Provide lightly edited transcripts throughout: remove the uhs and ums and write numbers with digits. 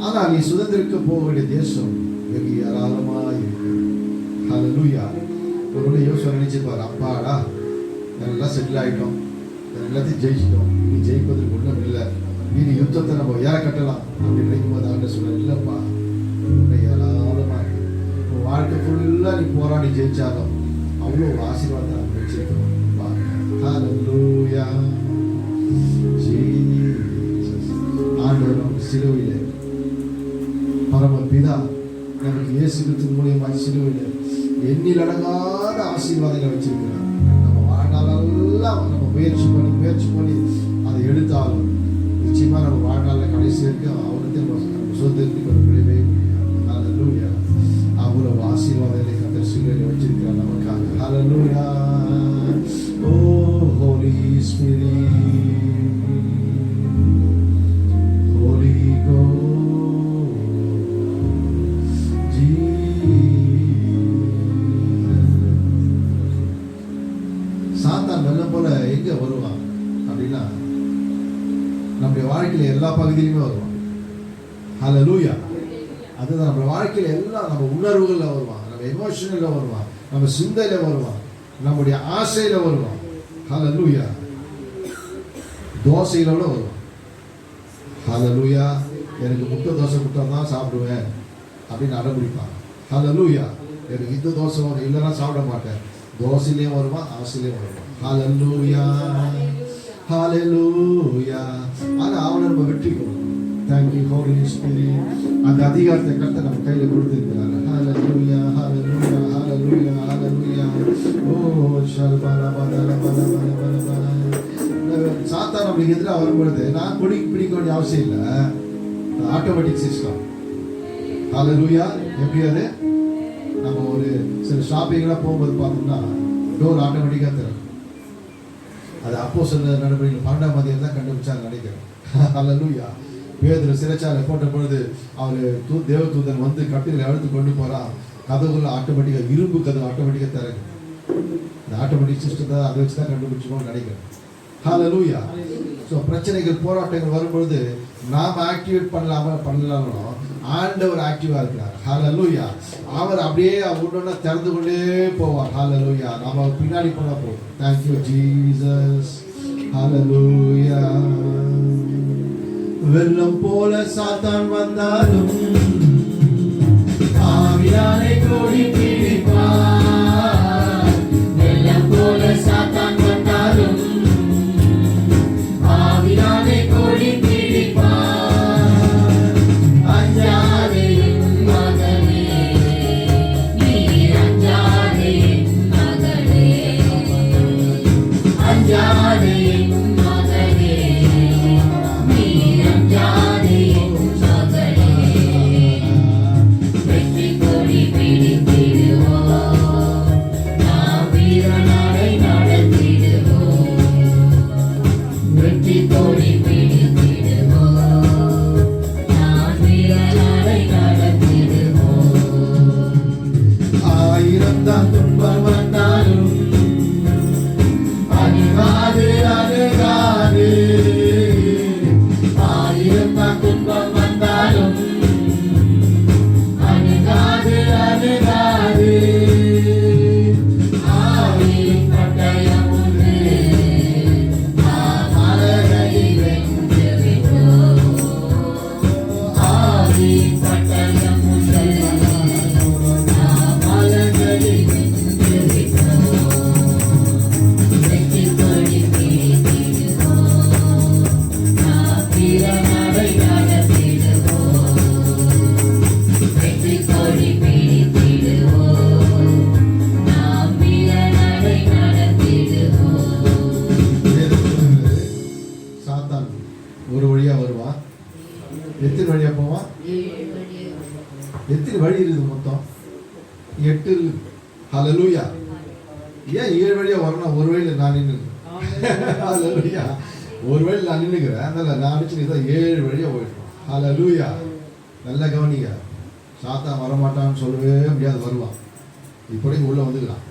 ஆனால் நீ சுதந்திரிக்க போக வேண்டிய தேசம் வெகு ஏராளமாக இருக்கு. ஹல்லேலூயா. ஒரு யோசனை நினைச்சிருப்பாரு, அப்பாடா எல்லாம் செட்டில் ஆகிட்டோம், எல்லாத்தையும் ஜெயிச்சிட்டோம், இனி ஜெயிப்பதற்கு ஒன்றும் இல்லை, இனி யுத்தத்தை நம்ம ஏற கட்டலாம் அப்படின்னு நினைக்கும் போது ஆண்டு சொல்ல, இல்லைப்பா இன்னும் ஏராளமாக இருக்கு. உன் வாழ்க்கை ஃபுல்லாக நீ போராடி ஜெயிச்சாலும் அவ்வளோ ஒரு ஆசீர்வாதத்தை நம்ம வச்சிருக்கோம். ஹல்லேலூயா. ஆண்டவர் நமக்கு சிலுவையில் பரமபிதா நமக்கு இயேசு கிறிஸ்து மூலியமாக சிலுவையில் எண்ணில் அடங்காத ஆசீர்வாதங்களை வச்சிருக்கிறார். நம்ம வாழ்நாளெல்லாம் நம்ம முயற்சி பண்ணி அதை எடுத்தாலும் நிச்சயமாக நம்ம வாழ்நாளில் கடைசி வரைக்கும் அவனுக்கு நம்ம சுதந்திரத்துக்கு ஒரு முடியவே முடியாது. ஹல்லேலூயா. அவ்வளவு ஆசீர்வாதங்களை கர்த்தர் சிலுவையில் வச்சிருக்கிறார் நமக்காக. ஹல்லேலூயா. ஓ ஹோலி ஸ்பிரிட், ஹோலி கோஸ்ட், சாத்தான் வெள்ளம் போல எங்க வருவான் அப்படின்னா நம்முடைய வாழ்க்கையில எல்லா பகுதியிலுமே வருவான். ஹல்லேலூயா. அதுதான் நம்ம வாழ்க்கையில எல்லாம் நம்ம உணர்வுகள்ல வருவான், நம்ம எமோஷனல்ல வருவான், நம்ம சிந்தையில வருவான், நம்முடைய ஆசையில வருவான். ஹல்லேலூயா. தோசையில வருவான். ஹல்லேலூயா. எனக்கு முட்டை தோசை தான் சாப்பிடுவேன் அப்படின்னு அடம்பிடிப்பான். ஹல்லேலூயா. எனக்கு இந்த தோசை வரும், இல்லைன்னா சாப்பிட மாட்டேன். தோசையிலையும் வருவான், ஆசையிலையும் வருவான். ஹல்லேலூயா. ஹல்லேலூயா. ஆனால் அவனை நம்ம வெற்றி கொடுக்கணும். Thank you holy spirit. அந்த அதிகாரத்தை கர்த்தர் நம்ம கையில் கொடுத்திருக்கிறார். ஹல்லேலூயா. ஹல்லேலூயா. ஹல்லேலூயா. ஹல்லேலூயா. ஓ ஷல்பல பல பல பல பல பல. சாத்தான் நம்மளுக்கு எதிராக வரும்பொழுது நான் பிடிக்க வேண்டிய அவசியம் இல்லை. Automatic system. ஹல்லேலூயா. எப்படி அது? நம்ம ஒரு சில ஷாப்பிங்லாம் போகும்போது பார்த்தோம்னா டோர் ஆட்டோமேட்டிக்காக திறக்கும். அது அப்போஸ்தலர் நடவடிக்கைகள் 12ஆம் அதிகாரம் தான் கண்டுபிடிச்சாங்க நினைக்கிறேன். ஹல்லேலூயா. பேதுரு சிறைச்சாலை போட்ட பொழுது அவர் தேவதூதன் வந்து கட்டில எடுத்து கொண்டு போகிறான். கதவுல ஆட்டோமேட்டிக்காக இரும்பு கதவு ஆட்டோமேட்டிக்காக திறக்கும். இந்த ஆட்டோமேட்டிக் சிஸ்டம் தான் அதை வச்சு தான் கண்டுபிடிச்சோம்னு நினைக்கிறேன். ஹல்லேலூயா. ஸோ பிரச்சனைகள் போராட்டங்கள் வரும்பொழுது நாம் ஆக்டிவேட் பண்ணலாமோ ஆண்டவர் ஆக்டிவா இருக்கிறார். ஹல்லேலூயா. அவர் அப்படியே ஒவ்வொன்றா திறந்து கொண்டே போவார். ஹல்லேலூயா. நாம பின்னாடி போனா போதும். Thank you Jesus. ஹல்லேலூயா. வெள்ளம் போல சாத்தான் வந்தாலும் ஆவியானை கோடி பிடிப்பார். வெள்ளம் போல சாத்தான் வந்தாலும் ஆவியானை கோடி பிடிப்பார். எத்தனை வழி இருக்குது? மொத்தம் 8 இருக்குது. ஹல்லேலூயா. ஏன் 7 வழியா வரணும்? ஒரு வழியில் நான் நின்று ஹல்லேலூயா. ஒரு வழியில் நான் நின்றுக்கிறேன். அதனால் நான் அடிச்சு 7 வழியாக போயிட்டோம். ஹல்லேலூயா. நல்லா கவனிங்க. சாத்தான் வரமாட்டான்னு சொல்லவே முடியாது, வருவான். இப்படி உள்ளே வந்துக்கலாம்.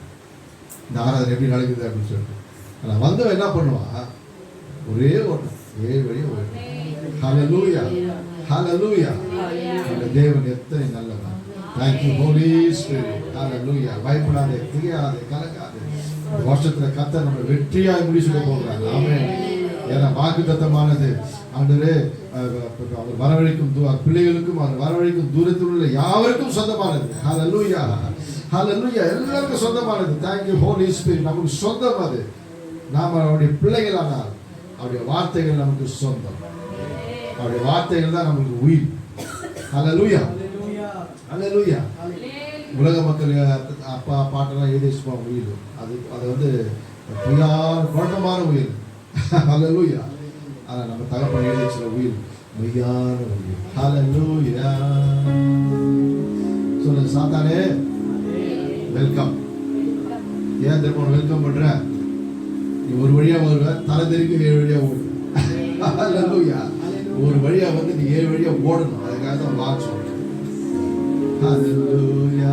இந்த ஆராதனை எப்படி நடக்குது அப்படின்னு சொல்லிட்டு ஆனால் வந்தவன் என்ன பண்ணுவான்? ஒரே ஓட்டம் 7 வழியாக போயிட்டோம். ஹல்லேலூயா. ஹalleluya. அந்த தேவன் எத்தனை நல்லவர். Thank you Holy Spirit. ஹalleluya. பயப்படாதே, திகையாதே, கலங்காதே. வருஷத்துல கர்த்தர் நம்ம வெற்றியாய் முடிச்சுக்க போகிறார். ஆமென். ஏன்னா வாக்குத்தத்தமானது ஆண்டவரே அவர் வரவழைக்கும் பிள்ளைகளுக்கும் அவர் வரவழைக்கும் தூரத்தில் உள்ள யாவருக்கும் சொந்தமானது. ஹalleluya. ஹalleluya. எல்லாருக்கும் சொந்தமானது. Thank you Holy Spirit. நமக்கு சொந்தம் அது. நாம் அவருடைய பிள்ளைகளானால் அவருடைய வார்த்தைகள் நமக்கு சொந்தம். அவருடைய வார்த்தைகள் தான் நமக்கு உயிர். ஹalleluya. ஹalleluya. உலக மக்கள் அப்பா பாட்டெல்லாம் எழுதி வச்சுப்பாங்க உயிர். அது வந்து பொய்யான குழப்பமான உயிர். ஹalleluya. ஆனா நம்ம தகப்பன் எழுதி வச்சுற உயிர் மெய்யான உயிர். ஹalleluya. சொல்லுங்க சாத்தானே வெல்கம். ஏன் தெரியுமா வெல்கம் பண்ற? நீ ஒரு வழியா வருவ, தலை தெரிக்க 7 வழியா ஓடு. ஹalleluya. ஒரு வழியா வந்து நீ 7 வழியா ஓடணும். அதுக்காக தான் வாட்ச் சொல்றேன். ஹalleluya.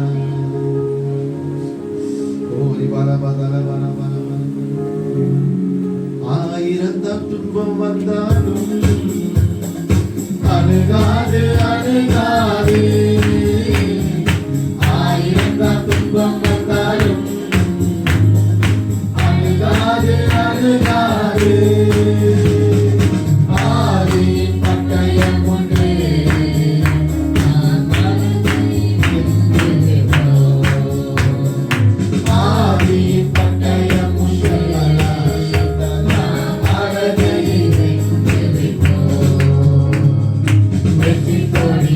ஓரி பாலா பாலா பாலா பாலா. ஆயிரம் துன்பம் வந்தாலும் அணுகாது அணுகாது. ஆயிரம் துன்பம் வந்தாலும் அணுகாது அணுகாது. ஆதியின் பட்டயம் ஒன்று ஆதியின் பட்டயம் ஒன்று வெற்றி கோடி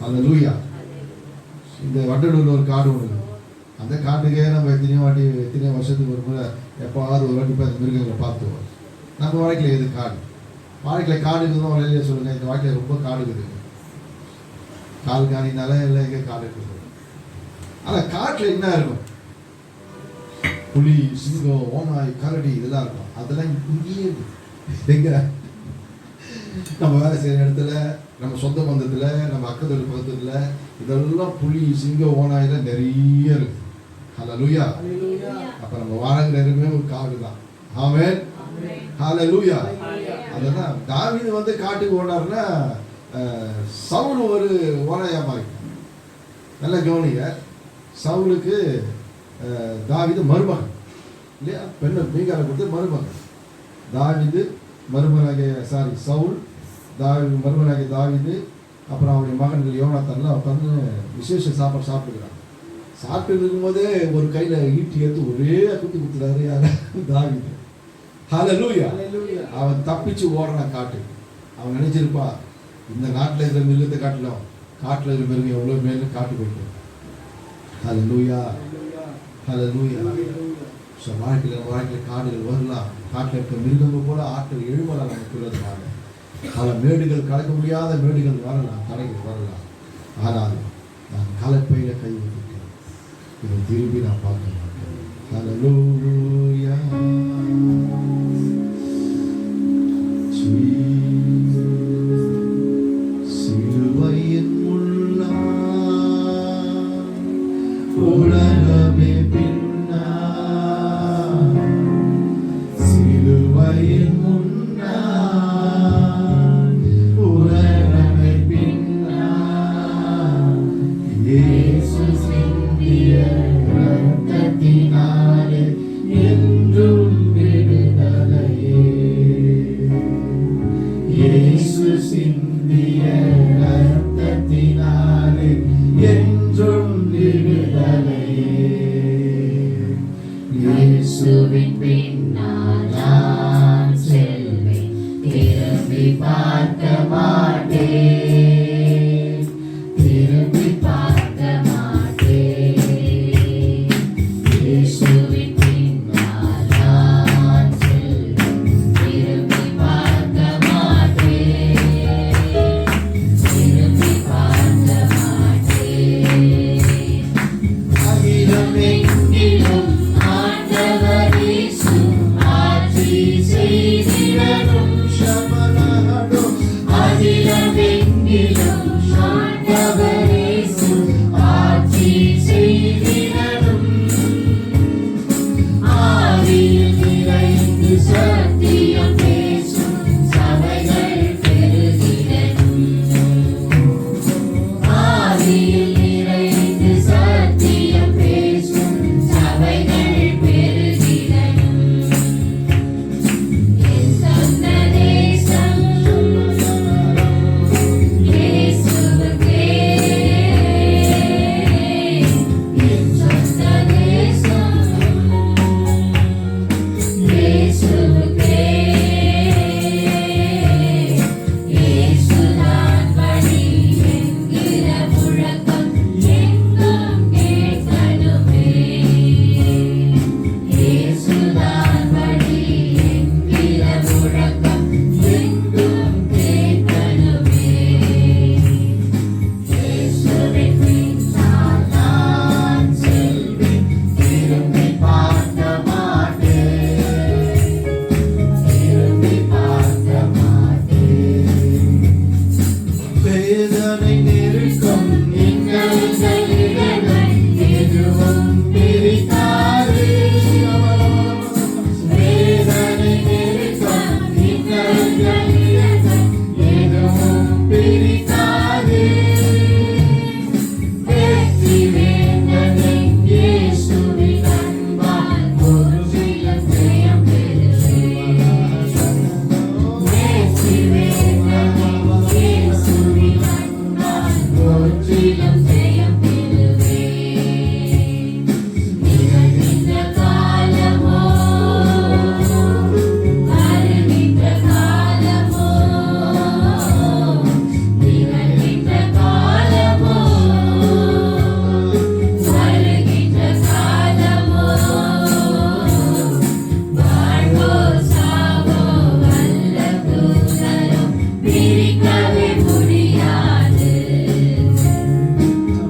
ஹalleluya. இந்த வண்டலூர்ல ஒரு காடு ஒன்று. அந்த காட்டுக்கே நம்ம எத்தனை வருஷத்துக்கு ஒரு முறை எப்பாவது ஒரு வாட்டி போய் அந்த மிருகங்களை பார்த்துவோம். நம்ம வாழ்க்கையில் எது காடு? வாழ்க்கையில் காடுக்கு தான் வரையிலே சொல்லுங்க. இந்த வாழ்க்கையில் ரொம்ப காடு இருக்குது. காடு காணினால இல்லை எங்கே காடு இருக்குது. ஆனால் காட்டில் என்ன இருக்கும்? புலி, சிங்கம், ஓனாய், கரடி இதெல்லாம் இருக்கும். அதெல்லாம் இங்கேயே இருக்குது. எங்க நம்ம வேலை செய்கிற இடத்துல, நம்ம சொந்த பந்தத்தில், நம்ம அக்கத்தொழில் பக்கத்தில் இதெல்லாம் புலி, சிங்கம், ஓனாயெல்லாம் நிறைய இருக்கு. ஹalleluya. அப்ப நம்ம வாரங்க நேரமே ஒரு காடு தான். ஆமென். ஹalleluya. அதனால தாவீது வந்து காட்டுக்கு ஓடாருன்னா சவுல் ஒரு ஓனாயா மாறிட்டான். நல்ல கவனிங்க. சவுலுக்கு தாவீது மருமகன் இல்லையா? பெண்ணை மீகாலை கொடுத்து மருமகன். தாவீது மருமகனாகிய சவுல் மருமகனாகிய தாவீது அப்புறம் அவருடைய மகன்கள் யோனாத்தான்லாம் உட்காந்து விசேஷ சாப்பாடு சாப்பிட்டுக்கிறாங்க. சாப்பிட்டு இருக்கும்போதே ஒரு கையில் ஈட்டி எடுத்து ஒரே குத்தி குத்துறாரு யார? தாவீது. ஹalleluya. அவன் தப்பிச்சு ஓடுறான் காட்டுக்கு. அவன் நினைச்சிருப்பா இந்த நாட்டில் இருக்கிற மிருகத்தை காட்டலாம், காட்டில் இருக்கிற மிருகம் எவ்வளோ மேலும் காட்டு போயிட்டோம். ஹalleluya. ஹalleluya. ஸோ வாழ்க்கையில் காடுகள் வரலாம். காட்டில் இருக்கிற மிருகங்கள் போல ஆட்கள் எழுமலாம். நமக்கு உள்ளதுனால பல மேடுகள் கடக்க முடியாத மேடுகள் வரலாம், தடைகள் வரலாம். ஆனால் நான் கலப்பையில் கை வைக்கிறேன். இதை திரும்பி நான் பார்க்க மாட்டேன். ஹalleluya. சிலுவையின் முள்ளா உலகமே பின்னா, சிலுவையின் முன்னா உலகமே பின்னா, இயேசு இரத்தத்தினாலே என்றும் விடுதலையே. இயேசு சிந்திய இரத்தத்தினாலே என்றும் விடுதலையே. இயேசுவின் பின்னால் நான் செல்வேன், திரும்பி பார்க்க மாட்டேன், திரும்பி பார்க்க மாட்டேன். இயேசுவின் பின்னால் நான் செல்வேன், திரும்பி பார்க்க மாட்டேன், திரும்பி பார்க்க மாட்டேன். அகிலம் எங்கிலும் ஆண்டவர் இயேசு ஆட்சி செய்திடணும். சமணடும் அகிலம் எங்கிலும் ஆண்டவர் இயேசு ஆட்சி செய்திடணும். ஆவியில் நிறைந்து சத்தியம் பேசும் சபைகள் பெருகிடணும். ஆவியில் நிறைந்து சத்தியம் பேசும் சபைகள் பெருகிடணும். என் சொந்த தேசம் இயேசுவுக்கே, என் சொந்த தேசம் இயேசுவுக்கே. இயேசுதான் வழி என்கிற முழக்கம் எங்கும் கேட்கணுமே. இயேசுதான் வழி என்கிற முழக்கம் எங்கும் கேட்கணுமே. இயேசுவின் பின்னால் நான் செல்வேன், திரும்பி பார்க்க மாட்டேன், திரும்பி பார்க்க மாட்டேன். வேதனை நெருக்கம் எங்களிடங்கள் எதுவும் பிரிக்காது. வேதனை நெருக்கம் எங்களிடங்கள் எதுவும் பிரிக்காது. வெற்றி வேண்டனை இயேசுவின் அன்பால் முற்றிலும் ஜெயம் பெறுவேன். வெற்றி வேண்டனை இயேசுவின் அன்பால் முற்றிலும் ஜெயம் பெறுவேன். நிகழ்கின்ற காலமோ வருகின்ற காலமோ, நிகழ்கின்ற காலமோ வருகின்ற காலமோ, வாழ்வோ சாவோ வல்ல தூதரும் பிரிக்கவே முடியாது.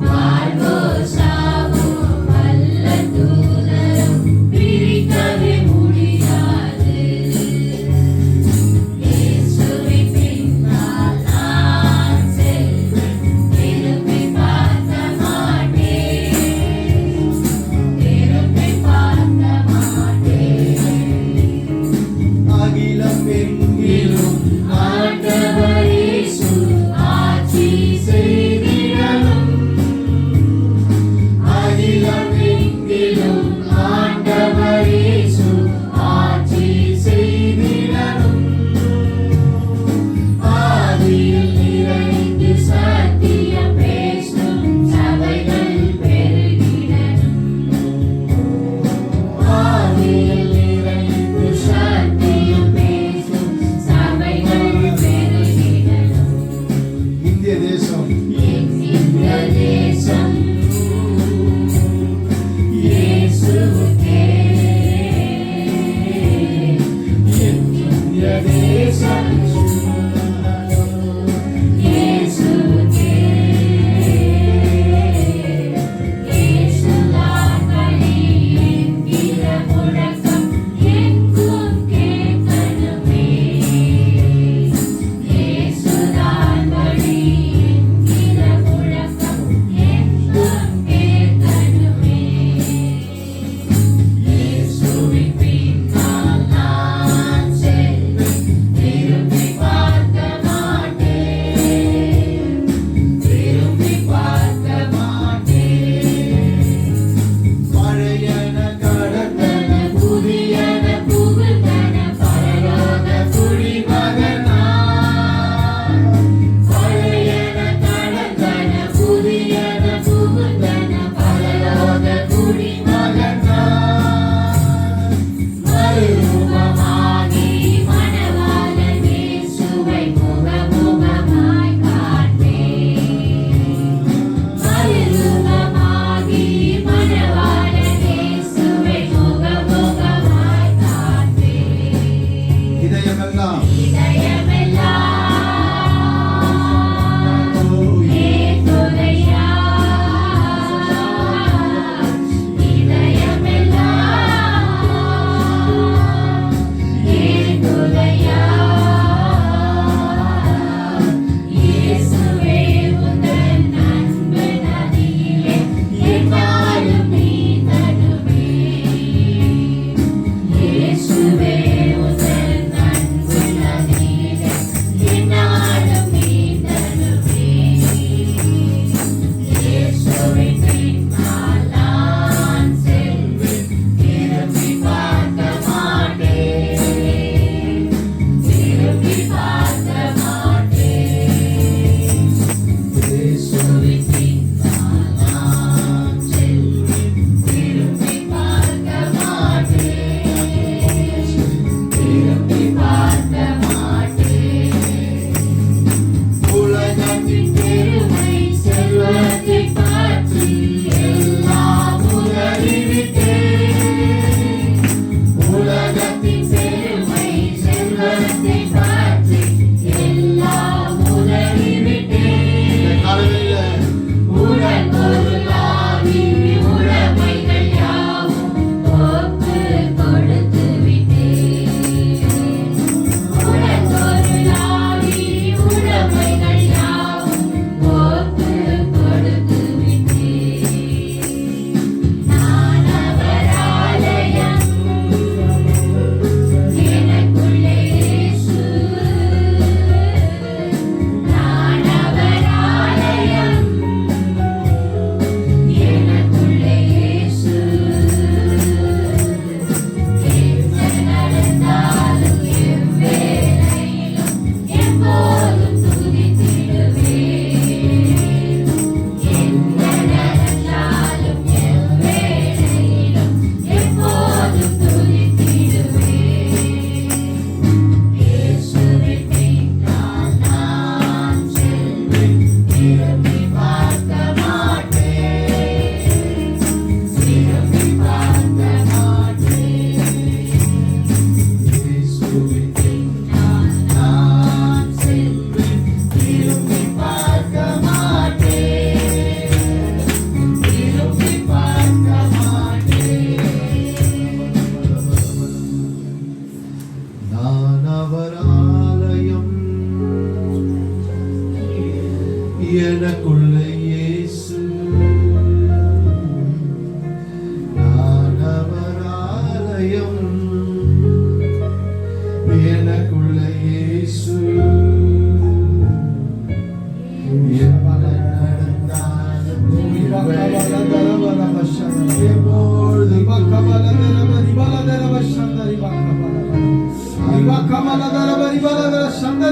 வாழ்வோ சாவோ வல்ல தூதரும் பிரிக்கவே முடியாது. இயேசுவின் பின்னால் நான் செல்வேன், திரும்பி பார்க்க மாட்டேன், திரும்பி பார்க்க மாட்டேன். அகிலம் எங்கிலும் ஆண்டவர் இயேசு ஆட்சி செய்திடணும். அகிலம் எங்கிலும் ஆண்டவர் இயேசு ஆட்சி செய்திடணும். ஆவியில் நிறைந்து சத்தியம் பேசும் சபைகள் பெருகிடணும். ஆவியில் நிறைந்து சத்தியம் பேசும் சபைகள் பெருகிடணும். இந்திய தேசம் இந்திய தேசம் இயேசுவுக்கே, இந்திய தேசம் இயேசுவுக்கே. இயேசுதான் வழி என்கிற முழக்கம் எங்கும் கேட்கணுமே. இயேசுதான் வழி என்கிற முழக்கம் எங்கும் கேட்கணுமே. இயேசுவின் பின்னால் நான் செல்வேன், திரும்பி பார்க்க மாட்டேன், திரும்பி பார்க்க மாட்டேன். பழையன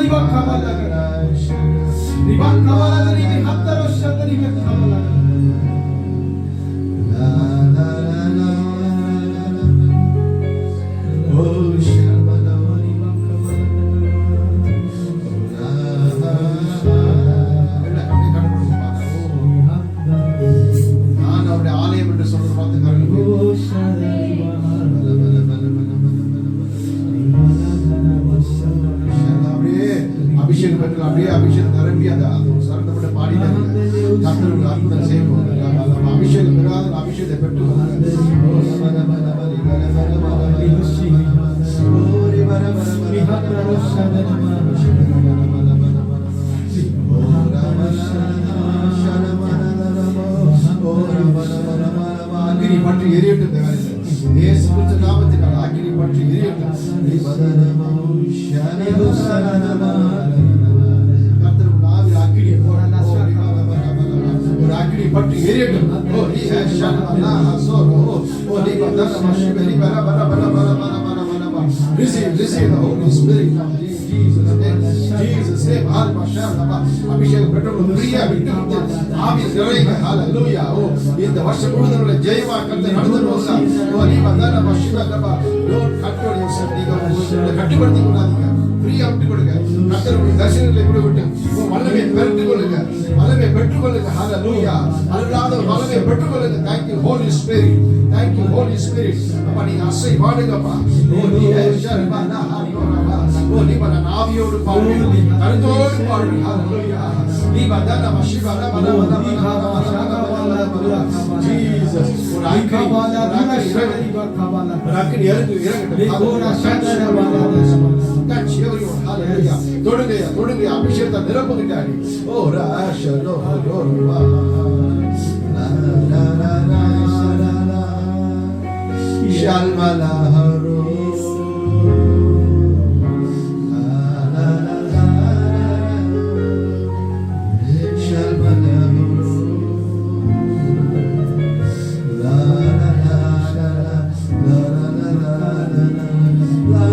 riba kabala riba kabala ribi hattaro shanda riba kabala அபிஷேகம் பெற்று அப்படியே அபிஷேகம் நிரம்பி அந்த சரணப்பட்ட பாடினாங்க. கர்த்தர் ஒரு அற்புதம் செய்ய போகிறார். அபிஷேகம் பெறாத அபிஷேகத்தை பெற்று அக்கினி பற்றி எரியட்டும். இயேசு கிறிஸ்து நாமத்தினால் அக்கினி பற்றி எரியட்டும். பற்றி எரியட்டும். ஓ நீ ஷானா ஹசோரோ ஓ நீ பதன மஷிபரி பர பர பர பர பர பர பர receive the Holy Spirit of Jesus name alma Shana அபிஷேகம் பெற்றவர்கள் பிரியா விட்டு ஆவி நிறைங்க. ஹalleluya. ஓ இந்த வருஷம் முழுவதும் ஜெயமா கர்த்தர் நடந்துருவாங்க. ஓ நீ பதன மஷிபரி பர Lord control yourself. நீங்க கட்டுப்படுத்தி கொள்ளாதீங்க. ஃப்ரீயா விட்டு கொடுங்க. கர்த்தருடைய தரிசனங்களை விட்டு வல்லமையை பெற்றுக் கொள்ளுங்க. வல்லமையை பெற்றுக் கொள்ளுங்க. ஹalleluya. அல்லாத வல்லமையை பெற்றுக் கொள்ளுங்க. Thank you Holy Spirit. Thank you Holy Spirit. அப்பா நீங்க அசை பாடுங்கப்பா. ஓ நீ ஷர்பனா ஹாரோரா. ஓ நீ பன ஆவியோடு பாடுங்க. கருத்தோடு பாடுங்க. ஹalleluya. நீ பதன மஷிபர பன பன பன Jesus. ஒரு ஐகாபாலா ராக்கி இறங்கட்டும். ஓரா Chandra Bala touch everyone. Hallelujah. தொடுங்க அபிஷேகத்தை நிரப்புகிறாடி. ஓ ராஷலோ ரோவா லா லா லா லா லா ஷல்மலா ஹரோ லா லா லா ஷல்மலா ஹரோ லா லா லா லா லா லா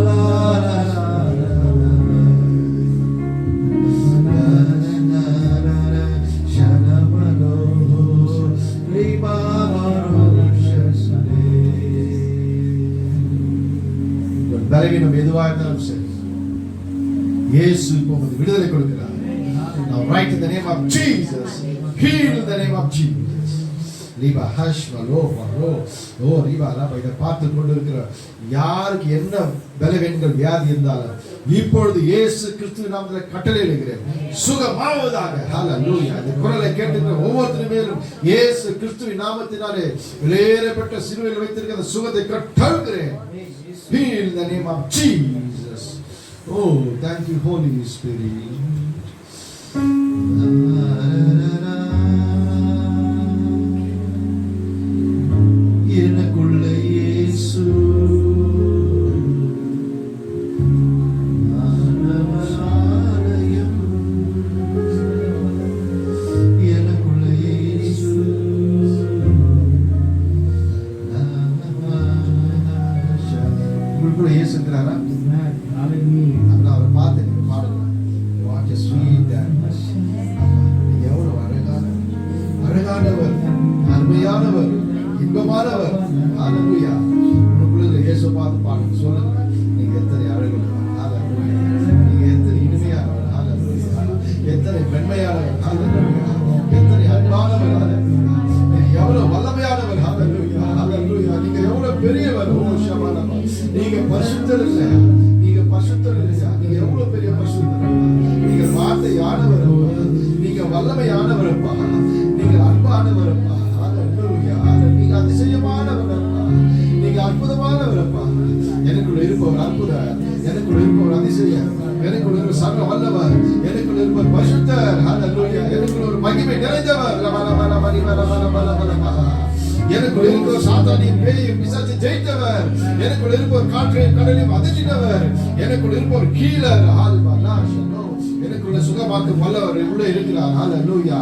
லா பலவீனம் எதுவாக இருந்தாலும் சரி இயேசு உங்களுக்கு விடுதலை கொடுக்கிறார். Now write in the name of Jesus. Heal in the name of Jesus. Liba hashma lo ro o liba la இத பார்த்து கொண்டிருக்கிற யாருக்கு என்ன பலவீனங்கள் வியாதி இருந்தாலும் இப்பொழுது இயேசு கிறிஸ்துவின் நாமத்தில் கட்டளையிடுகிறேன் சுகமாவதாக. ஹalleluya. இந்த குரலை கேட்டுக்கிற ஒவ்வொருத்தர் மேலும் இயேசு கிறிஸ்துவின் நாமத்தினாலே வெளியேறப்பட்ட சிலுவையில் வைத்திருக்கிற சுகத்தை கட்டளையிடுகிறேன். Heal in the name of Jesus. Oh, thank you, Holy Spirit. எனக்குள்ள இயேசு ஆனவராலயம். எனக்குள்ள இயேசு உங்களுக்குள்ள இயேசு இருக்கிறாரா? அப்ப அவரை பார்த்து நீங்க பாடுங்க. What a sweet dad. எவ்வளவு அழகானவர், அருமையானவர், இன்பமானவர். ஹalleluya. உங்களுக்குள்ள இயேசு பார்த்து பாடுங்க. சொல்லுங்க நீங்க எத்தனை அழகானவர். ஹalleluya. நீங்க எத்தனை இனிமையானவர். ஹalleluya. எத்தனை மென்மையானவர். ஹalleluya. எத்தனை அன்பானவர். ஹalleluya. நீங்க எவ்வளவு வல்லமையானவர். ஹalleluya. ஹalleluya. நீங்க எவ்வளவு பெரியவர். ஓ ஷபானா. நீங்க பரிசுத்தர் இல்லையா? நீங்க பரிசுத்தர் இல்லையா? நீங்க எவ்வளவு பெரிய பரிசுத்தர். நீங்க வார்த்தையானவர். நீங்க வல்லமையானவரப்பா. நீங்க அன்பானவரப்பா. ஹalleluya. நீங்க அதிசயமானவரப்பா. நீங்க அற்புதமானவரப்பா. எனக்குள்ள இருப்பவர் அற்புதர். எனக்குள்ள இருப்பவர் அதிசயர். எனக்குள்ள ஒரு சர்வ வல்லவர். எனக்குள்ள இருப்பவர் பரிசுத்தர். ஹalleluya. எனக்குள்ள ஒரு மகிமை நிறைந்தவர். எனக்குள்ள இருப்பவர் சாத்தானின் பேயையும் பிசாசை ஜெயித்தவர். எனக்குள்ள இருப்பவர் காற்றையும் கடலையும் அதிர்ச்சிட்டவர். எனக்குள்ள இருப்பவர் கீழர். ஹalleluya. எனக்குள்ள சுகமாக்கும் வல்லவர் உள்ள இருக்கிறார். ஹalleluya.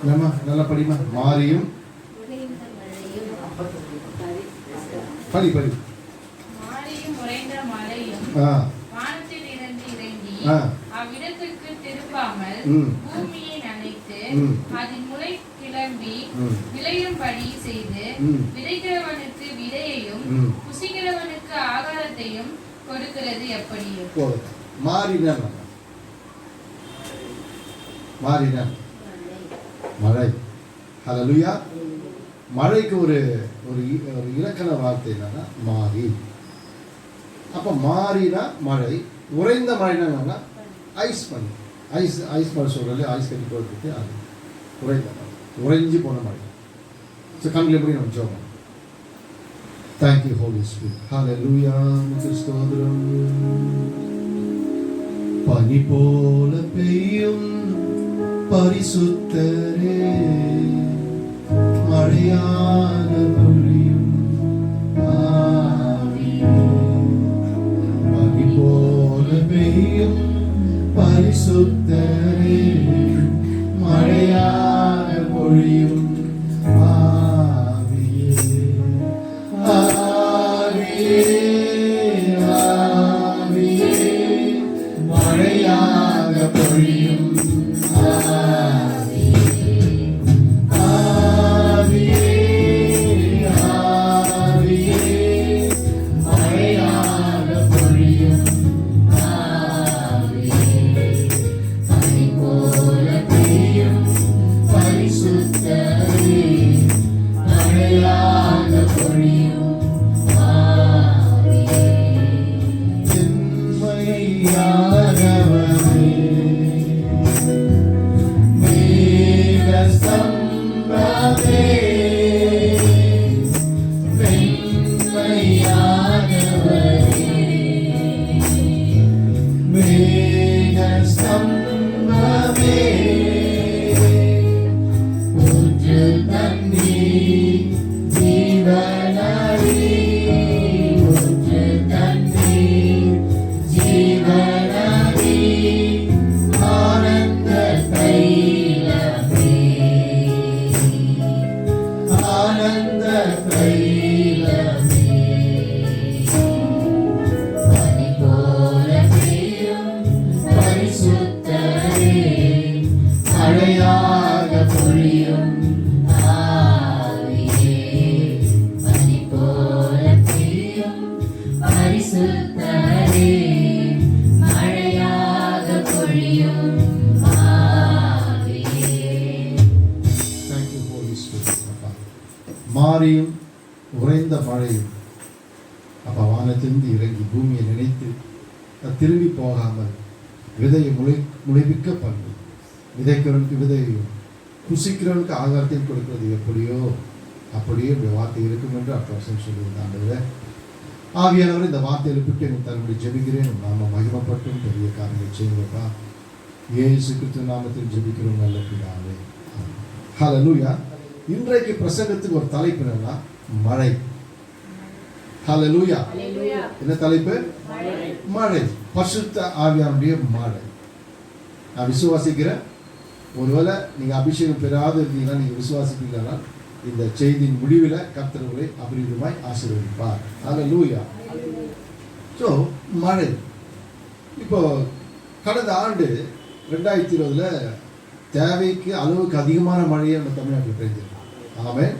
நம்ம நல்லா படிமா. மாரியும் படி படி. மாரியும் உறைந்த மழையும் வானத்தில் இருந்து இறங்கி அவ்விடத்துக்கு திருப்பாமல் பூமியை நனைத்து அதில் முளை கிளம்பி விளையும்படி செய்து விதைக்கிறவனுக்கு விதையையும் புசிக்கிறவனுக்கு ஆகாரத்தையும் கொடுக்கிறது எப்படியோ. மாறின மழை. ஹல்லேலூயா. மழைக்கு ஒரு ஒரு இலக்கண வார்த்தை என்னன்னா மாறி. அப்ப மாறினா மழை. உறைந்த மழைனா என்னன்னா ஐஸ் பண்ணி ஐஸ் மழை சொல்றது. ஐஸ் கட்டி போகிறதுக்கு அது உறைந்த மழை, உறைஞ்சி போன மழை. ஸோ கண்ணில் எப்படி நம்ம ஜோம். Thank you holy spirit. ஹல்லேலூயா. ஸ்தோத்திரம். பனி போல பெய்யும் பரிசுத்தரே, மழையாக பொழியும் ஆவியே. பனி போல பெய்யும் பரிசுத்தரே, மழையாக பொழியும் ஆவியே. ஆவியே ஆவியே, மழையாக பொழியும் மாரியும் உறைந்த மழையும். அப்போ வானத்திலிருந்து இறங்கி பூமியை நினைத்து திரும்பி போகாமல் விதையை முளைப்பிக்க பண்ணு. விதைக்கிறவனுக்கு விதையையும் புசிக்கிறவனுக்கு ஆகாரத்தையும் கொடுக்கிறது எப்படியோ அப்படியே இந்த வார்த்தை இருக்கும் என்று அப்போஸ்தலன் சொல்லியிருந்தாங்க. ஆவியானவர் இந்த வார்த்தையில் விட்டு எங்கள் தன்னுடைய ஜெபிக்கிறேன். நாம மகிமைப்பட்டும் பெரிய காரியங்கள் செய்யுங்கப்பா. இயேசு கிறிஸ்து நாமத்தில் ஜெபிக்கிறோம் நல்ல பிதாவே. ஹல்லேலூயா. இன்றைக்கு பிரசங்கத்துக்கு ஒரு தலைப்பு என்னன்னா மழை. ஹல்லேலூயா. என்ன தலைப்பு? மழை. பரிசுத்த ஆவியானுடைய மழை. நான் விசுவாசிக்கிறேன். ஒருவேளை நீங்க அபிஷேகம் பெறாத இருந்தீங்கன்னா நீங்க விசுவாசிப்பீங்கன்னா இந்த செய்தியின் முடிவில் கர்த்தர் உங்களை அபரிதமாய் ஆசீர்வதிப்பார். ஹல்லேலூயா. ஸோ மழை. இப்போ கடந்த ஆண்டு 2020 தேவைக்கு அளவுக்கு அதிகமான மழையை நம்ம தமிழ்நாட்டில் பெய்ஞ்சிருக்கோம். ஆமென்.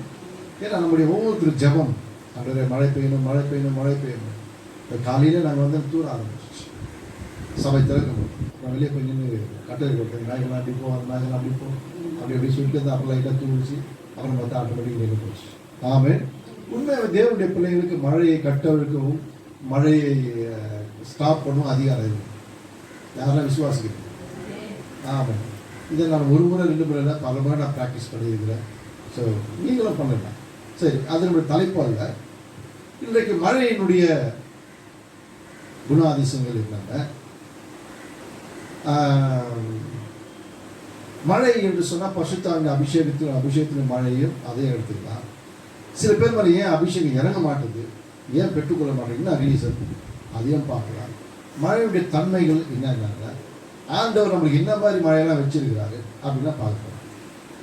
ஏன்னா நம்முடைய ஒவ்வொருத்தரும் ஜெபம், அன்றே மழை பெய்யணும் மழை பெய்யணும் மழை பெய்யணும். இப்போ காலையில் நாங்கள் வந்து தூர ஆரம்பிச்சிச்சு. சபை திறக்கணும். நான் வெளியே போய் நின்று கட்டளை கொடுத்தேன். நாய்களாம் அடிப்போம், அந்த நாய்களாம் அடிப்போம் அப்படி சொல்லிட்டு வந்து அப்புறம் லைட்டாக தூளிச்சு அப்புறம் பார்த்தா ஆட்டோமேட்டிக் நின்று போச்சு. ஆமென். உண்மையாக தேவனுடைய பிள்ளைகளுக்கு மழையை கட்டவிழ்க்கவும் மழையை ஸ்டாப் பண்ணவும் அதிகாரம் இருக்கும். யாரெல்லாம் விசுவாசிக்கிறேன். ஆமாம். இதை நான் ஒரு முறை 2 முறை பல முறை நான் ப்ராக்டிஸ் பண்ணியிருக்கிறேன். ஸோ நீங்களும் பண்ணலாம். சரி, அதனுடைய தலைப்பு அல்ல. இன்றைக்கு மழையினுடைய குணாதிசயங்கள் இருந்தாங்க. மழை என்று சொன்னால் பரிசுத்த அபிஷேகத்தின் மழையும் அதையும் எடுத்துக்கலாம். சில பேர் மேலே ஏன் அபிஷேகம் இறங்க மாட்டுது, ஏன் பெற்றுக்கொள்ள மாட்டேங்குதுன்னா ரீசன் அதையும் பார்க்கலாம். மழையுடைய தன்மைகள் என்னென்னாங்க, ஆண்டவர் நம்மளுக்கு என்ன மாதிரி மழையெல்லாம் வச்சிருக்கிறாரு அப்படின்னா பார்க்கலாம்.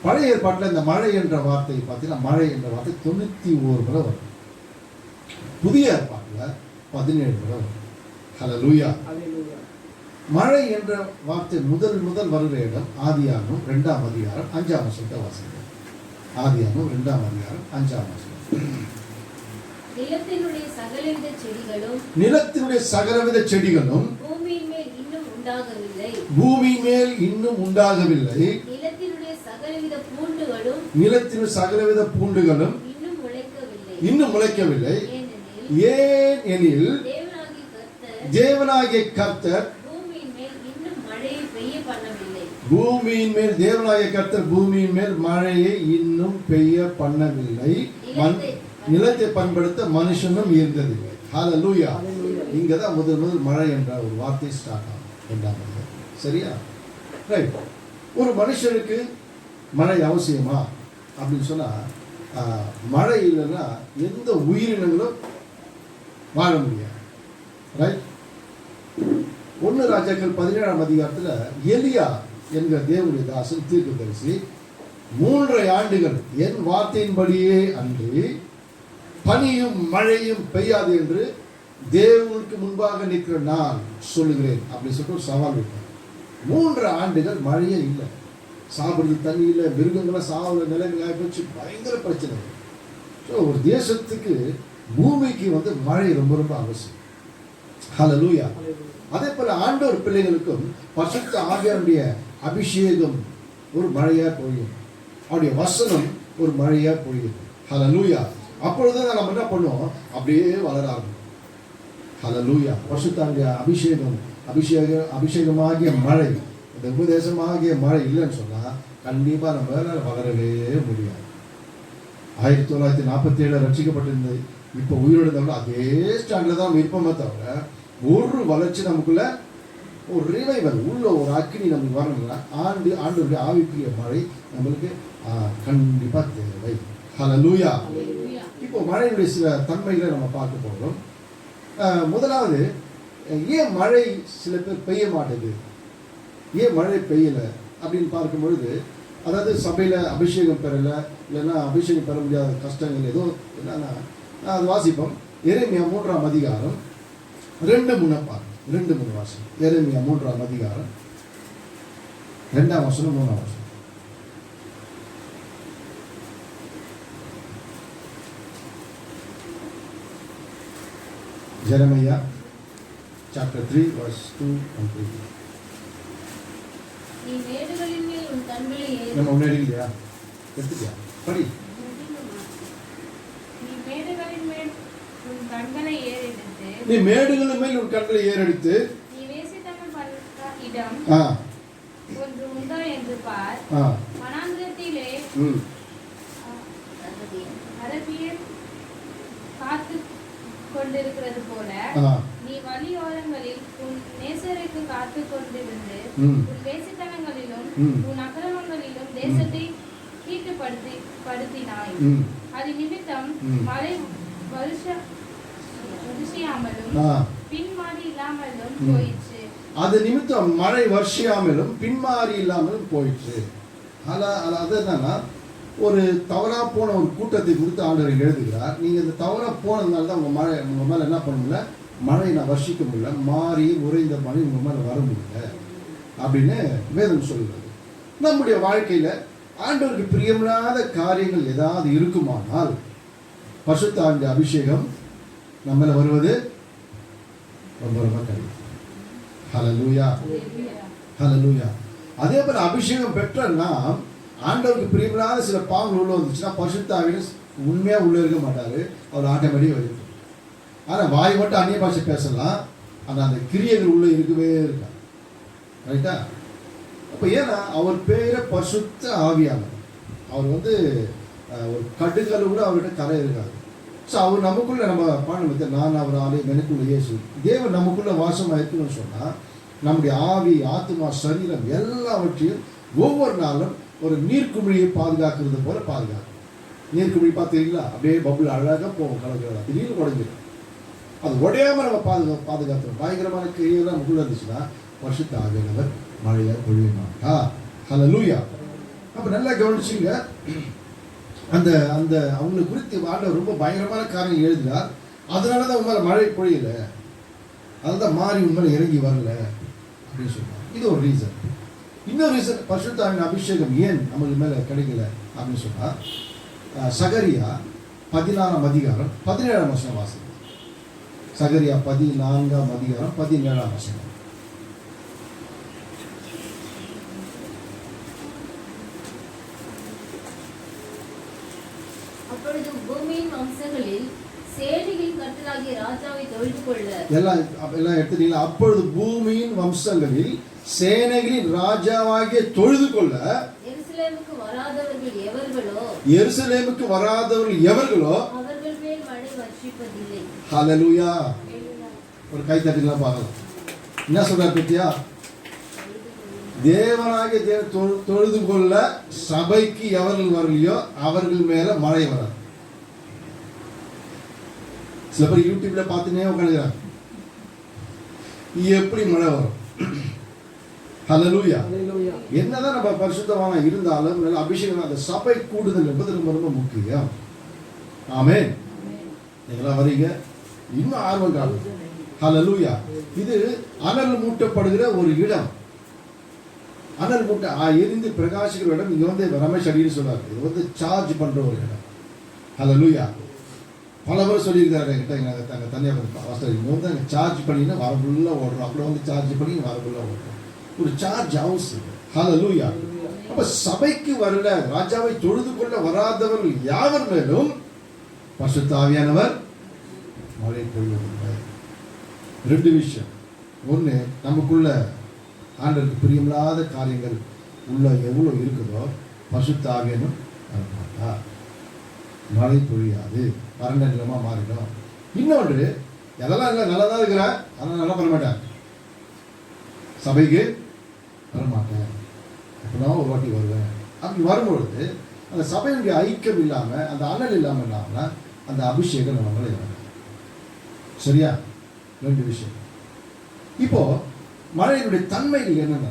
பழைய ஏற்பாட்டில் இந்த மழை என்ற வார்த்தை பார்த்தீங்கன்னா மழை என்ற வார்த்தை 91 முறை வரும். புதிய ஏற்பாட்டில் 17 முறை வரும். ஹல்லேலூயா. மழை என்ற வார்த்தை முதல் வருகிற இடம் ஆதியாகமம் 2ஆம் அதிகாரம் 5ஆம் வசனத்தை வாசிக்கிறோம். ஆதியாகமம் 2ஆம் அதிகாரம் 5ஆம் வசனம். நிலத்தினுடைய சகலவித செடிகளும் பூமியின் மேல் இன்னும் உண்டாகவில்லை. நிலத்தினுடைய சகலவித பூண்டுகளும் இன்னும் முளைக்கவில்லை. ஏன் எனில் தேவனாகிய கர்த்தர் பூமியின் மேல் தேவனாகிய கர்த்தர் பூமியின் மேல் மழையை இன்னும் பெய்ய பண்ணவில்லை. நிலத்தை பயன்படுத்த மனுஷனும் இருந்ததில்லை. ஹல்லேலூயா. இங்க தான் முதல் மழை என்ற ஒரு வார்த்தை ஸ்டார்ட் ஆகும். ரெண்டாவது சரியா? ரைட். ஒரு மனுஷனுக்கு மழை அவசியமா அப்படின்னு சொன்னா மழை இல்லைன்னா எந்த உயிரினங்களும் வாழ முடியாது. ரைட். 1 ராஜாக்கள் 17ஆம் அதிகாரத்துல எலியா என்கிற தேவனுடைய தாசன் தீர்க்கதரிசி 3 ஆண்டுகள் என் வார்த்தையின்படியே அன்றி பனியும் மழையும் பெய்யாது என்று தேவனுக்கு முன்பாக நிற்கிற நான் சொல்லுகிறேன் அப்படின்னு சொல்லிட்டு ஒரு சவால் விட்டார். 3 ஆண்டுகள் மழையே இல்லை, சாப்பிடுறது தண்ணி இல்லை, மிருகங்களாம் சாவல நிலைமை ஆகிப்போச்சு, பயங்கர பிரச்சனை. ஸோ ஒரு தேசத்துக்கு பூமிக்கு மழை ரொம்ப ரொம்ப அவசியம். ஹல்லேலூயா. அதே போல ஆண்டவர் பிள்ளைகளுக்கும் பரிசுத்த ஆவியானுடைய அபிஷேகம் ஒரு மழையா பொழியும், அவருடைய வசனம் ஒரு மழையா பொழியும். ஹல்லேலூயா. அப்பொழுது நம்ம என்ன பண்ணுவோம், அப்படியே வளர ஆரம்பிக்கும். ஹல்லேலூயா. பரிசுத்தாவிய அபிஷேகமாகிய மழை, இந்த உபதேசமாகிய மழை இல்லைன்னு சொன்னா கண்டிப்பா நம்ம வளரவே முடியாது. 1947 ரட்சிக்கப்பட்டிருந்த இப்போ உயிரோடு இருந்தாலும் அதே ஸ்டாண்டில் தான் இருப்போமே தவிர ஒரு வளர்ச்சி நமக்குள்ள ஒரு ரிவைவல் உள்ள ஒரு அக்கினி நமக்கு வரணும்னா ஆண்டவருடைய ஆவிக்குரிய மழை நம்மளுக்கு கண்டிப்பா தேவை. ஹல்லேலூயா. இப்போ மழையினுடைய சில தன்மைகளை நம்ம பார்க்க போகிறோம். முதலாவது, ஏன் மழை சில பேர் பெய்ய மாட்டேது, ஏன் மழை பெய்யலை அப்படின்னு பார்க்கும் பொழுது, அதாவது சபையில் அபிஷேகம் பெறலை, இல்லைன்னா அபிஷேகம் பெற முடியாத கஷ்டங்கள் ஏதோ என்னன்னா அது வாசிப்போம். எரேமியா 3ஆம் அதிகாரம் 2-3 பார்ப்போம். 2-3 வாசம். எரேமியா 3ஆம் அதிகாரம் 2ஆம் வசனம் 3ஆம் வசனம். Jeremiah chapter 3 verse 2 and 3. நீ மேடுகளின் மேல் உன் கண்களை ஏறெடுத்து. நம்ம முன்னாடி இல்லையா எடுத்துக்கியா படி. நீ மேடுகளின் மேல் உன் கண்களை ஏறெடுத்து. நீ மேடுகளின் மேல் உன் கண்களை ஏறெடுத்து. நீ வேசித்தனம் பண்ணுற இடம் ஒன்று உண்டோ என்று பார். வனாந்திரத்திலே அரபியர் காத்து கொண்டிருக்கிறது போல நீ வழியோரங்களில் உன் நேசருக்கு காத்து கொண்டிருந்து உன் வேசித்தனங்களிலும் உன் அக்கிரமங்களிலும் தேசத்தை தீட்டுப்படுத்தினாய். அது நிமித்தம் மழை வருஷியாமலும் பின்மாறி இல்லாமலும் போயிற்று. அது நிமித்தம் மழை வருஷியாமலும் பின்மாறி இல்லாமலும் போயிற்று. அது என்னன்னா, ஒரு தவறா போன ஒரு கூட்டத்தை குறித்து ஆண்டவர் எழுதுகிறார். நீங்க இந்த தவறா போனதுனால தான் உங்க மேல என்ன பண்ண முடியல, மழை நான் வர்ஷிக்க முடியல, மாறி உறைந்த மழை உங்க மேல வர முடியல அப்படின்னு வேதம் சொல்கிறது. நம்முடைய வாழ்க்கையில ஆண்டவருக்கு பிரியமில்லாத காரியங்கள் ஏதாவது இருக்குமானால் பரிசுத்த ஆவியின் அபிஷேகம் நம்ம மேல வருவது ரொம்ப ரொம்ப கடினம். ஹல்லேலூயா. ஹல்லேலூயா. அதே போல அபிஷேகம் பெற்ற நாம் ஆண்டவருக்கு பிரியமில்லாத சில பாவங்கள் உள்ள வந்துச்சுன்னா பரிசுத்த ஆவியின் உண்மையா உள்ள இருக்க மாட்டாரு, அவர் ஆட்டோமேட்டிக் வருது. ஆனா வாய் மட்டும் அந்நிய பாஷை பேசலாம், ஆனா அந்த கிரியைகள் உள்ள இருக்கவே இருக்கா. ரைட்டா? அப்ப ஏன்னா அவர் பேரை பரிசுத்த ஆவியானவர். அவர் ஒரு கடுகள் கூட அவர்கிட்ட கரை இருக்காது. ஸோ அவர் நமக்குள்ள நம்ம பாடம் நான் அவர் ஆலயம் எனக்குள்ள இயேசு தேவன் நமக்குள்ள வாசமாக இருக்குன்னு சொன்னா நம்முடைய ஆவி ஆத்மா சரீரம் எல்லாவற்றையும் ஒவ்வொரு நாளும் ஒரு நீர்க்குமிழியை பாதுகாக்கிறது போல பாதுகாக்கும். நீர்க்குமிழி பார்த்தீங்களா, அப்படியே பபுள் அழகாக போகும், கலக்கிறதா திடீர்னு உடஞ்சிடும். அது உடையாம நம்ம பாதுகாத்துறோம். பயங்கரமான கிரியெல்லாம் நமக்குள்ள இருந்துச்சுன்னா பரிசுத்த ஆவியானவர் மழையை பொழிய மாட்டா. ஹல்லேலூயா. அப்போ நல்லா கவனிச்சுங்க. அந்த அந்த அவங்களை குறித்து ஆண்டவர் ரொம்ப பயங்கரமான காரியம் எழுதினார். அதனால தான் உண்மையில மழை பொழியல, அதுதான் மாறி உண்மையில இறங்கி வரல அப்படின்னு சொல்றாங்க. இது ஒரு ரீசன். இன்னொரு ரீசன், பரிசுத்தாவின் அபிஷேகம் ஏன் நமக்கு மேல கிடைக்கல அப்படின்னு சொன்னா, சகரியா 14ஆம் அதிகாரம் 17ஆம் வசனம் வாசிங்க. சகரியா 14ஆம் அதிகாரம் 17ஆம் வசனம். அப்பொழுது பூமியின் வம்சங்களில் சேனைகளின் கர்த்தராகிய ராஜாவை தொழுது கொள்ள எல்லாம் எடுத்துட்டீங்களா? அப்பொழுது பூமியின் வம்சங்களில் சேனைகளின் ராஜாவாகிய தொழுது கொள்ள எருசலேமுக்கு வராதவர்கள் எவர்களோ அவர்கள் மேல் மழை வர்ஷிப்பதில்லை. ஹல்லேலூயா. ஒரு கை தட்டிலாம் பார்க்கலாம். என்ன சொல்றார் பத்தியா? தேவனாகிய தொழுது கொள்ள சபைக்கு எவர்கள் வரலையோ அவர்கள் மேல மழை வராது. சில பேர் யூடியூப்ல பார்த்துனே உட்காந்துக்கிறாங்க, எப்படி மழை வரும்? ஹல்லேலூயா. என்னதான் நம்ம பரிசுத்தமான இருந்தாலும் அபிஷேகம், அந்த சபை கூடுதல் என்பது ரொம்ப ரொம்ப முக்கியம். ஆமென். நீங்களாம் வரீங்க, இன்னும் ஆர்வம் காணும். ஹல்லேலூயா. இது அனல் மூட்டப்படுகிற ஒரு இடம். அனல் மூட்டை எரிந்து பிரகாசிக்கிற இடம். இங்க வந்து ரமேஷ் அடின்னு சொன்னார், இது வந்து சார்ஜ் பண்ற ஒரு இடம். ஹல்லேலூயா. பல பேர் சொல்லியிருக்காரு என்கிட்ட, அங்கே தனியாக இங்கே வந்து அங்கே சார்ஜ் பண்ணினா வரக்குள்ள ஓடுறோம், அப்படி வந்து சார்ஜ் பண்ணி வரக்குள்ள ஓடுறோம். ஒரு சார்ஜ் ஹவுஸ். ஹல்லேலூயா. அப்ப சபைக்கு வரல, ராஜாவை தொழுது கொள்ள வராதவர்கள் யாவர் மேலும் பரிசுத்த ஆவியானவர் மழை பொழிவதில்லை. ரெண்டு விஷயம். ஒன்று, நமக்குள்ள ஆண்டவருக்கு பிரியமில்லாத காரியங்கள் உள்ள எவ்வளோ இருக்குதோ பரிசுத்த ஆவியானவர் வரமாட்டார், மழை பொழியாது, வறண்ட நிலமா மாறிடும். இன்னொன்று, எதெல்லாம் இல்லை நல்லதா இருக்கிற அதெல்லாம் நல்லா பண்ண மாட்டேன், சபைக்கு வரமாட்டேன், அப்பதான் ஒரு வாட்டி வருவேன். அப்படி வரும்பொழுது அந்த சபையினுடைய ஐக்கியம் இல்லாம, அந்த அனல் இல்லாம அந்த அபிஷேகம் நம்மள சரியா? ரெண்டு விஷயம். இப்போ மழையினுடைய தன்மைகள் என்னென்ன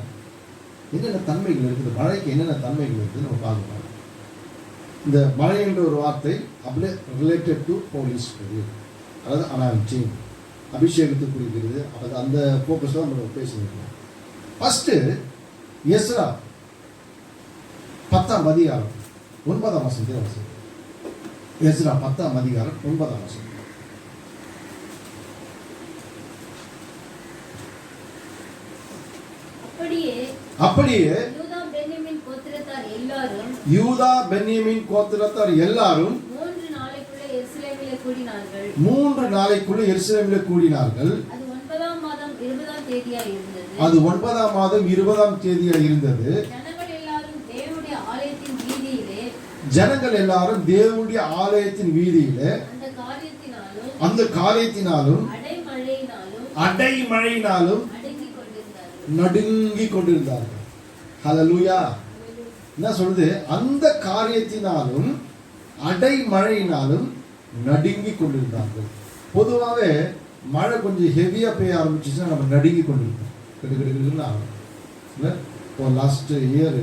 தன்மைகள் இருக்குது, மழைக்கு என்னென்ன தன்மைகள் இருக்குது நம்ம பார்க்கலாம். இந்த மழை என்ற ஒரு வார்த்தை அப்படியே ரிலேட்டட் டு ஹோலி ஸ்பிரிட், அதாவது அனாயிண்டிங், அபிஷேகத்தை குறிக்கிறது. அப்போ அந்த ஃபோக்கஸ் தான் நம்ம பேசியிருக்கோம். ஃபர்ஸ்ட் எஸ்ரா 10ஆம் அதிகாரம் 9ஆம் வசனத்தை வாசிக்கிறோம். எஸ்ரா 10ஆம் அதிகாரம் 9ஆம் வசனம். அப்படியே யூதா பென்யமீன் கோத்திரத்தார் எல்லாரும் 3 நாளைக்குள்ள எருசலேமிலே கூடினார்கள். 3 நாளைக்குள்ள எருசலேமிலே கூடினார்கள். அது 9ஆம் மாதம் 20ஆம் தேதியாய் இருந்தது. அது 9ஆம் மாதம் 20ஆம் தேதியாய் இருந்தது. ஜனங்கள் எல்லாரும் தேவனுடைய ஆலயத்தின் வீதியிலே அந்த காரியத்தினாலும் அடைமழையினாலும் நடுங்கி கொண்டிருந்தார்கள். ஹல்லேலூயா. என்ன சொல்றது? அந்த காரியத்தினாலும் அடைமழையினாலும் நடுங்கி கொண்டிருந்தார்கள். பொதுவாகவே மழை கொஞ்சம் ஹெவியா பெய்ய ஆரம்பிச்சுன்னா நம்ம நடுங்கி கொண்டிருக்கோம், கிடுக்கிடுன்னு ஆகும் இல்லை? இப்போ லாஸ்ட் இயர்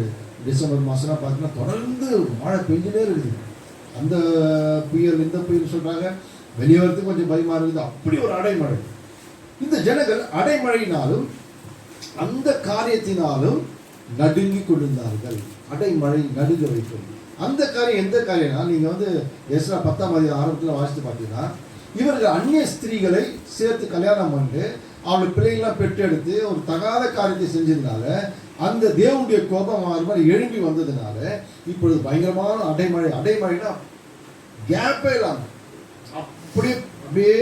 டிசம்பர் மாதம்லாம் பார்த்தீங்கன்னா தொடர்ந்து மழை பெஞ்சுட்டே இருக்குது. அந்த புயல் இந்த புயல் சொல்கிறாங்க, வெளியே வரதுக்கு கொஞ்சம் பயமாக இருக்குது. அப்படி ஒரு அடைமழை. இந்த ஜனங்கள் அடைமழையினாலும் அந்த காரியத்தினாலும் நடுங்கி கொண்டிருந்தார்கள். அடைமழை நடுங்க வைக்கும். அந்த காரியம் எந்த காரியம்னா, நீங்கள் வந்து எஸ்ரா 10ஆம் அதிகாரம் ஆரம்பத்தில் வாசித்து பார்த்தீங்கன்னா, இவர்கள் அந்நிய ஸ்திரீகளை சேர்த்து கல்யாணம் பண்ணிட்டு அவளுக்கு பிள்ளைகள்லாம் பெற்றெடுத்து ஒரு தகாத காரியத்தை செஞ்சதுனால அந்த தேவனுடைய கோபம் மாதிரி எழும்பி வந்ததுனால இப்பொழுது பயங்கரமான அடைமழை. அடைமழைனா கேப்பே இல்லாமல் அப்படியே அப்படியே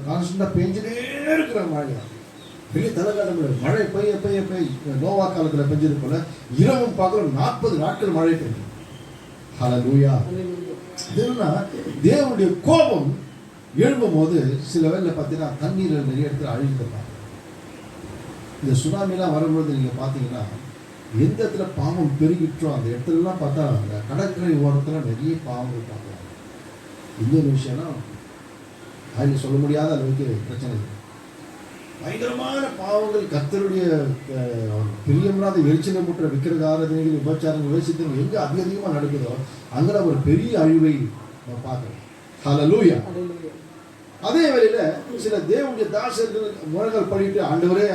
கான்ஸ்டன்டாக பெஞ்சுட்டே இருக்கிற மழை. பெரிய தலைக்காலம் மழை பெய்ய பெய்ய பெய்ய நோவா காலத்தில் பெஞ்சது போல இரவும் பார்க்குறோம் 40 நாட்கள் மழை பெய்யும். ஹல்லேலூயா. இதுன்னா தேவனுடைய கோபம் எழும்பும் போது சில வேளையில் பார்த்தீங்கன்னா தண்ணீர் நிறைய இடத்துல அழிந்துருப்பாங்க. இந்த சுனாமிலாம் வரும்பொழுது நீங்கள் பார்த்தீங்கன்னா எந்த இடத்துல பாவம் பெருகிட்டோ அந்த இடத்துலலாம் பார்த்தா அந்த கடற்கரை ஓரத்தில் நிறைய பாவங்கள் பார்க்கலாம். இன்னொரு விஷயம்னா அதில் சொல்ல முடியாத அளவுக்கு பிரச்சனை இருக்குது. பயங்கரமான பாவங்கள், கர்த்தருடைய பிரியமில்லாத எரிச்சலை முற்ற விக்கிரக ஆராதனைகள், விபச்சாரங்கள், வேசித்தங்கள் எங்கே அதிகமாக நடக்குதோ அங்கே ஒரு பெரிய அழிவை நம்ம பார்க்குறோம். ஹல்லேலூயா. அதே வேளையில் சில தேவனுடைய தாசர்கள் முழங்கள் பண்ணிட்டு, ஆண்டவரே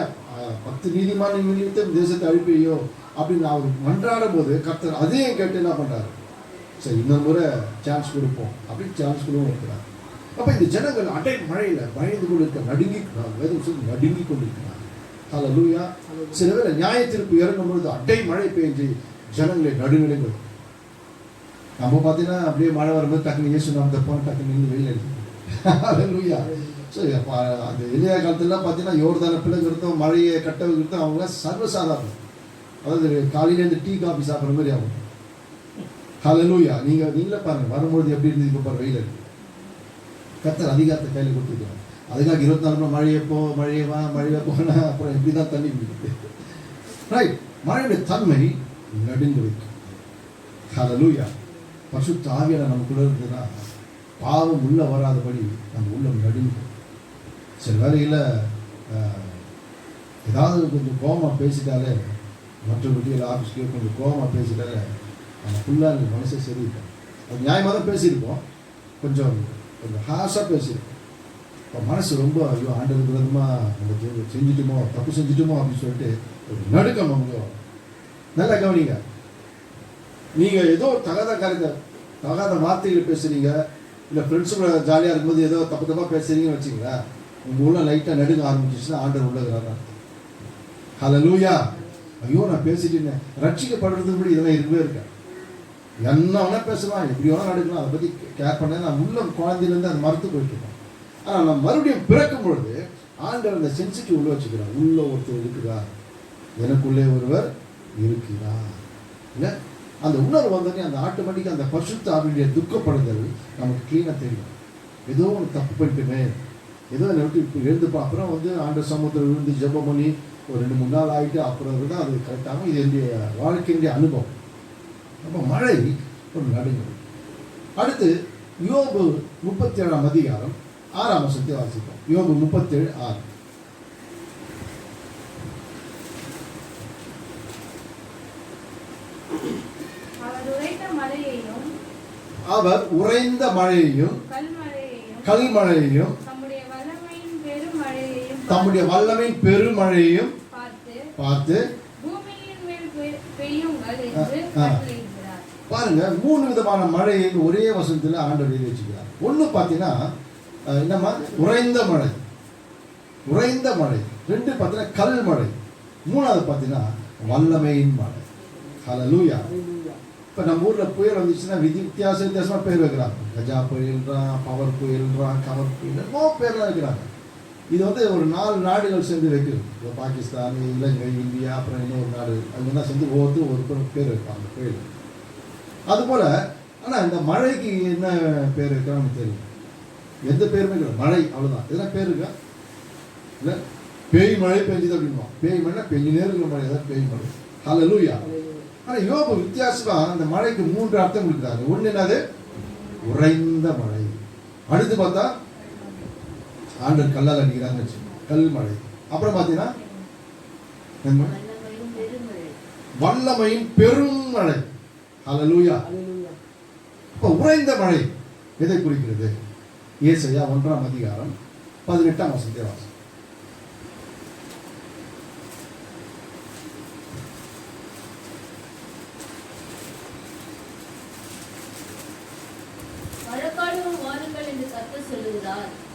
10 நீதிமான நிமித்தம் தேசத்தை அழிப்பையோ அப்படின்னு அவர் மன்றாடும் போது கர்த்தர் அதையும் கேட்டு என்ன பண்ணுறாரு, சரி இன்னொரு முறை சான்ஸ் கொடுப்போம் அப்படின்னு சான்ஸ் கொடுவோம் இருக்கிறார். அப்போ இந்த ஜனங்கள் அடை மழையில் பயந்து கொண்டு இருக்க நடுங்கி கொண்டிருக்கிறார். ஹல்லேலூயா. சில பேர் நியாய தீர்ப்பு இறங்கும் பொழுது அடை மழை பெஞ்சு ஜனங்களை நடுநிலைகள். நம்ம பார்த்தீங்கன்னா அப்படியே மழை வரும்போது டக்குனு இயேசு நாம் தப்போம் டக்குனு வெயில் அடிக்கும். ஹல்லேலூயா. ஸோ அந்த இளைய காலத்துலாம் பார்த்தீங்கன்னா யோர்தான பிள்ளைங்கிறதும் மழையை கட்ட வைக்கிறதும் அவங்க சர்வசாதாரணம். அதாவது காலையிலேருந்து டீ காஃபி சாப்பிட்ற மாதிரி ஆகும். ஹல்லேலூயா. நீங்களே பாருங்கள், வரும்பொழுது எப்படி இருந்தது, இப்போ பாரு வெயில் இருக்கு. கர்த்தர் அதிகாரத்தை கையில் கொடுத்துருக்காங்க. அதுக்காக 24 மணி மழையை போனா அப்புறம் எப்படி தான் தண்ணி குடிக்குது. ரைட். மழையுடைய தன்மை நடுங்க வைக்கும். ஹல்லேலூயா. பரிசுத்த ஆவியானவர் நமக்குள்ள இருந்ததுன்னா பாவம் உள்ள வராதபடி நம்ம உள்ளம் நடுங்கும். சில வேளையில் ஏதாவது கொஞ்சம் கோபமாக பேசிட்டாலே, மற்ற குட்டிகள் ஆஃபீஸ்லேயோ கொஞ்சம் கோபமாக பேசிட்டாலே நம்ம ஃபுல்லாக மனசை சரியில்லை. அது நியாயமாக தான் பேசியிருப்போம், கொஞ்சம் ஹார்ஷாக பேசியிருப்போம். இப்போ மனசு ரொம்ப ஐயோ ஆண்டவர் விதமாக நம்ம செஞ்சுட்டோமோ, தப்பு செஞ்சுட்டோமோ அப்படின்னு சொல்லிட்டு ஒரு நடுக்கம் நமக்கு. நல்லா கவனிங்க, நீங்கள் ஏதோ தகாத வார்த்தைகள் பேசுகிறீங்க, இல்லை ஃப்ரெண்ட்ஸுங்களை ஜாலியாக இருக்கும்போது ஏதோ தப்பாக பேசுகிறீங்கன்னு வச்சுங்களேன், உங்கள் உள்ள லைட்டாக நடுங்க ஆரம்பிச்சிச்சுன்னா ஆண்டவர் உள்ளகிறாரா? ஹல்லேலூயா. ஐயோ நான் பேசிட்டேன். ரட்சிக்கப்படுறதுக்கு முன்னாடி இதெல்லாம் இருக்கவே இருக்கேன். என்ன வேணா பேசலாம், எப்படி வேணா நடக்கலாம், அதை பற்றி கேர் பண்ண நான் உள்ள குழந்தையிலேருந்து அதை மறுத்து போயிட்டுருக்கேன். ஆனால் நான் மறுபடியும் பிறக்கும் பொழுது ஆண்டவர் அந்த சென்சிட்டிவ் உள்ள வச்சுக்கிறார். உள்ள ஒருத்தர் இருக்கிறார், எனக்குள்ளே ஒருவர் இருக்கிறார். இல்லை அந்த உணர்வு வந்தோடனே அந்த ஆட்டோமேட்டிக்காக அந்த பரிசுத்த ஆவியுடைய துக்கப்படுதல் நமக்கு க்ளீனாக தெரியும். ஏதோ ஒன்று தப்பு பண்ணிட்டுமே, ஏதோ என்னை விட்டு இப்போ எழுந்துப்பா. அப்புறம் ஆண்டவர் சமூகத்தில் விழுந்து ஜெபம் பண்ணி ஒரு 2-3 நாள் ஆகிட்டு அப்புறம் தான் அது கரெக்டாகும். இது என்னுடைய வாழ்க்கையுடைய அனுபவம். அப்போ மழை ஒரு நடுங்கும். அடுத்து யோபு 37ஆம் அதிகாரம் 6ஆம் வசனத்தை வாசிப்போம். யோபு 37:6. அவர் உறைந்த மழையையும் கல்மழையையும் தம்முடைய வல்லமையின் பெருமழையையும் பார்த்து பாருங்க, 3 விதமான மழையை ஒரே வசனத்தில் ஆண்டவர் எழுதி வச்சுக்கிறார். ஒன்று பார்த்தீங்கன்னா என்னம்மா, உறைந்த மழை. 2 பார்த்தீங்கன்னா கல் மழை. 3வது பார்த்தீங்கன்னா வல்லமையின் மழை. ஹல்லேலூயா. இப்போ நம்ம ஊரில் புயல் வந்துச்சுன்னா வித்தியாசமாக பேர் வைக்கிறாங்க. கஜா புயல்றான், பவர் புயல்றான், கவர் புயல், என்னமோ பேர்லாம் வைக்கிறாங்க. இது ஒரு 4 நாடுகள் சேர்ந்து வைக்கிறது. இப்போ பாகிஸ்தான், இலங்கை, இந்தியா, அப்புறம் இன்னொரு நாடு, அங்கெல்லாம் சேர்ந்து ஒவ்வொருத்தரும் பேர் வைப்பாங்க புயல். அதுபோல் ஆனால் இந்த மழைக்கு என்ன பேர் வைக்கிறான்னு தெரியும். எந்த பேருமே இல்லை, மழை அவ்வளோதான். இதெல்லாம் பேர் இருக்கா? இல்லை, பேய் மழை பெஞ்சுது அப்படின்வோம். பேய் மழைனா பெஞ்சு நேரம் மழை தான் பேய் மழை. ஹல்லேலூயா. ஆனால் யோபு வித்தியாசமாக அந்த மழைக்கு 3 அர்த்தம் கொடுக்குறாங்க. ஒன்று என்னது, உறைந்த மழை. அடுத்து பார்த்தா ஆண்டவர் கல்லால் அடிக்கிறாங்க வச்சு, கல் மழை. அப்புறம் பார்த்தீங்கன்னா வல்லமையின் பெரும் மழை. ஹல்லேலூயா. இப்போ உறைந்த மழை எதை குறிக்கிறது? ஏசாயா 1ஆம் அதிகாரம் 18ஆம் வசனத்தை வாசி.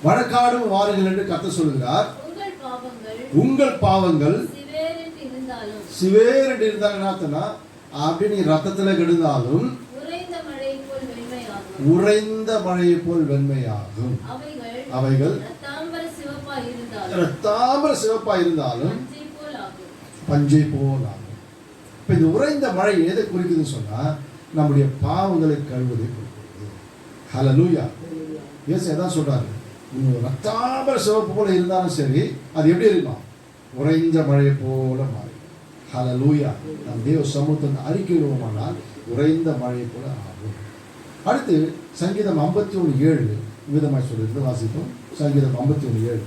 வழக்காடும் வாருங்கள் என்று கர்த்தர் சொல்லுகிறார். உங்கள் பாவங்கள் சிவேரென்று இருந்தாலும் அப்படி நீ ரத்தத்தில் கெடுந்தாலும் உறைந்த மழையை போல் வெண்மையாகும். அவைகள் ரத்தாம்பர சிவப்பா இருந்தாலும் பஞ்சை போல் ஆகும். இப்ப இந்த உறைந்த மழை எதை குறிக்குதுன்னு சொன்னா நம்முடைய பாவங்களை கழுவதை குறிக்கிறது. ஹல்லேலூயா. இயேசு எதான் சொல்றாரு, ரத்தாம்பர சிவப்பு போல இருந்தாலும் சரி, அது எப்படி இருக்கும், உறைந்த மழை போல மாறி. ஹல்லேலூயா. நம் தேவ சமூகத்தை அறிக்கையிடுவோமானால் உறைந்த மழை போல ஆகும். அடுத்து சங்கீதம் 51:7 விதமாய் சொல்லிருந்து வாசிப்போம். சங்கீதம் 51:7.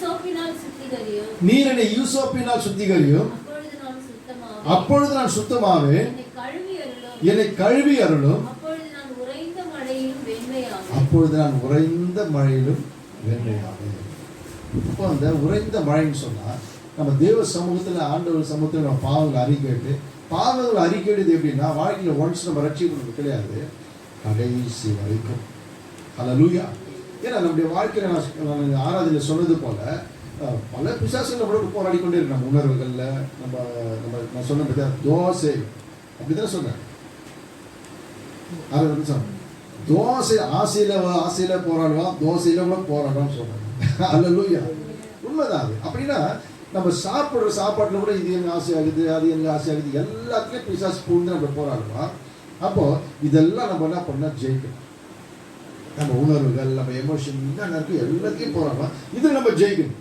யூசோப்பினால் சுத்திகரியும். நீர் என்னை யூசோப்பினால் சுத்திகரியும், அப்பொழுது நான் சுத்தமாவேன். அப்பொழுது நான் சுத்தமாவேன். என்னை கழுவி அருளும். என்னை கழுவி அருளும், அப்பொழுது நான் உறைந்த மழையிலும் வெண்மையாவேன். அப்பொழுது நான் உறைந்த மழையிலும் வெண்மையாவேன். இப்போ அந்த உறைந்த மழைன்னு சொன்னா நம்ம தேவ சமூகத்துல, ஆண்டவர் சமூகத்துல நம்ம பாவங்களை அறிக்கைட்டு, பாவங்களை அறிக்கையிடுது எப்படின்னா, வாழ்க்கையில ஒன்ஸ் நம்ம ரட்சிக்கணும் கிடையாது, கடைசி வரைக்கும். ஹல்லேலூயா. ஏன்னா நம்முடைய வாழ்க்கையில நான் ஆராதனையில் சொன்னது போல பல பிசாசுகளை நம்மளோட போராடி கொண்டே இருக்கு. நம்ம உணர்வுகள்ல நம்ம நம்ம நான் சொன்ன பத்தியா தோசை அப்படிதான் சொன்னேன். தோசை ஆசையில போராடுவான், தோசையில கூட போராடுவான்னு சொல்றாங்க. ஹல்லேலூயா. உண்மைதான் அது. அப்படின்னா நம்ம சாப்பிட்ற சாப்பாட்டில் கூட இது எனக்கு ஆசையாகுது, அது எனக்கு ஆசையாகுது, எல்லாத்துலேயும் பிசாசு பூந்து நம்ம போராடுவோம். அப்போ இதெல்லாம் நம்ம என்ன பண்ணால் ஜெயிக்கணும். நம்ம உணர்வுகள், நம்ம எமோஷன் என்ன இருக்கு எல்லாத்தையும் போராடுவோம், இது நம்ம ஜெயிக்கணும்.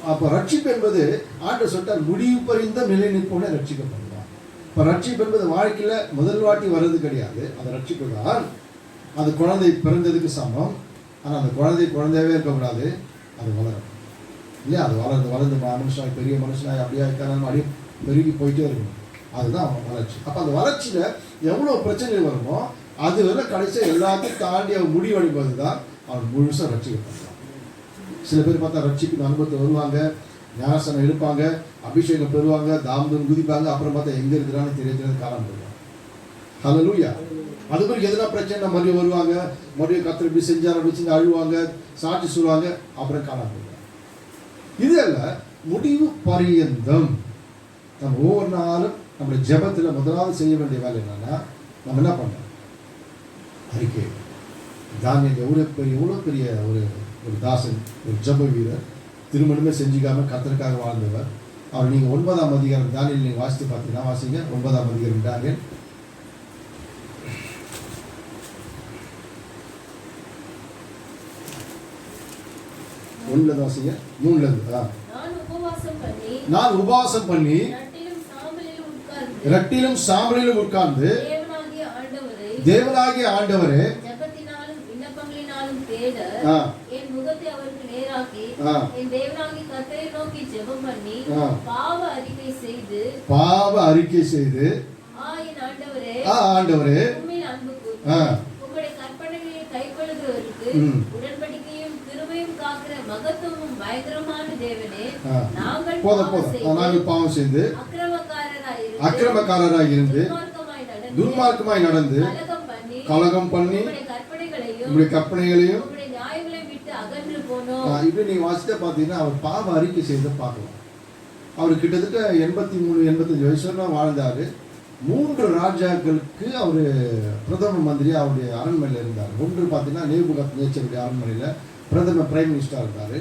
அப்போ ரட்சிப்பு என்பது ஆண்டவர் சொல்லிட்டார், முடிவு பறிந்த நிலை நிற்போனே ரட்சிக்கப்படுவான். இப்போ ரட்சிப்பு என்பது வாழ்க்கையில் முதல் வாட்டி வர்றது கிடையாது. அந்த ரட்சிப்பு தான் அது குழந்தை பிறந்ததுக்கு சமம். ஆனால் அந்த குழந்தையாவே இருக்கக்கூடாது, அது வளரும் இல்லையா? அது வளர்ந்து மனுஷனாய் பெரிய மனுஷனாய் அப்படியே அப்படியே பெருகி போயிட்டே இருக்கணும். அதுதான் வளர்ச்சி. அப்போ அந்த வளர்ச்சியில் எவ்வளோ பிரச்சனைகள் வருமோ அது வரை கடைசியாக எல்லாத்தையும் தாண்டி அவன் முடிவடைவது தான் அவன் முழுசாக ரட்சிக்கப்படுறான். சில பேர் பார்த்தா ரட்சிப்பின் அனுபவத்தை வருவாங்க, ஞானஸ்தானம் எடுப்பாங்க, அபிஷேகம் பெறுவாங்க, தாமதம் குதிப்பாங்க, அப்புறம் பார்த்தா எங்கே இருக்கிறான்னு தெரியாது காலம் போடுவாங்க. ஹல்லேலூயா. அது பிறகு எதுனா பிரச்சனை மறுபடியும் வருவாங்க, மறுபடியும் கர்த்தர் இப்படி செஞ்சார் அப்படின்னு அழுவாங்க, சாட்சி சொல்லுவாங்க, அப்புறம் காலம் போடுவாங்க. இதல்ல முடிவு பரியந்தம் நம்ம ஒவ்வொரு நாளும் நம்மளுடைய ஜெபத்தில் முதலாவது செய்ய வேண்டிய வேலை என்னன்னா, நம்ம என்ன பண்ணோம்? அறிக்கை. தானியேல் எவ்வளோ பெரிய ஒரு தாசன், ஒரு ஜெப வீரர், திருமணமே செஞ்சுக்காம கர்த்தருக்காக வாழ்ந்தவர். அவர் நீங்கள் 9ஆம் அதிகாரம் தானியேல் நீங்கள் வாசித்து பார்த்தீங்கன்னா, வாசிங்க 9ஆம் அதிகாரம் தானியேல். வாசிங்க 3. நான் உபவாசம் பண்ணி இரட்டிலும் சாம்பலிலும் உட்கார்ந்து தேவனாகிய ஆண்டவரே ஜெபத்தினாலும் விண்ணப்பங்களினாலும் தேட என் முகத்தை அவருக்கு நேராக்கி என் தேவனாகிய கர்த்தரை நோக்கி ஜெபம் பண்ணி பாவ அறிக்கை செய்து என் ஆண்டவரே உம்மில் அன்பு கூர்ந்து உம்முடைய கற்பனைகளை கைக்கொள்ளுகிறவருக்கு உடன்படிக்கையும் கிருபையும் காக்கிற மகத்துவமும் பயங்கரமான தேவனே, நாங்கள் பாவம் செய்து அக்கிரமக்காரராய் இருந்து துன்மார்க்கமாய் நடந்து கலகம் பண்ணி உங்களுடைய கற்பனைகளையும் இப்படி நீங்க வாசித்த பார்த்தீங்கன்னா அவர் பாவ அறிக்கை செய்து பார்க்கலாம். அவர் கிட்டத்தட்ட 83-85 வயசுல வாழ்ந்தாரு. 3 ராஜாக்களுக்கு அவர் பிரதம மந்திரியா அவருடைய அரண்மனையில் இருந்தார். ஒன்று பார்த்தீங்கன்னா நேபுகாத்நேச்சருடைய அரண்மனையில் பிரதம பிரைம் மினிஸ்டராக இருந்தார்.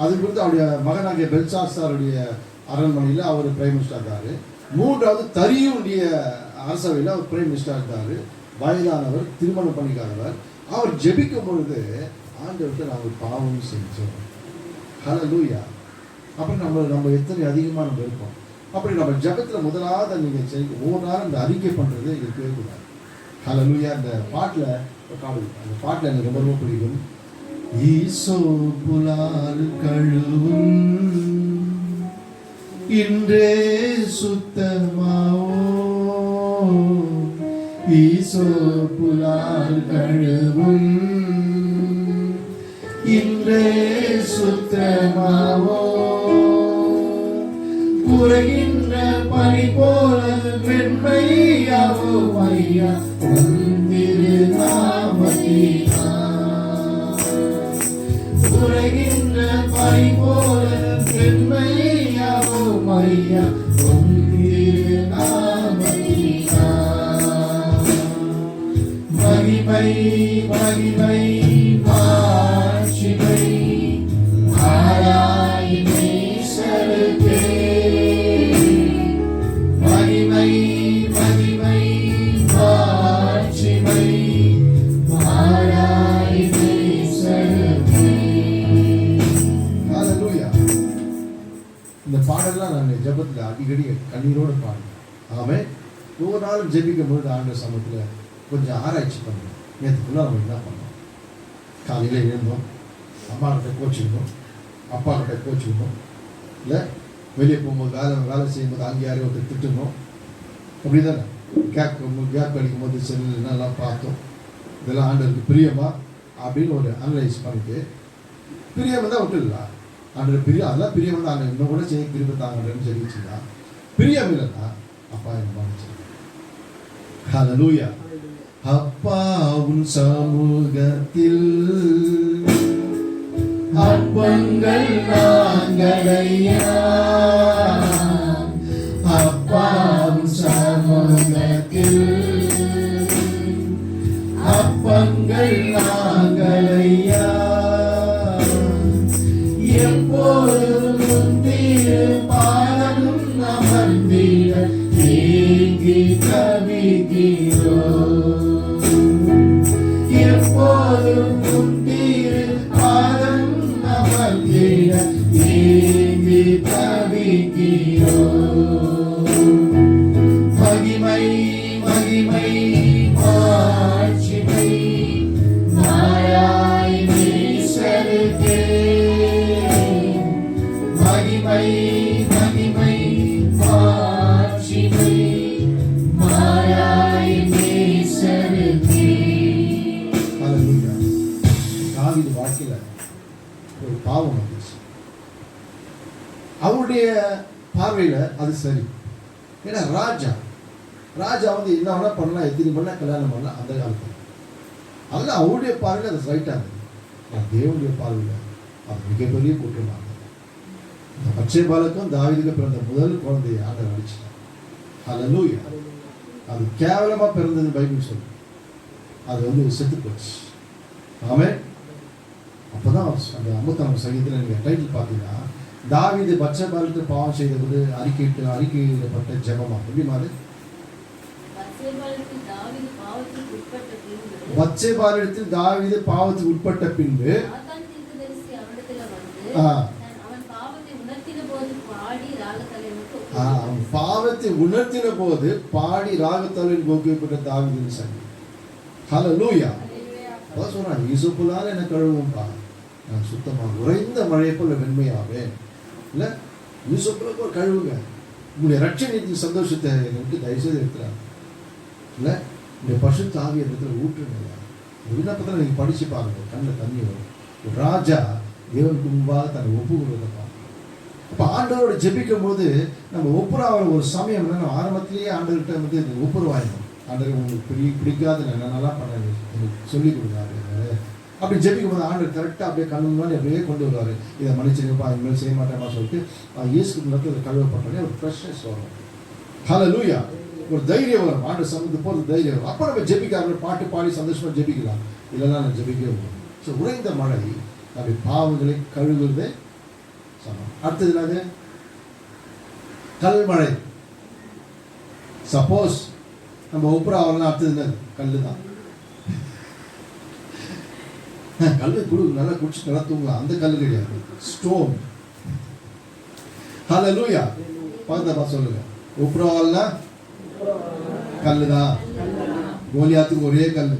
அதுக்கு வந்து அவருடைய மகனாகிய பெல்சாத்சாருடைய அரண்மனையில் அவர் பிரைம் மினிஸ்டராக இருந்தார். 3வது தரியுடைய அரசவையில் அவர் பிரைம் மினிஸ்டராக இருந்தார். வயதானவர், திருமணம் பண்ணிக்காதவர். அவர் ஜெபிக்கும் பொழுது ஆண்டவர்கிட்ட நாங்கள் பாவம் செஞ்சோம். ஹல்லேலூயா. அப்புறம் நம்ம எத்தனை அதிகமாக நம்ம இருப்போம். அப்படி நம்ம ஜெபத்தில் முதலாவது நீங்கள் செய்ய ஒவ்வொரு நாளும் இந்த அறிக்கை பண்ணுறது இருக்கவே கூடாது. ஹல்லேலூயா. அந்த பாட்டில் அந்த பாட்டில் எனக்கு ரொம்ப ரொம்ப பிடிக்கும். ஈசோப்புலால் கழுவும் இன்றே சுத்தமாவோ, ஈசோப்புலால் கழுவும் இன்றே சுத்தமாவோ, குறைகின்ற பனி போல வெண்மையாவோ ஐயா திரு நாமத்தினா, குறைகின்ற பனி போல வெண்மையாவோ ஐயா திரு நாமத்தினா. மகிமை மகிமை மாட்சிமை ஆராய்ந்தேசருக்கே, மகிமை மகிமை மாட்சிமை ஆராய்ந்தேசருக்கே. ஹல்லேலூயா. இந்த பாடலாம் நான் ஜெபத்தில் அடிக்கடி கண்ணீரோடு பாடுறேன். ஆமென். ஒவ்வொரு நாளும் ஜெபிக்கும் பொழுது ஆண்டவர் சமூகத்தில் கொஞ்சம் ஆராய்ச்சி பண்ணணும். நேற்றுக்குள்ள நம்ம என்ன பண்ணோம்? காலையில் எழுந்தோம், அம்மாக்கிட்ட கோச்சிருந்தோம், அப்பா கிட்ட கோச்சுக்கணும், இல்லை வெளியே போகும்போது வேலை செய்யும்போது அங்கே யாரையும் ஒருத்தர் திட்டணும், அப்படி தானே. கேப் அடிக்கும் போது செல்லாம் பார்த்தோம், இதெல்லாம் ஆண்டவருக்கு பிரியமா அப்படின்னு ஒரு அனலைஸ் பண்ணிட்டு பிரியம் தான் விட்டுடலாம். ஆண்டவர் பிரியம், அதெல்லாம் பிரியம் வந்து ஆண்டவர் இன்னும் கூட செய்ய திருப்பத்தாங்கன்னு சொல்லி வச்சுக்கலாம். பிரியம் இல்லைன்னா அப்பா என்ன பண்ணிச்சு. ஹல்லேலூயா. அப்பா உன் சமூகத்தில் அப்பங்கள் நாங்களையா, அப்பா உன் சமூகத்தில் அப்பங்கள் நாங்களையா, எப்போதும் திரு பாதம் அமர்ந்திட ஏங்கி தவிக்கிறோம். எப்போதும் திரு பாதம் அமர்ந்திட ஏங்கி தவிக்கிறோம். மகிமை மகிமை மாட்சிமை மாயாய் நேசருக்கே, மகிமை மகிமை மாட்சிமை மாயாய் நேசருக்கே. ஹல்லேலூயா. தாவீது வாழ்க்கையில ஒரு பாவம் வந்துச்சு. அவருடைய பார்வையில அது சரி. ஏன்னா ராஜா வந்து என்ன வேணா பண்ணலாம், எத்தனை பண்ணா கல்யாணம் பண்ணலாம் அந்த காலத்தில். அதெல்லாம் அவருடைய பார்வையில் அது ரைட்டாக இருந்தது. தேவனுடைய பார்வையில் அது மிகப்பெரிய குற்றமாக. இந்த பச்சை பாலுக்கும் தாவீதுக்கு பிறந்த முதல் குழந்தையை ஆண்டவர் அடிச்சிட்டார். ஹல்லேலூயா. அது கேவலமாக பிறந்தது பைபிள் சொல்லு. அது வந்து செத்து போச்சு. ஆமென். அப்போதான் அந்த 54 சங்கீதத்தில் நீங்கள் டைட்டில் பார்த்தீங்கன்னா, தாவீது பச்சை பாலுக்கு பாவம் செய்தது அறிக்கையிடப்பட்ட ஜெபமா. எப்படி மாதிரி பச்சை பாலிடத்தில் தாவீது பாவத்துக்கு உட்பட்ட பின்பு அவன் பாவத்தை உணர்த்தின போது பாடி ராகத்தலின் போக்கப்பட்ட தாவீதின் சங்கி. ஹல்லேலூயா. அதான் சொல்றான், ஈசோப்புலால் என்ன கழுவும்பா, நான் சுத்தமாக உறைந்த மழையை போல வெண்மையாவேன். இல்லை ஈசோப்புல போல கழுவுங்க. உங்களுடைய ரட்சணியத்தின் சந்தோஷத்தை விட்டு தயவுசெய்து எடுத்துறாங்க. இல்லை இந்த பசுத்த ஆவிய இடத்துல ஊற்றுங்க. விண்ணப்பத்தில் நீங்கள் படித்து பாருங்க, கண்ணில் தண்ணி வரும். ஒரு ராஜா தேவனுக்கு முன்பாக தன்னை ஒப்புக்கொள்வதை பார்க்கணும். அப்போ ஆண்டவரோட ஜெபிக்கும் போது நம்ம ஒப்புரவாகிற ஒரு சமயம் நம்ம ஆரம்பத்திலேயே ஆண்டவர்கிட்ட வந்து ஒப்புரவாயிடும். ஆண்டவர் உங்களுக்கு பிடிக்காத நல்லா பண்ண எனக்கு சொல்லிக் கொடுக்காரு. அப்படி ஜெபிக்கும் போது ஆண்டவர் கரெக்டாக அப்படியே கண்ணு முன்னாடி அப்படியே கொண்டு வருவார். இதை மன்னிச்சிருப்பா, இனிமேல் செய்ய மாட்டேமா சொல்லிட்டு இயேசுக்கு நடத்து கழுவப்பட்டோடனே ஒரு ஃப்ரெஷ்னஸ் வரும். ஹல்லேலூயா. ஒரு தைரியம் வரும். ஆண்டவர் சமூகத்துக்கு போகிறது தைரியம் வரும். அப்போ நம்ம ஜெபிக்காம பாட்டு பாடி சந்தோஷமாக ஜெபிக்கலாம். இல்லைன்னா நான் ஜெபிக்கவே முடியும். ஸோ உறைந்த மழை அப்படி பாவங்களை கழுவுறதே சமம். அடுத்தது என்னது? கல்மழை. சப்போஸ் நம்ம ஒப்புராவலாம், அடுத்தது என்னது? கல் தான். கல் நல்லா குடிச்சு நல்லா தூங்கலாம். அந்த கல் கிடையாது, ஸ்டோன். ஹல்லேலூயா. பார்த்தா சொல்லுங்க, ஒப்புராவல்னா கல்லு தான். கோலியாத்துக்கு ஒரே கல்.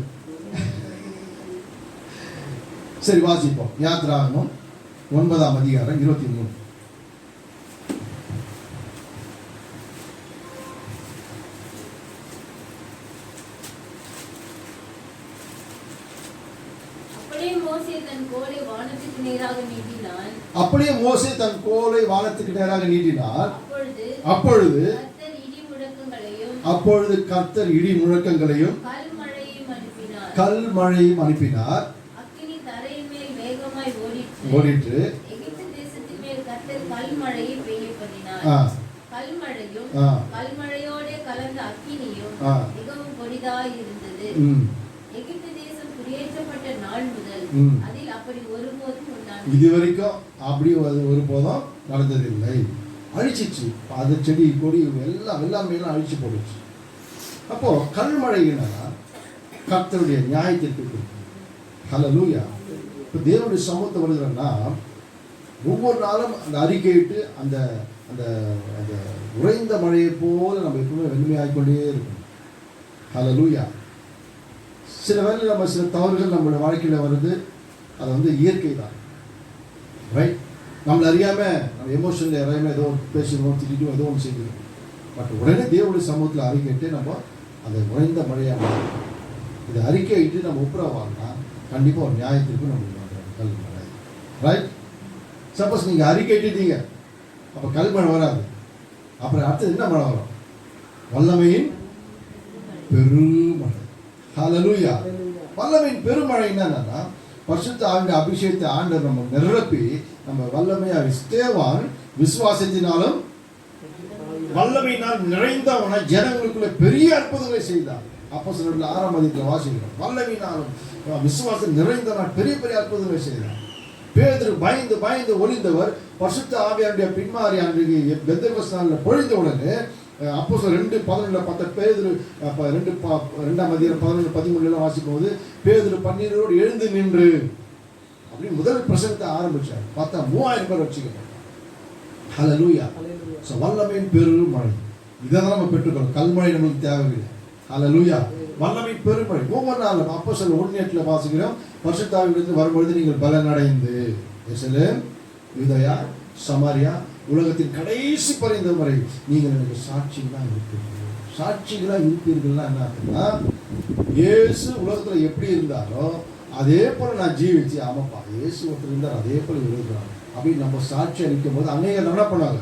சரி வாசிப்போம். யாத்ராகமம் 9ஆம் அதிகாரம் 23. அப்படியே மோசே தன் கோலை வானத்துக்கு நேராக நீட்டினான். அப்பொழுது கர்த்தர் இடி முழக்கங்களையும் கல்மழையும் அனுப்பினார். அக்கினி தரையின் மேல் வேகமாய் ஓடிற்று. எகிப்து தேசத்தின் மேல் கர்த்தர் கல்மழையை பெய்ய பண்ணினார். கல்மழையும் கல்மழையோடு கலந்த அக்கினியும் மிகவும் கொடிதாய் இருந்தது. எகிப்து தேசம் குடியேற்றப்பட்ட நாள் முதல் அதில் அப்படி ஒருபோதும் உண்டானது. இதுவரைக்கும் அப்படி ஒருபோதும் நடந்ததில்லை. அழிச்சிச்சு. அது செடி கொடி எல்லாமே அழிச்சு போடுச்சு. அப்போ கல்மழையினா கர்த்தருடைய நியாயத்திற்கு. ஹல்லேலூயா. இப்போ தேவனுடைய சமூகத்தை வருகிறன்னா ஒவ்வொரு நாளும் அந்த அறிக்கையிட்டு அந்த அந்த அந்த உறைந்த மழையை போல நம்ம எப்பவுமே வெண்மையாகிக்கொண்டே இருக்கணும். ஹல்லேலூயா. சில வேளையில் நம்ம சில தவறுகள் நம்மளுடைய வாழ்க்கையில் வருது. அது வந்து இயற்கை தான், ரைட்? நம்மளை அறியாமல் நம்ம எமோஷனில் அறியாமல் ஏதோ பேசிடுவோம், திட்டிடுவோம், ஏதோ ஒன்று செய்வோம். பட் உடனே தேவனுடைய சமூகத்தில் அறிக்கைட்டு நம்ம அதை உறைந்த மழையாக இதை அறிக்கையிட்டு நம்ம ஒப்புரவாங்கன்னா கண்டிப்பாக ஒரு நியாயத்திற்கு நம்ம கல்மழை. ரைட்? சப்போஸ் நீங்கள் அறிக்கையிட்டீங்க, அப்போ கல்மழை வராது. அப்புறம் அடுத்தது என்ன மழை வரும்? வல்லமையின் பெருமழை. ஹல்லேலூயா. வல்லமையின் பெருமழை என்னன்னா, பரிசுத்த ஆவியின் அபிஷேகத்தை ஆண்டவர் நம்ம நிரப்பி நம்ம வல்லமையாக ஸ்தேவான் விசுவாசத்தினாலும் வல்லமையினால் நிறைந்தவன ஜனங்களுக்குள்ள பெரிய அற்புதங்களை செய்தார். அப்போஸ்தலர்கள் 6ஆம் அதிகாரத்தில் வாசிக்கிறோம். வல்லமையினாலும் விசுவாசம் நிறைந்தவன் பெரிய பெரிய அற்புதங்களை செய்தார். பேதுரு பயந்து பயந்து ஒளிந்தவர் பரிசுத்த ஆவியாருடைய பின்மாறி அன்றைக்கு பெந்தெகோஸ்து நாளில் பொழிந்த உடனே அப்போஸ்தலர் 2:11 பேதுரு 2ஆம் அதிகாரம் 11-13 வாசிக்கும் போது பேதுரு பன்னீரோடு எழுந்து நின்று அப்படி முதல் பிரசங்கத்தை ஆரம்பிச்சார். பார்த்தா 3000 பேர் வச்சுக்கணும். ஹல்லேலூயா. வல்லமையின் பெருமழை இதான் நம்ம பெற்றுக்கிறோம். கல்மழை நம்மளுக்கு தேவையில்லை. ஹல்லேலூயா. வல்லமையின் பெருமழை ஒவ்வொரு நாளும் அப்போஸ்தலர் 1:8 வாசிக்கிறோம். பரிசுத்த ஆவியிலிருந்து வரும்பொழுது நீங்கள் பலனடைந்து எருசலேம், யூதேயா, சமாரியா, உலகத்தின் கடைசி பரிந்தம் வரை நீங்கள் எனக்கு சாட்சிகளாக இருப்பீர்கள். சாட்சிகளாக இருப்பீர்கள்னா என்ன அர்த்தம்னா, இயேசு உலகத்தில் எப்படி இருந்தாரோ அதே போல நான் ஜீவிச்சு, ஆமாப்பா இயேசு ஒருத்தர் இருந்தார் அதே போல இருக்கிறாங்க அப்படின்னு நம்ம சாட்சி அளிக்கும் போது அநேகர் என்ன பண்ணாங்க?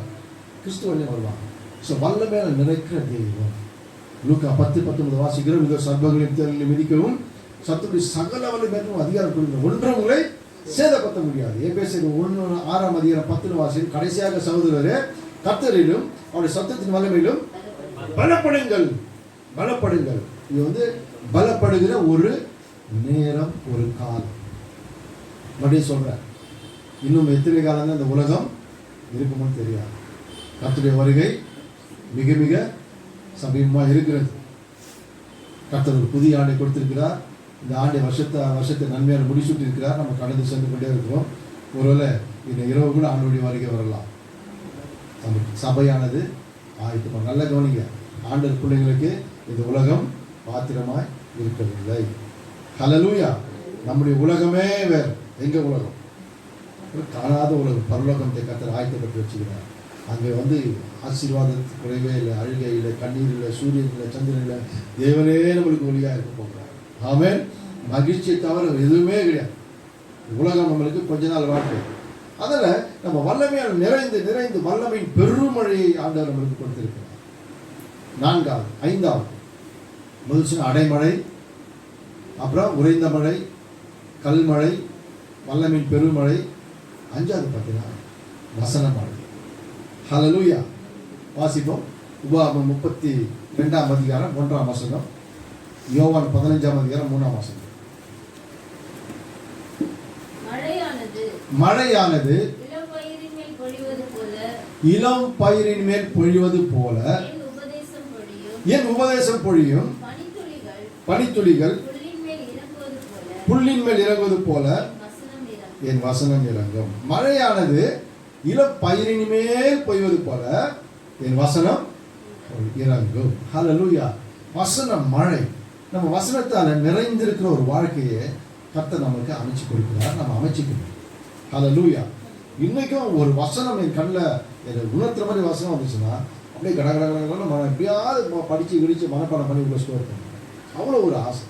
கிறிஸ்துவனே வருவாங்க. ஸோ வல்லமையில நிறைக்கிற தெய்வம். லூக்கா 10:19 வாசிக்கிறோம். இந்த சர்பங்களின் தேர்தலில் மிதிக்கவும் சத்துடைய சகல வல்லமையும் அதிகாரம் கொடுங்க, ஒன்றும் உங்களை சேதப்படுத்த முடியாது. எபேசியர் 1:6ஆம் அதிகாரம் 10 வாசிக்கிறோம். கடைசியாக சகோதரரே, கர்த்தரிலும் அவருடைய சத்தத்தின் வல்லமையிலும் பலப்படுங்கள். பலப்படுங்கள். இது பலப்படுகிற ஒரு நேரம், ஒரு காலம். மறுபடியும் சொல்றேன், இன்னும் எத்தனை காலம் தான் இந்த உலகம் இருக்குமோ தெரியாது. கர்த்தருடைய வருகை மிக மிக சமீபமாக இருக்கிறது. கர்த்தர் ஒரு புதிய ஆண்டை கொடுத்திருக்கிறார். இந்த ஆண்டை வருஷத்தை நன்மையான முடிசூட்டி இருக்கிறார். நம்ம கடந்து சென்று கொண்டே இருக்கிறோம். ஒருவேளை இந்த இரவு கூட ஆண்டோடைய வருகை வரலாம். நம்ம சபையானது ஆயத்தமாக நல்ல கவனிங்க. ஆண்டவர் பிள்ளைங்களுக்கு இந்த உலகம் பாத்திரமாய் இருக்கவில்லை. ஹல்லேலூயா. நம்முடைய உலகமே வேறு. எங்க உலகம்? ஒரு காணாத உலகம். பரலோகத்தை கர்த்தர் ஆயத்தப்பட்டு வச்சுக்கிறார். அங்கே ஆசீர்வாதத்துக்கு குறைவே இல்லை, அழுகை இல்லை, கண்ணீர் இல்லை, சூரியன் இல்லை, சந்திரன் இல்லை. தேவனே நம்மளுக்கு ஒளியாக இருக்க போகிறார். ஆமென். மகிழ்ச்சியை தவிர எதுவுமே கிடையாது. உலகம் நம்மளுக்கு கொஞ்ச நாள் வாழ்க்கை. அதில் நம்ம வல்லமையால் நிறைந்து நிறைந்து வல்லமையின் பெருமழையை ஆண்டவர் நம்மளுக்கு கொடுத்திருக்கிறார். 4வது 5வது முதல் அடைமழை, அப்புறம் உறைந்த மழை, கல்மழை, வல்லமையின் பெருமழை. 5வது பார்த்தீங்கன்னா வசன மழை. ஹல்லேலூயா. வாசிப்போம். உபாகமம் 32ஆம் அதிகாரம் 1ஆம் வசனம், யோவான் 15ஆம் அதிகாரம் 3ஆம் வசனம். மழையானது இளம் பயிரின் மேல் பொழிவது போல என் உபதேசம் பொழியும், பனித்துளிகள் புல்லின் மேல் இறங்குவது போல என் வசனம் இறங்கும். மழையானது இளம் பயிரின் மேல் பொய்வது போல என் வசனம் இறங்கும். ஹல்லேலூயா. வசனம் மழை. நம்ம வசனத்தால் நிறைந்திருக்கிற ஒரு வாழ்க்கையை கர்த்தர் நமக்கு அமைச்சு கொடுக்கிறார். நம்ம அமைச்சிக்கணும். ஹல்லேலூயா. இன்னைக்கும் ஒரு வசனம் என் கண்ணில் எனக்கு உணர்த்துற மாதிரி வசனம் வந்துச்சுன்னா அப்படியே கடகடகடன்னு நம்ம எப்படியாவது படித்து கிடிச்சு மனப்பாடம் பண்ணி உள்ள ஸ்டோர் பண்ணுவோம். அவ்வளோ ஒரு ஆசை.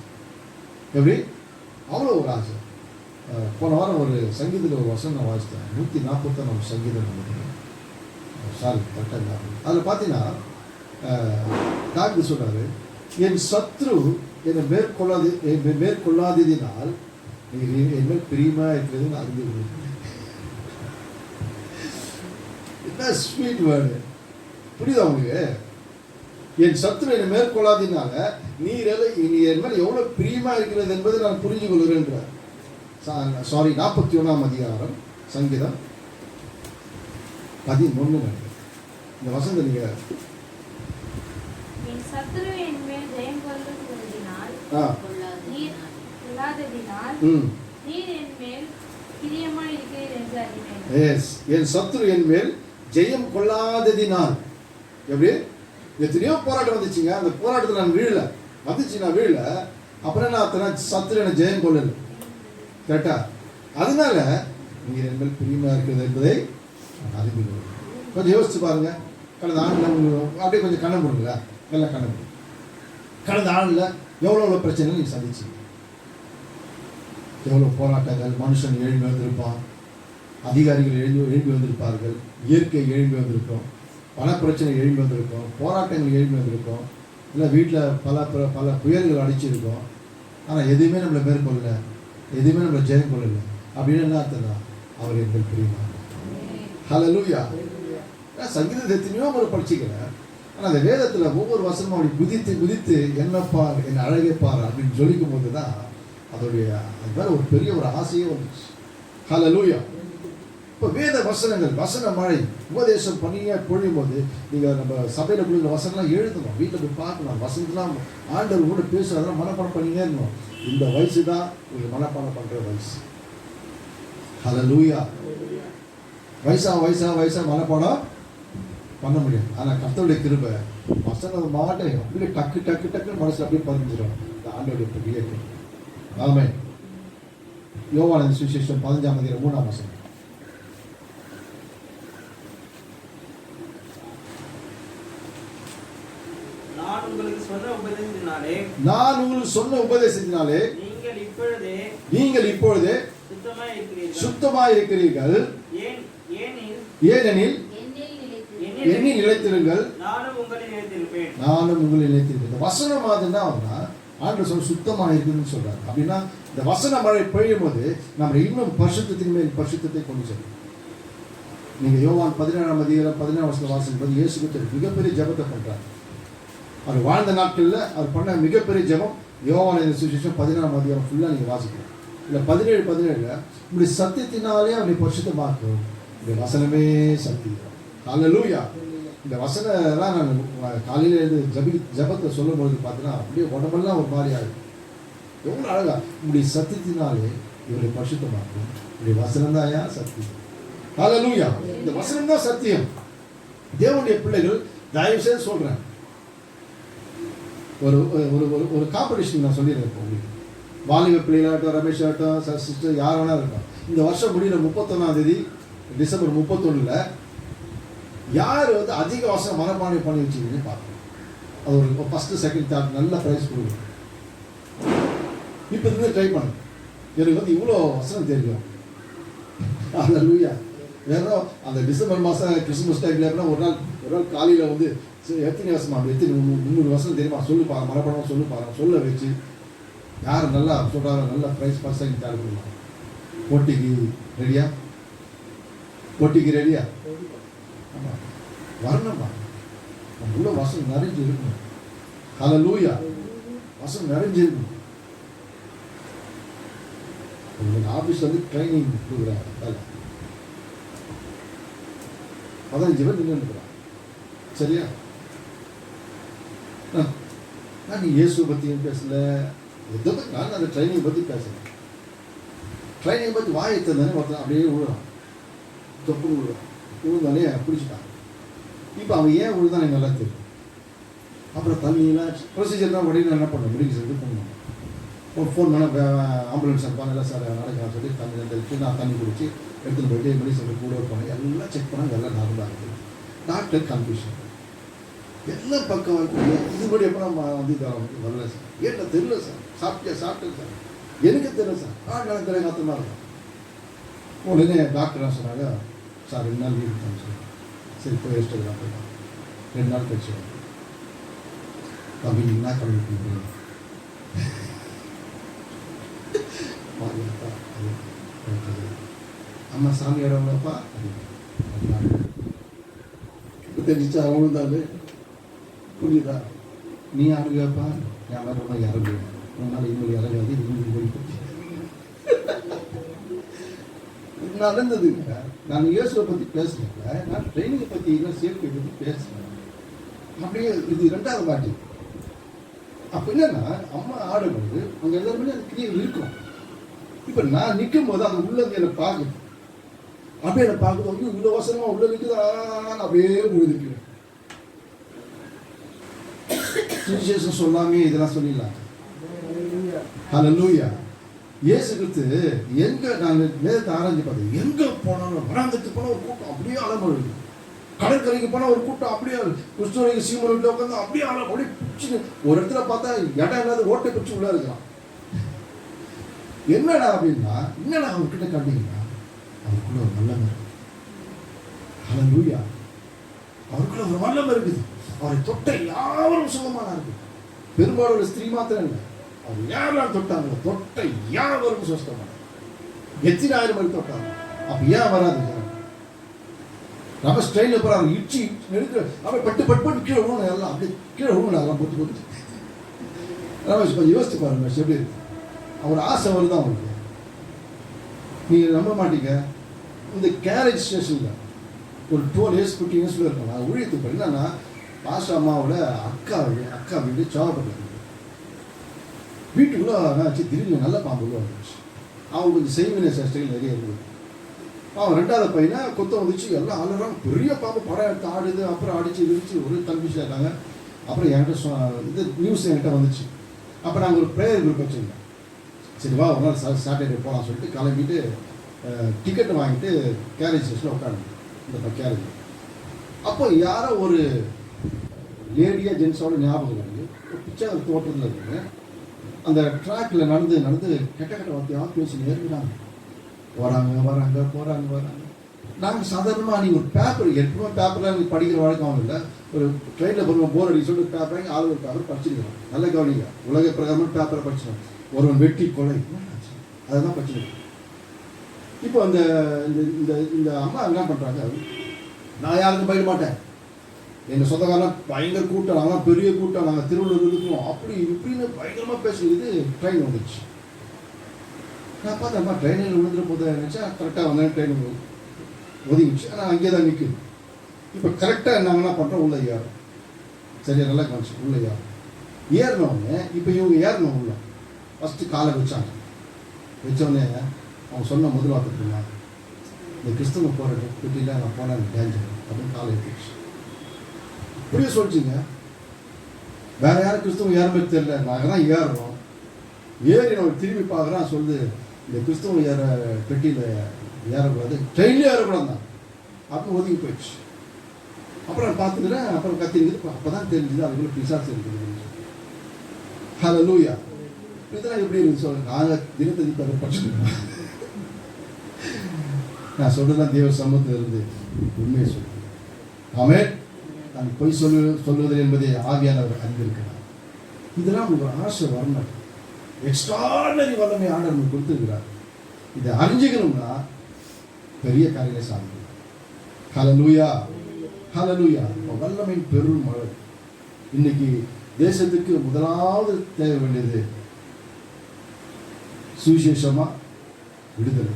எப்படி? அவ்வளோ ஒரு ஆசை. போன வாரம் ஒரு சங்கீதத்தில் ஒரு வசனம் நான் வாசித்தேன். 140 சங்கீதம் நினைக்கிறேன். சாரி கரெக்டாக. அதில் பார்த்தீங்கன்னா தாவீது சொல்றாரு, என் சத்ரு என்னை மேற்கொள்ளாததினால் என் மேல் பிரியமா இருக்கிறது அறிந்து. என்ன ஸ்வீட் வேர்டு. புரியுதா உங்களுக்கு? என் சத்ரு என்னை மேற்கொள்ளாததினால நீ என் மேல் எவ்வளோ பிரியமா இருக்கிறது என்பதை நான் புரிஞ்சு கொள்கிறேன்றார். 41ஆம் அதிகாரம் சங்கீதம் 11. இந்த வசந்த நீங்க என் சத்துரு என் மேல் ஜெயம் கொள்ளாததினால் நீர் என் மேல் பிரியமாய் இருக்கிறீர் என்று அறிவேன். எஸ், என் சத்துரு என் மேல் ஜெயம் கொள்ளாததினால். எப்படி? எத்தனையோ போராட்டம் வந்துச்சுங்க. அந்த போராட்டத்தில் நான் வீழல. வந்துச்சு, நான் வீழல. அப்புறம் நான் சத்துரு என்ன ஜெயம் கொள்ளல. கரெக்டா? அதனால நீர் என் மேல் பிரியமா இருக்கிறது என்பதை அறிந்து கொஞ்சம் யோசிச்சு பாருங்க. கடந்த ஆண்டில் உங்களுக்கு அப்படியே கொஞ்சம் கண்ணை போடுங்களா, நல்லா கண்ணை போடுங்க. கடந்த ஆண்டில் எவ்வளோ பிரச்சனை நீங்கள் சந்திச்சிங்க, எவ்வளோ போராட்டங்கள், மனுஷன் எழும்பி வந்திருப்பான், அதிகாரிகள் எழும்பி வந்திருப்பார்கள், இயற்கை எழும்பி வந்திருக்கும், பணப்பிரச்சனை எழும்பி வந்திருக்கும், போராட்டங்கள் எழும்பி வந்திருக்கும், இல்லை வீட்டில் பல புயல்கள் அடிச்சிருக்கோம். ஆனால் எதுவுமே நம்மளை மேற்கொள்ளலை, எதுவுமே நம்மளை ஜெயம் கொள்ளலை. அப்படின்னு என்ன அர்த்தம்? அவர் எங்கள் பிரியமா. ஹல்லேலூயா. சங்கீதத்தை எத்தனையோ முறை படிச்சுக்கிறேன். ஆனால் அந்த வேதத்தில் ஒவ்வொரு வசனமும் அப்படி குதித்து குதித்து என்னப்பார் என்னை அழகே பார் அப்படின்னு சொல்லிக்கும் போது தான் அதோடைய அது மேலே ஒரு பெரிய ஒரு ஆசையே வந்துச்சு. ஹல்லேலூயா. இப்போ வேத வசனங்கள், வசன மழை, உபதேசம் பண்ணியே பொழியும் போது நீங்கள் நம்ம சபையில் கொடுக்குற வசனம்லாம் எழுதணும், வீட்டில் போய் பார்க்கணும், வசனத்துலாம் ஆண்டவர் கூட பேசும், அதெல்லாம் மனப்பாடம் பண்ணினே இருக்கணும். இந்த வயசு தான் உங்களுக்கு மனப்பாடம் பண்ணுற வயசு. ஹல்லேலூயா. வயசா மனப்பாடம் பண்ண முடியாது. ஆனால் கர்த்தருடைய கிருபை வசனம் மாட்டேன் அப்படியே டக்கு டக்கு டக்குன்னு மனசில் அப்படியே பதிஞ்சிடும். இந்த ஆண்டோடைய பெரிய கிருபை. ஆமென். யோவான் சுவிசேஷம் 15:3 நான் உங்களுக்கு சொன்ன உபதேசத்தினாலே நீங்கள் இப்பொழுதே சுத்தமாய் இருக்கிறீர்கள். ஏனெனில் என்னில் நிலைத்திருங்கள், நானும் உங்களில் நிலைத்திருப்பேன். வசனம் மாதிரினா ஆண்டவர் சொல்ல சுத்தமாக இருக்குதுன்னு சொல்றாரு. அப்படின்னா இந்த வசன மழை பெய்யும் போது நம்ம இன்னும் பரிசுத்தத்தின் மேல் பரிசுத்தத்தை கொண்டு செல்லும். நீங்க யோவான் 17:17 வாசகம் போது இயேசு கிறிஸ்து மிகப்பெரிய ஜெபத்தை பண்றாரு. அவர் வாழ்ந்த நாட்களில் அவர் பண்ண மிகப்பெரிய ஜெபம் யோவான் சுவிசேஷம் 14 ஃபுல்லாக நீங்கள் வாசிக்கலாம். இல்லை 17 இப்படி சத்தியத்தினாலே அவனை பரிசுத்தமாக்கும். இந்த வசனமே சத்தியம். ஹல்லேலூயா. இந்த வசனம்லாம் நான் காலையில் எழுந்து ஜபத்தை சொல்லும் பொழுது பார்த்தீங்கன்னா அப்படியே உடம்பெல்லாம் ஒரு மாதிரி ஆகும். எவ்வளோ அழகா இப்படி சத்தியத்தினாலே இவரை பரிசுத்தமாக்கும். இப்படி வசனம் தான் ஏன் சத்தியம். ஹல்லேலூயா. இந்த வசனம் தான் சத்தியம். தேவனுடைய பிள்ளைகள் தயவு செய்து சொல்கிறேன், ஒரு ஒரு காம்படிஷன் நான் சொல்லியிருக்கேன் உங்களுக்கு. வாலிப பிள்ளைகளாகட்டும், ரமேஷ் ஆகட்டும், சிஸ்டர் யார் வேணா இருக்கும். இந்த வருஷம் முடிகிற 31 டிசம்பர் 31 யார் அதிக வசனம் மனப்பாடம் பண்ணி வச்சுக்கின்னு பார்க்கணும். அது ஒரு ஃபஸ்ட்டு செகண்ட் தேர்ட் நல்ல ப்ரைஸ் கொடுக்கணும். இப்போ இருந்து ட்ரை பண்ணு. எனக்கு இவ்வளோ வசனம் தெரியும். ஹல்லேலூயா. வேற அந்த டிசம்பர் மாதம் கிறிஸ்துமஸ் டைமில் ஒரு நாள் காலையில் எத்தனை வசனம் அப்படி 300 வசனம் தெரியுமா சொல்லு பாருங்க, மனப்பாடம் சொல்லு பாருங்க, சொல்ல வச்சு யார் நல்லா சொல்கிறாரோ நல்ல ப்ரைஸ் பர்சன்ட் தேர்ட் கொடுக்கலாம். போட்டிக்கு ரெடியா? ஆமாம், வரணும்மா. உள்ள வசனம் நிறைஞ்சு இருக்கணும். ஹல்லேலூயா. வசனம் நிறைஞ்சு இருக்கணும். உங்களுக்கு ஆஃபீஸ் ட்ரைனிங் கொடுக்குறாங்க. வேலை 15 பேர் நின்றுக்கிறான். சரியா? நான் நீ இயேசுவை பற்றியும் பேசல, எதை பற்றி நான் அந்த ட்ரைனிங் பற்றி பேசுகிறேன். ட்ரைனிங் பற்றி வாயத்தை தானே ஒருத்தன் அப்படியே விழுறான், தொப்பு விழுறான். விழுந்தானே பிடிச்சிட்டான். இப்போ அவன் ஏன் விழுதான் எனக்கு நல்லா தெரியும். அப்புறம் தண்ணியெலாம் ப்ரொசீஜர் தான் உடனே என்ன பண்ண முடியும் சொல்லி பண்ணணும். ஒரு ஃபோன் பண்ண ஆம்புலன்ஸ் அனுப்பாங்க. இல்லை சார் நடக்கலாம் சொல்லி தண்ணி எடுத்து நான் தண்ணி குடிச்சு எடுத்துகிட்டு போய்ட்டு மெடிசன் கூட இருப்பாங்க. எல்லாம் செக் பண்ணாங்க, எல்லாம் நார்மலாக இருக்குது. டாக்டர் கன்ஃபியூஷன் எல்லாம் பக்கம் இருக்குது. இதுபடி எப்போ நம்ம வரல சார், ஏன்டா தெரியல சார், சாப்பிட்டேன் சார், எனக்கு தெரியல சார், எனக்கு தெரிய மாத்திரமா இருக்கும். உடனே டாக்டர் சொன்னாங்க, சார் 2 நாள் லீவ் இருக்கான்னு சொல்லி. சரி போய் ரெஸ்ட் எடுக்கலாம் போயிட்டான். 2 நாள் கழிச்சு தம்பி என்ன கல்வி அம்மா சாமி இடம்ப்பா தெரிஞ்சிச்சா அவங்களும் தான் புரியுதா? நீ அருகப்பா என் மாதிரி ரொம்ப இறங்கு, உன்னால் இன்னொரு இறங்காது, இன்னொரு போய் நடந்ததுங்க. நான் இயேசுவை பற்றி பேசுனேன்ல, நான் ட்ரைனிங்கை பற்றி இல்லை சேஃப்டியை பற்றி பேசுகிறேன். அப்படியே இது 2வது வாட்டி. அப்போ என்னன்னா அம்மா ஆடும்போது அங்கே எல்லாருமே அது கிளியர் இருக்கும். இப்போ நான் நிற்கும் போது அந்த உள்ள என்னை பார்க்குது, அப்படியே என்னை பார்க்குது. வந்து இவ்வளோ வசனமாக உள்ள நிற்குது, அப்படியே உழுதுக்கிறேன். சுவிசேஷம் சொல்லாமே இதெல்லாம் சொல்லிடலாம். ஹல்லேலூயா. இயேசு கிறிஸ்து எங்க நாங்கள் வேதத்தை ஆராய்ச்சி பார்த்தோம், எங்க போனாலும் வராந்தத்துக்கு போனால் ஒரு கூட்டம் அப்படியே அலமொழி, கடற்கரைக்கு போனால் ஒரு கூட்டம் அப்படியே, கிறிஸ்துவ சீமன் வீட்டில் உட்காந்து அப்படியே அப்படியே பிடிச்சின்னு ஒரு இடத்துல பார்த்தா இடம் இல்லாத ஓட்டை பிடிச்சி உள்ள இருக்கலாம். என்னடா அப்படின்னா, என்னடா அவர்கிட்ட கண்டீங்கன்னா அவருக்குள்ள ஒரு வல்லமை இருக்கு. ஹல்லேலூயா. அவருக்குள்ள ஒரு வல்லமை இருக்குது. அவரை தொட்ட யாவரும் சுகமானார்கள். பெரும்பாலும் ஒரு ஸ்திரீ மாத்திரம் இல்லை, அவர் யாரெல்லாம் தொட்டாங்க, தொட்ட யாவரும் சுகமானாங்க. எத்தனை ஆயிரம் பேர் தொட்டாங்க. அப்ப ஏன் வராது? நம்ம ஸ்டைல போறாங்க, இச்சி நெருக்க அவன் பட்டு பட்டு பட்டு கீழே விழுணும், எல்லாம் அப்படியே கீழே விழுணும், எல்லாம் போட்டு போட்டு. ரமேஷ் கொஞ்சம் யோசிச்சு பாருங்க எப்படி இருக்கு. அவர் ஆசை வருதான் அவருக்கு. நீங்க நம்ப மாட்டீங்க, இந்த கேரேஜ் ஸ்டேஷன்ல ஒரு 12 years 15 years இருக்காங்க. நான் ஊழியத்துக்கு என்னன்னா, பாஷா அம்மாவோட அக்கா வீடு சாவப்பட்டு வீட்டுக்குள்ள ஆச்சு, திடீர்னு நல்ல பாம்பு உள்ள வந்துச்சு. அவங்க கொஞ்சம் செய்வினை ஸ்டைல் நிறைய இருக்குது. அவன் 2வது பையனை கொத்த வந்துச்சு, எல்லாம் ஆளுறாங்க, பெரிய பாம்பு படம் எடுத்து ஆடுது, அப்புறம் அடிச்சு விரிச்சு ஒரு கன்ஃபியூஷன் ஆகிட்டாங்க. அப்புறம் என்கிட்ட இது நியூஸ் என்கிட்ட வந்துச்சு. அப்போ நாங்கள் ஒரு ப்ரேயர் குரூப் வச்சுருந்தோம். சரி வா ஒரு நாள் சாட்டர்டே போகலாம் சொல்லிட்டு கிளம்பிட்டு டிக்கெட்டை வாங்கிட்டு கேரேஜ் ஸ்டேஷனில் உட்காந்து இந்த கேரேஜ். அப்போ யாரோ ஒரு லேடியா ஜென்ஸோட ஞாபகம் இருக்குது, ஒரு பிச்சை தோட்டத்தில் இருக்குங்க. அந்த ட்ராக்கில் நடந்து நடந்து கெட்ட வார்த்தையாக பேசி நேர்கிறாங்க, போகிறாங்க. நாங்கள் சாதாரணமாக நீங்கள் ஒரு பேப்பர், எப்பவுமே பேப்பரில் நீங்கள் படிக்கிற வழக்கம் இல்லை. ஒரு ட்ரெயினில் போகிறோம், போர் அடி சொல்லிட்டு பேப்பர் ஆள் ஒரு பேப்பர் படிச்சிருக்கோம். நல்ல கவனிங்க, உலக பிரகாரமாக பேப்பரை படிச்சிடும். ஒருவன் வெட்டி கொலை அதெல்லாம் படிச்சிருக்கோம். இப்போ அந்த இந்த இந்த அம்மா என்ன பண்ணுறாங்க, நான் யாருக்கும் போயிட மாட்டேன், எங்கள் சொந்தக்காரெலாம் பயங்கர கூட்டம், நாங்களாம் பெரிய கூட்டம், நாங்கள் திருவள்ளூர் இருக்கோம், அப்படி இப்படின்னு பயங்கரமாக பேசுகிறது. ட்ரெயின் வந்துச்சு. நான் பார்த்தேன்மா ட்ரெயினில் விழுந்துற போது நினச்சா கரெக்டாக வந்தேன், ட்ரெயின் ஒதுங்கிச்சு. ஆனால் அங்கே தான் நிற்குது. இப்போ கரெக்டாக நாங்கள் என்ன பண்ணுறோம், உள்ள ஏறும். சரியா, நல்லா காமிச்சு உள்ள ஏறினோடனே இப்போ இவங்க ஏறணும் உள்ள. ஃபஸ்ட்டு காலை வச்சாங்க. வச்சோடனே அவங்க சொன்ன முதல் வார்த்தை, இந்த கிறிஸ்தவ போகிற குட்டியில் நான் போனேன் டேஞ்சர் அப்படின்னு காலை எடுத்துச்சு. இப்படியே சொல்லிச்சிங்க. வேற யாரும் கிறிஸ்தவம் யாருமே தெரியல, நாங்கள் தான் ஏறுறோம். ஏறி நம்ம திரும்பி பார்க்குறான், சொல்லுது இந்த கிறிஸ்தவம் ஏற பெட்டியில் ஏறக்கூடாது, ட்ரெயின்லேயே ஏறக்கூடாது தான் அப்போ ஒதுங்கி போயிடுச்சு. அப்புறம் பார்த்துக்கிறேன், அப்புறம் கத்திருக்குது. அப்போ தான் தெரிஞ்சுது அதுக்குள்ள பிசாசு இருக்குது. ஹல்லேலூயா. இதெல்லாம் எப்படி இருக்குது சொல்லுங்க. நாங்கள் தினத்ததி பேர் படிச்சுருக்கோம். நான் சொல்றதுதான் தேவ சமூகத்தில் இருந்து உண்மையை சொல்லுவேன். ஆமென். நான் பொய் சொல்லுவது என்பதை ஆவியானவர் அறிந்திருக்கிறார். இதெல்லாம் உங்களுக்கு ஆசை வரணும். எக்ஸ்ட்ராடனரி வல்லமை ஆண்டவர் கொடுத்துருக்கிறார். இதை அறிஞ்சுக்கணும்னா பெரிய காரியங்களை சாதிக்கணும். ஹல்லேலூயா, ஹல்லேலூயா. வல்லமையின் பெரும் மழை. இன்னைக்கு தேசத்துக்கு முதலாவது தேவை வேண்டியது சுவிசேஷமா விடுதலை.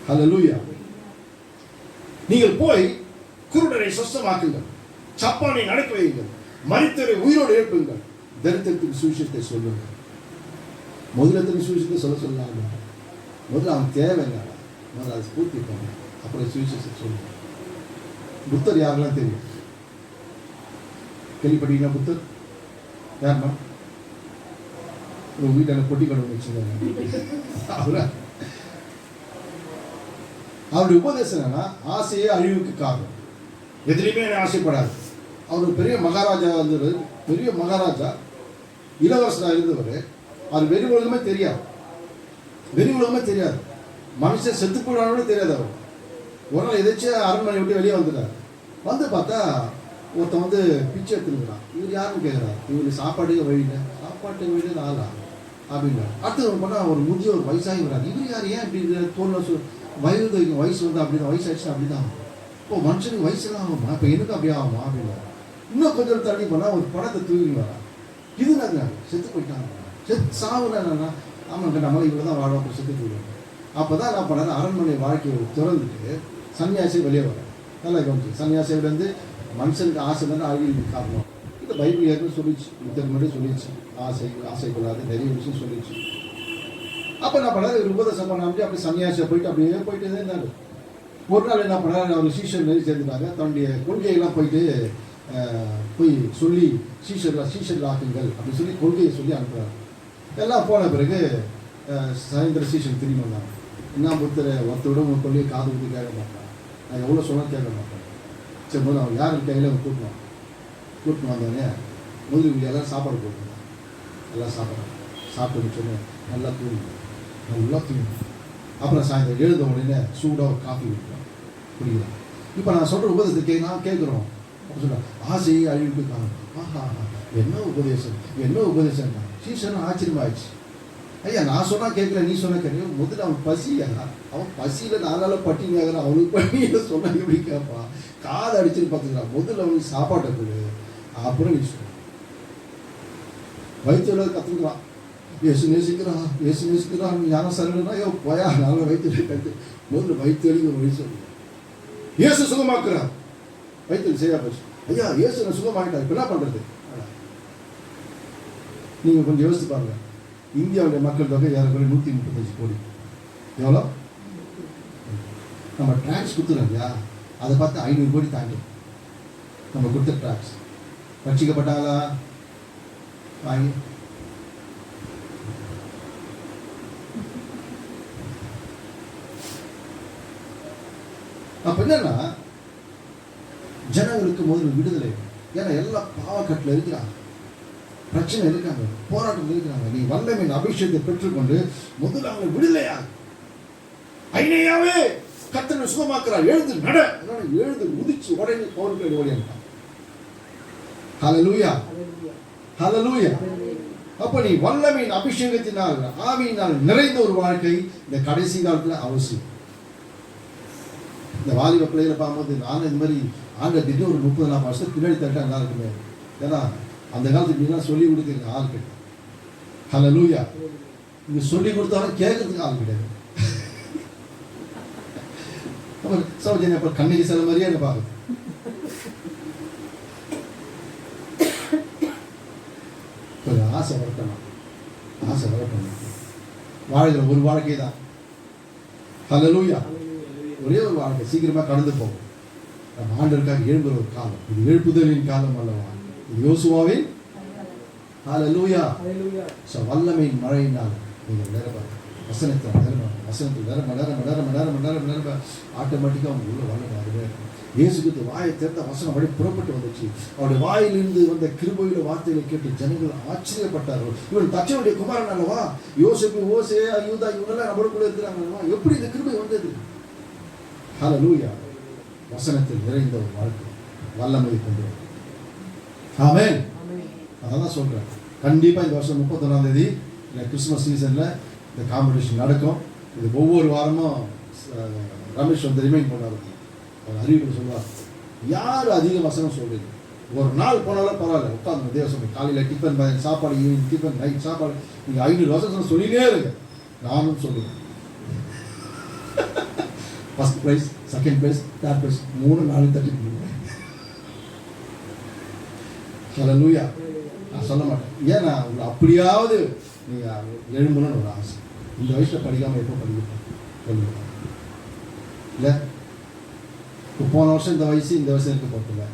ஹல்லேலூயா. நீங்கள் போய் குருடரை சொஸ்தமாக்குங்கள், சப்பானை நடக்க வையுங்கள், மரித்தவரை உயிரோடு எழுப்புங்கள், தரித்திரத்துக்கு சுவிசேஷத்தை சொல்லுங்கள். முதலத்துக்கு சுவிசேஷத்தை சொல்லலாம். முதல்ல அவன் தேவைங்க, முதல்ல அதை பூர்த்தி பண்ண, அப்புறம் சுவிசேஷத்தை சொல்லுங்க. புத்தர் யாரெல்லாம் தெரியும்? கேள்விப்பட்டீங்கன்னா புத்தர் யாருன்னா? உங்க வீட்டில் பொட்டி கடவுள் வச்சுருக்காங்க. அவருடைய உபதேசம் என்னன்னா, ஆசையே அழிவுக்கு காரணம், எதிலுமே ஆசைப்படாது. அவர் பெரிய மகாராஜா இருந்தவர், பெரிய மகாராஜா, இளவரசராக இருந்தவர். அவர் வெளி உலகமே தெரியாது, வெளி உலகமே தெரியாது, மனுஷன் செத்து போயிடானே தெரியாது. அவர் ஒரு நாள் எதாச்சும் அரண்மனை விட்டு வெளியே வந்துட்டார். வந்து பார்த்தா ஒருத்தன் வந்து பிச்சை எடுத்துருக்கிறான். இவர் யாருன்னு கேட்குறாரு. இவருக்கு சாப்பாட்டுக்கு வழியில், சாப்பாட்டுக்கு வழியில் ஆளா அப்படின்னா. அடுத்து பண்ணால் ஒரு முதிய ஒரு வயசாகி வராது. இவர் யார், ஏன் இப்படி தோல் வயசு வந்து அப்படி தான், வயசாகிடுச்சு அப்படி தான். இப்போ மனுஷனுக்கு வயசுலாம் ஆகுமா, இப்போ எனக்கு அப்படி ஆகுமா அப்படின்னா. இன்னும் கொஞ்சம் தள்ளி போனால் ஒரு பணத்தை தூக்கி வரா. இது நாங்கள் செத்து போயிட்டாங்க. சாவுனா என்னன்னா, ஆமாங்க நம்மளை இவ்வளோ தான் வாழும், அப்புறம் செத்து போயிடுவாங்க. அப்போ தான் நான் பண்ணேன், அரண்மனை வாழ்க்கையை திறந்துட்டு சன்னியாசி வெளியே வரேன். நல்லா கவனிச்சு, சன்னியாசியிலேருந்து மனுஷனுக்கு ஆசை வந்து அழிவுக்கு காரணம். இந்த பைபிள் ஏற்கனவே சொல்லிச்சு, இதுக்கு முன்னாடி சொல்லிச்சு, ஆசைப்படாது நிறைய விஷயம் சொல்லிச்சு. அப்போ நான் பண்ணாரு, ஒரு உபதேசம் பண்ண அப்படி சன்னியாசியை போயிட்டு அப்படியே போயிட்டு இருந்தாரு. ஒரு நாள் என்ன பண்ணாரு, அவர் சீஷன் மாரி சேர்ந்துட்டாங்க. தன்னுடைய கொள்கையெல்லாம் போயிட்டு போய் சொல்லி சீஷர் ஆக்குங்கள் அப்படின்னு சொல்லி கொள்கையை சொல்லி அனுப்புகிறார். எல்லாம் போன பிறகு சாயந்தர சீஷன் திரும்பி வந்தாங்க. என்ன புத்தரை ஒருத்தோட உங்கள் கொள்கையை காது ஊற்றி கேட்க மாட்டான், நான் எவ்வளோ சொன்னால் கேட்க மாட்டேன். சரி முதல்ல அவன் யார் கையில் அவன் கூட்டின்னு வந்தோடனே முதல் எல்லாம் சாப்பாடு போட்டுருந்தான். எல்லாம் சாப்பிட்டு சொன்னேன் நல்லா தூங்கி அப்புறம் சாயந்தரம் எழுந்த உடனே சூடாக ஒரு காஃபி குடிக்கலாம். இப்போ நான் சொல்கிற உபதேசத்தை நான் கேட்குறோம் அப்படி சொல்கிறேன். ஆசையை அழிவுக்கு காணும். ஆஹா என்ன உபதேசம் சீசனும் ஆச்சரியமாகிடுச்சு. ஐயா நான் சொன்னால் கேட்கல, நீ சொன்ன கேட்க. முதல்ல அவன் அவன் பசியில் நாளால் பட்டினி ஆகிறான். அவனுக்கு பட்டினியை சொன்ன எப்படி கேட்பான்? காது அடிச்சுன்னு பார்த்துக்கிறான். முதல்ல அவனுக்கு சாப்பாட்டை கொடு, அப்புறம் நீ சொல்ல. வயிற்றுல கற்றுக்கிறான். இயேசு நேசிக்கிறான் ஞானம் சரணுன்னா ஐயோ போயா நாங்கள் வயிற்று கற்று முதல்ல வயிற்று வலிக்கு வழி சொல்லுங்க. இயேசு சுகமாக்குறார். வயிற்று சரியா போச்சு. ஐயா இயேசு நான் சுகமாக்கிட்டார், இப்போ என்ன பண்ணுறது? நீங்கள் கொஞ்சம் யோசித்து பாருங்க. இந்தியாவுடைய மக்கள் தொகை ஏறக்குறைய 135 கோடி. எவ்வளோ? நம்ம ட்ராக்ஸ் கொடுத்துறோம் இல்லையா, அதை பார்த்து 500 கோடி தாண்டி நம்ம கொடுத்த ட்ராக்ஸ். ரட்சிக்கப்பட்டாங்களா? வாங்கி அப்போ என்னன்னா ஜனங்களுக்கு முதல்ல விடுதலை. ஏன்னா எல்லாம் பாவக்கட்டில் இருக்கிறாங்க, பிரச்சனை இருக்காங்க, போராட்டம் இருக்கிறாங்க. நீ வல்லமையின் அபிஷேகத்தை பெற்றுக்கொண்டு முதல்ல அவங்க விடுதலையாக ஐனையாவே கர்த்தரை சுகமாக்குறார். எழுந்து நட. எழுந்து உதிச்சு உடனே பவுல் ஓடியான். ஹல்லேலூயா ஹல்லேலூயா. அப்போ நீ வல்லமையின் அபிஷேகத்தினால் ஆவியினால் நிறைந்த ஒரு வாழ்க்கை இந்த கடைசி காலத்தில் அவசியம். இந்த வாலிப பிள்ளைகளை பார்க்கும்போது நானும் இந்த மாதிரி ஆண்ட திடீர்னு ஒரு 30-40 வருஷத்துக்கு பின்னாடி தட்டா நல்லா இருக்குமே. ஏன்னா அந்த காலத்துக்கு இப்படிலாம் சொல்லி கொடுக்குறீங்க ஆள் கிடையாது. ஹல்லேலூயா. இங்கே சொல்லி கொடுத்தாலும் கேட்கறதுக்கு ஆள் கிடையாது. அப்புறம் சௌஜன்யா அப்புறம் கண்ணிக்கு சில மாதிரியே என்ன பார்க்குது. கொஞ்சம் ஆசை வளர்க்கணும். வாழ்கிற ஒரு வாழ்க்கை தான். ஹல்லேலூயா. ஒரே ஒரு வாழ்க்கை சீக்கிரமாக கடந்து போகும். நம்ம ஆண்டவருக்காக எழும்புற ஒரு காலம். இது எழுப்புதலின் காலம் அல்லவா? இது யோசுவாவின் ஹல்லேலூயா. வல்லமையின் மழையினால் நீங்கள் நிரம்ப வசனத்தில் நிரம்ப ஆட்டோமேட்டிக்காக அவங்க உள்ள வல்லமை அதுவே இருக்கும். இயேசுக்கு வாயை திறந்த வசனம் அப்படியே புறப்பட்டு வந்துச்சு. அவருடைய வாயிலிருந்து வந்த கிருபையில வார்த்தைகளை கேட்டு ஜனங்கள் ஆச்சரியப்பட்டார்கள். இவன் தச்சனுடைய குமாரன் அல்லவா? யோசேப்பு, ஓசே, யூதா இவங்கெல்லாம் நம்மளோட கூட இருக்கிறாங்க அல்லவா? எப்படி இந்த கிருபை வந்தது? ஹல்லேலூயா. வசனத்தில் நிறைந்த ஒரு வாழ்க்கை வல்லமை கொண்டு வரும். ஆமென். அதான் சொல்றேன். கண்டிப்பா இந்த வருஷம் 31ஆம் தேதி இந்த கிறிஸ்துமஸ் சீசன்ல இந்த காம்படிஷன் நடக்கும். இது ஒவ்வொரு வாரமும் ரமேஷ் வந்து ரிமைண்ட் பண்ணாரு. அவர் அறிவிப்பு சொல்லுவார், யார் அதிக வசனம் சொல்றீங்க? ஒரு நாள் போனாலும் பரவாயில்ல, உட்காந்து தேவசம் காலையில் டிஃபன் சாப்பாடு, ஈவினிங் டிஃபன், நைட் சாப்பாடு, நீங்கள் 500 வசனம் சொல்லினே இருங்க. நானும் சொல்லுவேன். First prize, second prize, third prize 3-4 தட்டி கொடுங்க. ஹல்லேலூயா. நான் சொல்ல மாட்டேன். ஏன்னா உங்களை அப்படியாவது நீங்கள் எழும்பணும்னு ஒரு ஆசை. இந்த வயசில் படிக்காமல் எப்போ படிக்கப்போம் சொல்லுங்க. இல்லை இப்போ போன வருஷம் இந்த வயசு இருக்க போகிறதில்ல,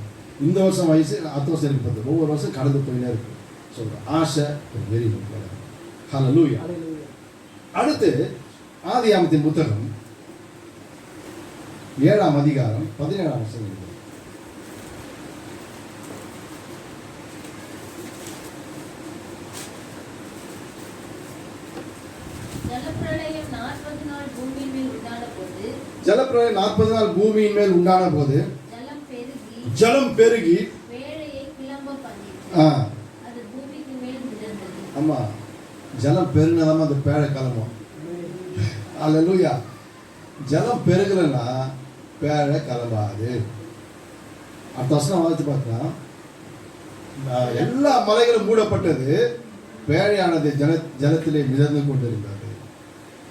இந்த வருஷம் வயசு அடுத்த வருஷம் இருக்க போகிறது. ஒவ்வொரு வருஷம் கடந்து போயினே இருக்கு. சொல்கிறேன் ஆசை ஒரு வெறி. ஹல்லேலூயா. அடுத்து ஆதியாகமத்தின் புத்தகம் 7ஆம் அதிகாரம் 17ஆம் வசனம் இருக்கு. ஜலப்பிரளயம் 40 நாள் பூமியின் மேல் உண்டான போது ஜலம் பெருகி பேழையை கிளம்ப பண்ணிற்று. அது பூமிக்கு மேல் மிதந்தது. ஆமா, ஜலம் பெருகினதாம அந்த பேழை கிளம்பும். ஹல்லேலூயா. ஜலம் பெருகலைன்னா பேழை கிளம்பாது. அடுத்த வருஷம் வாழ்த்து பார்க்கலாம். எல்லா மலைகளும் மூடப்பட்டது, பேழையானது ஜலத்திலே மிதந்து கொண்டிருந்தது.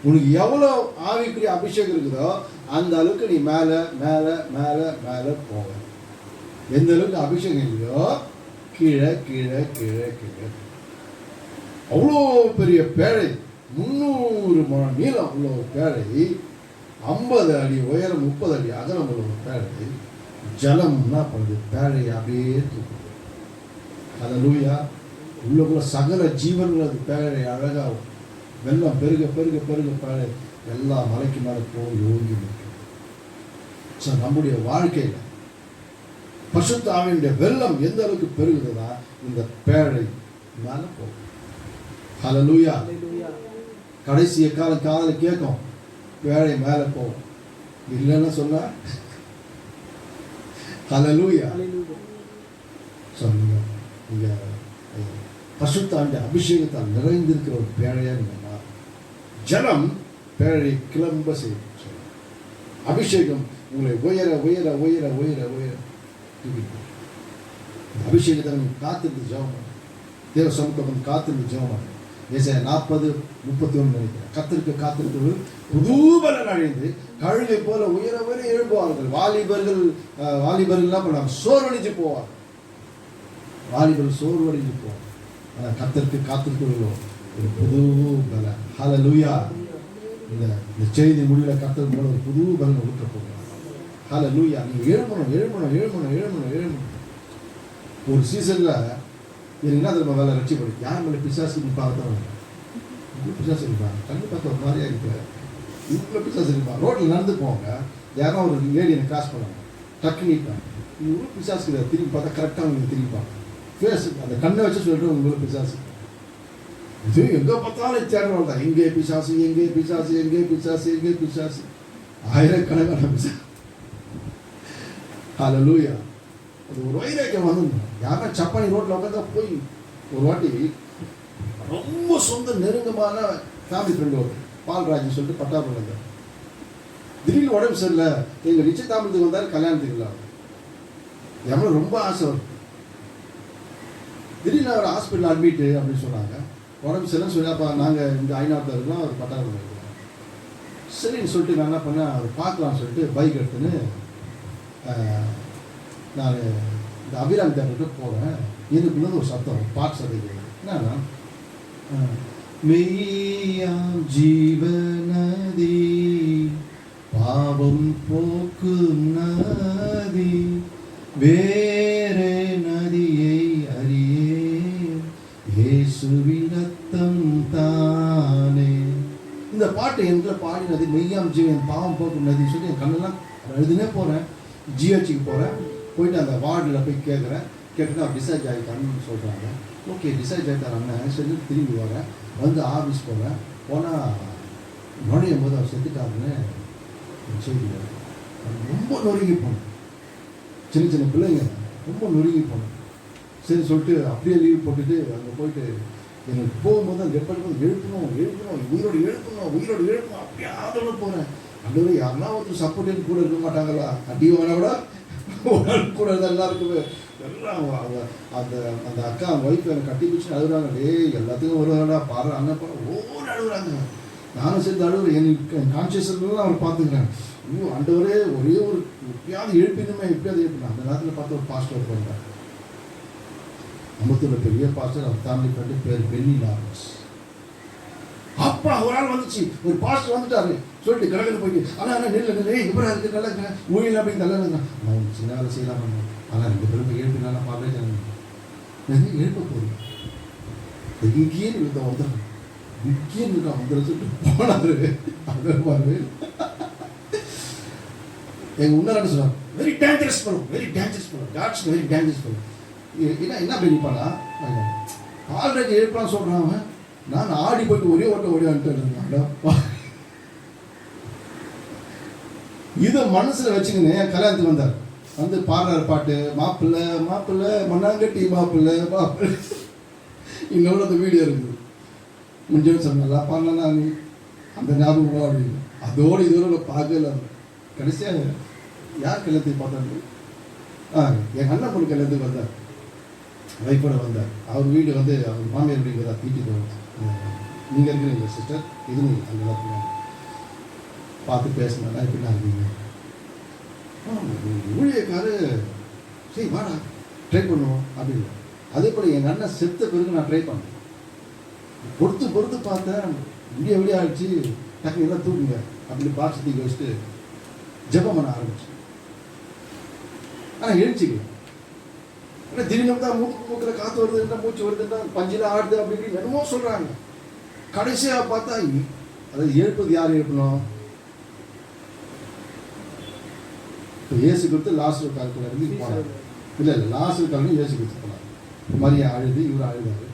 உனக்கு எவ்வளோ ஆவிக்குரிய அபிஷேகம் இருக்குதோ அந்த அளவுக்கு நீ மேலே மேலே மேலே மேலே போக. எந்த அளவுக்கு அபிஷேகம் இருக்குதோ கீழே கீழே கீழே கீழே. அவ்வளோ பெரிய பேழை, 300 முழம் நீளம் உள்ள ஒரு பேழை, 50 அடி உயரம், 30 அடி அகலம் உள்ள ஒரு பேழை. ஜலம் என்ன பண்ணுது? பேழையை அப்படியே தூக்குது. ஹல்லேலூயா. உள்ளுக்குள்ள சகல ஜீவன்கள் அது பேழை அழகாகும். வெள்ளம் பெருக பெருக பெருக பேழை எல்லா மலைக்கு மேலே போய் ஓங்கி நிற்கும். ஸோ நம்முடைய வாழ்க்கையில் பரிசுத்த ஆவியினுடைய வெள்ளம் எந்த அளவுக்கு பெருகுதுன்னா இந்த பேழை மேலே போகும். ஹல்லேலூயா. கடைசிய காலையில் கேட்கும், பேழை மேலே போகும். இல்லைன்னு சொன்னா ஹல்லேலூயா. சொன்னீங்க நீங்க பரிசுத்த ஆவிய அபிஷேகத்தால் நிறைந்திருக்கிற ஒரு பேழையா நீங்க மாறும். ஜலம் பேழை கிளம்ப செய்யும். அபிஷேகம் உங்களை உயர உயர உயர உயர உயர அபிஷேகத்தை நீங்கள் காத்திருந்து ஜெபம் பண்ண, தேவ சமூகம் காத்திருந்து ஜெபம் பண்ண. ஏசாயா 40:31 நினைக்கிறேன். காத்திருக்கு புது பலன் அடைந்து கழுகை போல உயர உயர எழுப்புவார்கள். வாலிபர்கள்லாம் பண்ணாங்க, சோர்வடைஞ்சு போவாங்க. வாலிபர்கள் சோர்வடைஞ்சு போவாங்க. ஆனால் கத்திற்கு காத்திருக்கிறோம் ஒரு புது பலன். ஹல்லேலூயா. இந்த செய்தி முடிவில் கத்தர் போல ஒரு புது பலனை ஊற்ற போகிறார். ஹல்லேலூயா. நீங்கள் எழுமணும். ஒரு சீசனில் எனக்கு என்ன திரும்ப வேலை ரட்சிப்படி யார் மேலே பிசாசு பார்த்தான், பிசாசு இருப்பாங்க. கண்ணு பார்த்த ஒரு மாதிரியா இருக்கிற இவ்வளோ பிசாசு இருப்பாங்க. ரோட்டில் நடந்து போவாங்க, யாரோ ஒரு லேடி எனக்கு கிராஸ் பண்ணுவாங்க, டக்கு நீட்டாங்க. இவ்வளோ பிசாசு கிடையாது. திரும்பி பார்த்தா கரெக்டாக அவங்க திரும்பிப்பாங்க. ஃபேஸ் அந்த கண்ணை வச்சு சொல்லிட்டு உங்களுக்கு பிசாசு இது எங்கே பார்த்தாலும் தேடுறவங்க தான். எங்கே பிசாசு, எங்கே பிசாசு, எங்கே பிசாசு, எங்கே பிசாசு, ஆயிரக்கணக்கான பிசாசு. ஹல்லேலூயா. அது ஒரு வைராக்கியம் வந்து யாரா சப்பானி ரோட்டில் உட்காந்தா போய் ஒரு வாட்டி ரொம்ப சொந்த நெருங்கமான ஃபேமிலி ஃப்ரெண்டு ஒரு பால்ராஜ் சொல்லிட்டு பட்டாபுரம் வந்தார். திடீர்னு உடம்பு சரியில்லை, எங்கள் நிச்சயதாமத்துக்கு வந்தார், கல்யாணத்துக்கு இல்லை. எவ்வளோ ரொம்ப ஆசை வரும். திடீர்னு அவர் ஹாஸ்பிட்டல் அட்மிட்டு அப்படின்னு சொன்னாங்க. உடம்பு சரியில்லைன்னு சொல்லி அப்போ நாங்கள் இந்த ஐநாட்டில் இருக்கோம், அவர் பட்டாபுரம் இருக்கிறோம். சரின்னு சொல்லிட்டு நான் என்ன பண்ணேன், அவர் பார்க்கலான்னு சொல்லிட்டு பைக் எடுத்துன்னு நான் இந்த அபிராமி தேட்டருக்கு போகிறேன். எனக்குள்ள ஒரு சத்தம், பாட்டு சத்தம். என்னன்னா, மெய்யாம் ஜீவநதி பாவம் போக்கும் நதி வேறே நதியை அறியே இயேசுவின் ரத்தம் தானே. இந்த பாட்டு என்ற பாடினது மெய்யாம் ஜீவன் பாவம் போக்கும் நதி சொல்லி என் கண்ணெல்லாம் எழுதுனே போகிறேன். ஜிஹெச்சுக்கு போகிறேன். போயிட்டு அந்த வார்டில் போய் கேட்டுட்டு அவர் டிஸ்சார்ஜ் ஆகிட்டான்னு சொல்கிறாங்க. ஓகே டிஸ்சார்ஜ் ஆகிட்டார் அண்ணன் சொல்லி திரும்பி வரேன். வந்து ஆஃபீஸ் போகிறேன். போனால் நுழையும் போது அவர் செத்துட்டாருன்னு செய்தி ரொம்ப நொறுங்கி போனேன். சின்ன பிள்ளைங்க ரொம்ப நொறுங்கி போனேன். சரி சொல்லிட்டு அப்படியே லீவ் போட்டுட்டு அங்கே போயிட்டு எனக்கு போகும்போது அந்த எப்போ எழுப்பணும் உயிரோடு அப்படியாவது போகிறேன். அப்படியே யாருன்னா ஒருத்தர் சப்போர்ட் கூட இருக்க மாட்டாங்களா? அடி வேணா கூட கூட எல்லாருக்குமே எல்லாம் அந்த அந்த அக்கா ஒய்ஃப் எனக்கு கட்டி பிடிச்சி அழுகுறாங்க. எல்லாத்துக்கும் வருவாங்கடா பாரு அண்ணன் பாரு ஒவ்வொரு அழுகுறாங்க. நானும் சேர்ந்து அழுகுறேன். என் கான்சியஸ்லாம் அவர் பார்த்துக்கிறேன். ஐயோ ஆண்டவரே ஒரே ஒரு எப்பயாவது எப்படியாவது எழுப்பினா. அந்த நேரத்தில் பார்த்து ஒரு பாஸ்டர் பண்ணுறாங்க. அம்பத்தூரில் பெரிய பாஸ்டர், அவர் ஃபேமிலி ஃப்ரெண்டு, பேர் பென்னி லாரன்ஸ். அப்பா ஒரு ஆள் வந்துச்சு, ஒரு பாஸ்டர் வந்துட்டாரு சொல்லிட்டு கடற்கரை போயிட்டு ஆனால் நெல் இப்படி இருக்கு நல்லா ஊழியில் அப்படின்னு நல்லா நான் சின்ன வேலை செய்யலாம் பண்ணேன். ஆனால் 2 பேரும் எழுப்பினால பார்க்கவே எழுப்ப போகிறேன். இங்கேயே வந்துடுறேன் சொல்லிட்டு போனாரு. பாரு எங்கள் உன்னரான்னு சொன்னார், வெரி டேஞ்சரஸ் பண்ணும் டாட்ஸ் வெரி டேஞ்சரஸ் பண்ணும். என்ன பண்ணிப்பானா ஆல்ரெடி எழுப்பலாம் சொல்கிறான். நான் ஆடி போயிட்டு ஒரே ஓடியான்ட்டு இதை மனசில் வச்சுக்கின்னு கல்யாணத்துக்கு வந்தார். வந்து பாடுறாரு பாட்டு, மாப்பிள்ளை மண்ணாங்கட்டி மாப்பிள்ளை இன்னொரு அந்த வீடியோ இருக்குது. முடிஞ்சவன் சொன்னா பாடலன்னா நீ அந்த ஞாபகம் அப்படின்னு அதோடு இதோட பார்க்கல. கடைசியாக யார் கல்யாணத்துக்கு பார்த்தாரு? என் அண்ணன் பொண்ணு கல்யாணத்துக்கு வந்தார், வைஃபோட வந்தார். அவர் வீடு வந்து அவர் மாமியார் வீடு தான் வீட்டுக்கு நீங்கள் இருக்கிறீங்க சிஸ்டர் இதுன்னு அந்த இடத்துல பார்த்து பேசினா எப்படின்னா இருக்கீங்க ஊழியக்காரு சரி வாடா ட்ரை பண்ணுவோம் அப்படின்னு. அதே போல் எங்கள் அண்ணன் செத்த பிறகு நான் ட்ரை பண்ணேன். பொறுத்து பார்த்தேன். விடிய ஆகிடுச்சு. டக்கு எல்லாம் தூக்குங்க அப்படின்னு பாக்ஸ் தூக்கி வச்சுட்டு ஜெபம் பண்ண ஆரம்பிச்சேன். ஆனால் எழுச்சிக்கல. ஆனால் திடீர்னு தான் மூக்கில் காற்று வருதுன்னா, மூச்சு வருதுன்னா, பஞ்சில் ஆடுது அப்படி இப்படி என்னமோ சொல்கிறாங்க. கடைசியாக பார்த்தா அதாவது எழுப்பது யார் எழுப்பணும்? இப்போ இயேசு கொடுத்து லாஸ்ட் காலத்தில் இருந்து போனார். இல்லை லாஸ்ட் காலம் இயேசு கொடுத்து போனார். மரியா அழுது, இவர் அழுதாரு.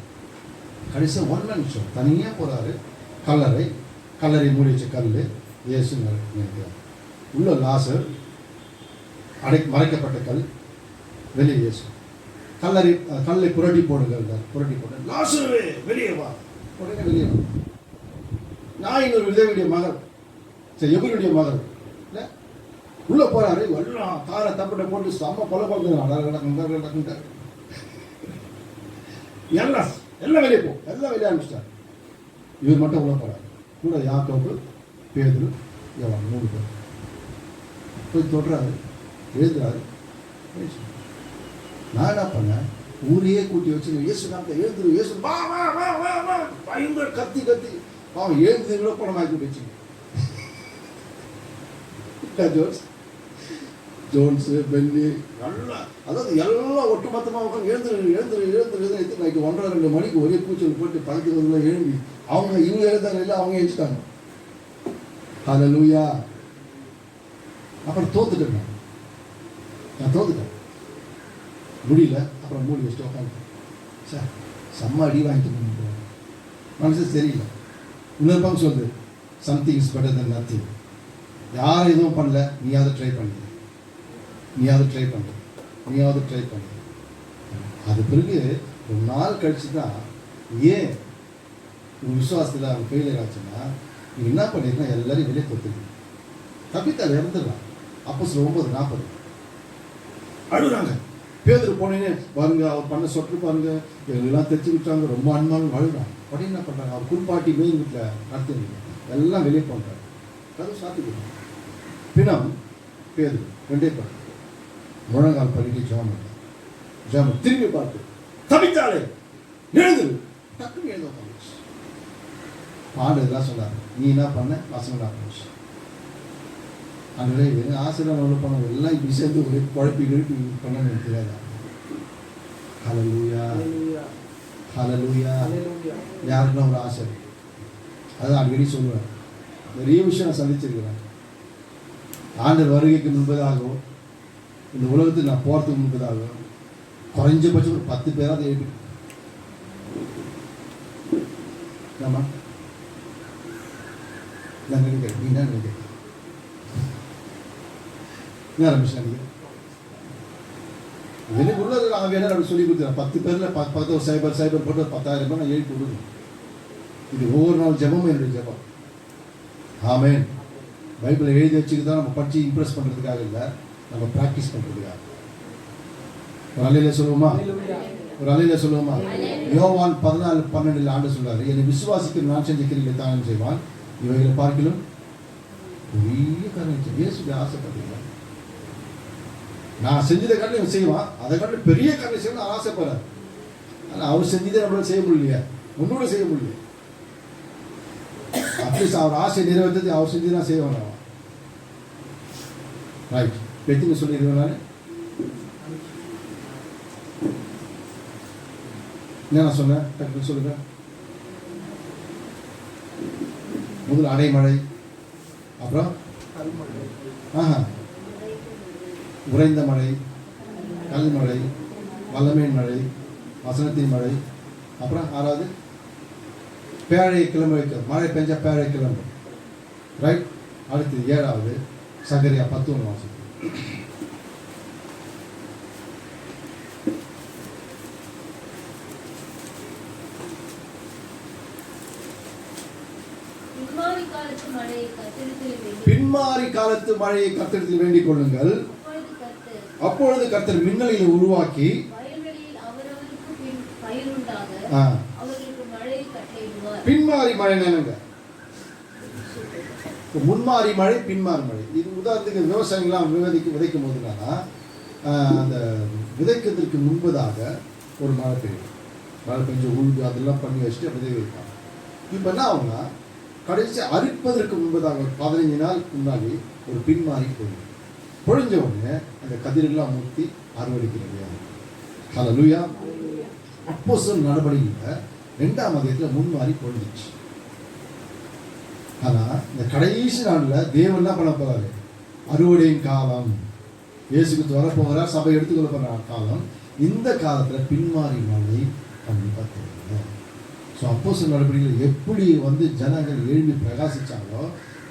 கடைசியாக ஒன் மேன் ஷோ தனியாக போகிறாரு. கல்லறை மூடி வச்ச கல் இயேசு நினைக்கிறார். உள்ள லாசர், மறைக்கப்பட்ட கல், வெளியே இயேசு. கல்லை புரட்டி போடுங்கள், புரட்டி போடு, லாசருவே வெளியே வா. உடனே வெளியே வா. நான் இன்னொரு விதவியுடைய மகள், சரி எவருடைய மகள் இல்லை, உள்ள போறாரு. எல்லாம் காரை தப்பிட்ட போட்டு செம்ம கொலை பண்ணுறாங்க. எல்லாம் வெளியே போ, எல்லாம் வெளியே ஆரம்பிச்சிட்டார். இவர் மட்டும் உள்ள போறாரு. கூட யாக்கோபு, பேதுரு, யோவான் 3 பேர் போய் தொடுறாரு, எழுதுறாரு. நான் என்ன பண்ணேன், ஊரையே கூட்டி வச்சு இயேசு நாமத்தை எழுதுரு, இயேசு வா வா வா வா வா பயங்கர கத்தி அவன் எழுதுங்களோ பணமாக்கி வச்சு ஜோன்ஸு, பென்னி எல்லாம், அதாவது எல்லாம் ஒட்டுமொத்தமாக உட்காந்து எழுந்து நைட்டு 1:30-2 மணிக்கு ஒரே கூச்சல் போட்டு பழக்கத்தில் எழும்பி இவங்க எழுதாங்க இல்லை, அவங்க எழுச்சிட்டாங்க. ஹல்லேலூயா. அப்புறம் தோத்துட்டேன், நான் தோத்துட்டேன், முடியல. அப்புறம் மூடி வச்சுட்டு உட்காந்து சார் செம்ம அடி வாங்கிட்டு மனசு சரியில்லை. இன்னொரு பங்கு சொல்லுது, something is better then nothing. யாரும் எதுவும் பண்ணல, நீயாவது ட்ரை பண்ணு. அது பிறகு ஒரு நாள் கழிச்சு தான் ஏன் உங்கள் விசுவாசத்தில் அவங்க ஃபெயிலியர் ஆச்சுன்னா, நீங்கள் என்ன பண்ணிருக்கா எல்லாரையும் வெளியே கொடுத்துருக்கு. தப்பித்தால் இறந்துடலாம். அப்போ 9:40 அழுகுறாங்க. பேதுரு போனேன்னு பாருங்க, அவர் பண்ண சொட்டு பாருங்க, எல்லாம் தைச்சு விட்டாங்க, ரொம்ப அன்பாலும் அழுகிறாங்க. உடனே என்ன பண்ணுறாங்க, அவர் குளிப்பாட்டி மெயின் வீட்டில் நடத்துறீங்க, எல்லாம் வெளியே பண்ணுறாங்க. கதை சாத்திக்கிட்டாங்க. பிணம் பேதுரு 2 பேர் முழங்கால் பண்ணிட்டு ஜாம திரும்பி பார்த்து தப்பித்தாலே எழுந்துரு, டக்குன்னு எழுத போச்சு. பாடுதான் சொன்னார், நீ என்ன பண்ண வசனம் நான் போச்சு. அந்த ஆசிரியர் அவ்வளோ பண்ண எல்லாம் இப்படி சேர்ந்து ஒரே குழப்பி கிழப்பி பண்ணணும்னு தெரியாதா? ஹல்லேலூயா, ஹல்லேலூயா. யாருக்குன்னா ஒரு ஆசை, அதான் அடிக்கடி சொல்லுவேன். நிறைய விஷயம் நான் சந்திச்சிருக்கிறேன். ஆண்டவர் வருகைக்கு முன்பதாகவும் இந்த உலகத்துக்கு நான் போகிறதுக்கு முன்பதாகவும் குறைஞ்சபட்சம் ஒரு 10 பேராவது எழுப்பி ஆமா நான் நினைக்கிறேன். நீ என்ன நினைக்கிறேன்? என்ன ரமேஷ் நினைக்கிறேன்? எனக்கு உள்ளது நான் வேணா அப்படி சொல்லி கொடுத்துறேன். 10 பேரில் 10 ஒரு சைபர் போட்டு 10,000 ரூபாய் நான் எழுப்பி கொடுக்கணும். இது ஒவ்வொரு நாள் ஜெபமும் என்னுடைய ஜெபம். ஆமேன். பைபிளை எழுதி வச்சுக்கிட்டு தான் நம்ம படித்து இம்ப்ரெஸ் பண்ணுறதுக்காக இல்லை, நம்ம ப்ராக்டிஸ் பண்ணுறதுக்காக. ஒரு அலையில சொல்லுவோமா? யோவான் 14:12 ஆண்டு சொல்றாரு, என்னை விசுவாசிக்கு நான் செஞ்ச கிரிகளை தானம் செய்வான், இவைகளை பார்க்கிலும் பெரிய காரணம். இயேசுக்கு ஆசைப்படுறீங்க, நான் செஞ்சதை காரணம் இவன் செய்வான், அதை காரணம் பெரிய காரணம் செய்யணும் நான் ஆசைப்படுறேன். ஆனால் அவர் செஞ்சதே நம்மளால செய்ய முடியலையா? ஒன்னோட செய்ய முடியல. அட்லீஸ்ட் அவர் ஆசை நிறைவேற்றது அவர் செஞ்சு தான் செய்ய வேண்டாம். ரைட், பெற்றுங்க சொல்லிடுவேன். நான் என்ன நான் சொன்னேன் டக்குனு சொல்லுங்க. முதல் அடைமழை, அப்புறம் உறைந்த மழை, கல்மழை, வல்லமையின் மழை, வசனத்தின் மழை, அப்புறம் 6வது பேழை கிளம்ப, மழை பெஞ்சா பேழை கிளம்பு. ரைட். அடுத்து 7வது சகரியா 10 வாசம். பின்மாறி காலத்து மழையை கர்த்தரிடத்தில் வேண்டிக் கொள்ளுங்கள், அப்பொழுது கர்த்தர் மின்னலை உருவாக்கி பின்மாறி மழை நேனுங்க. முன்மாறி மழை, பின்மாறி மழை. இது உதாரணத்துக்கு விவசாயிகள்லாம் விதைக்கும் போதுனா, அந்த விதைக்கிறதுக்கு முன்பதாக ஒரு மழை பெய்யும். மழை பெஞ்சு உழுது அதெல்லாம் பண்ணி வச்சுட்டு விதை வைப்பாங்க. இப்போ என்ன ஆகும்னா, கடைசி அறுப்பதற்கு முன்பதாக 15 நாள் முன்னாடி ஒரு பின்மாறி போயிடும். பொழிஞ்ச உடனே அந்த கதிரெல்லாம் மூர்த்தி அறுவடைக்கிறது. ஹல்லேலூயா. அப்போஸ்தலர் நடவடிக்கையில் 2ஆம் அதிகாரத்தில் முன்மாறி பொழிஞ்சிச்சு. ஆனால் இந்த கடைசி நாளில் தேவன் என்ன பண்ண போறாரு? அறுவடையின் காலம், இயேசு கிறிஸ்து வரப்போகிறார், சபை எடுத்துக்கொள்ள போகிற காலம். இந்த காலத்தில் பின்மாறி மழை கண்டிப்பாக தேவை. ஸோ அப்போஸ்தலர் நடவடிக்கையில் எப்படி ஜனங்கள் எழுப்பி பிரகாசிச்சாங்களோ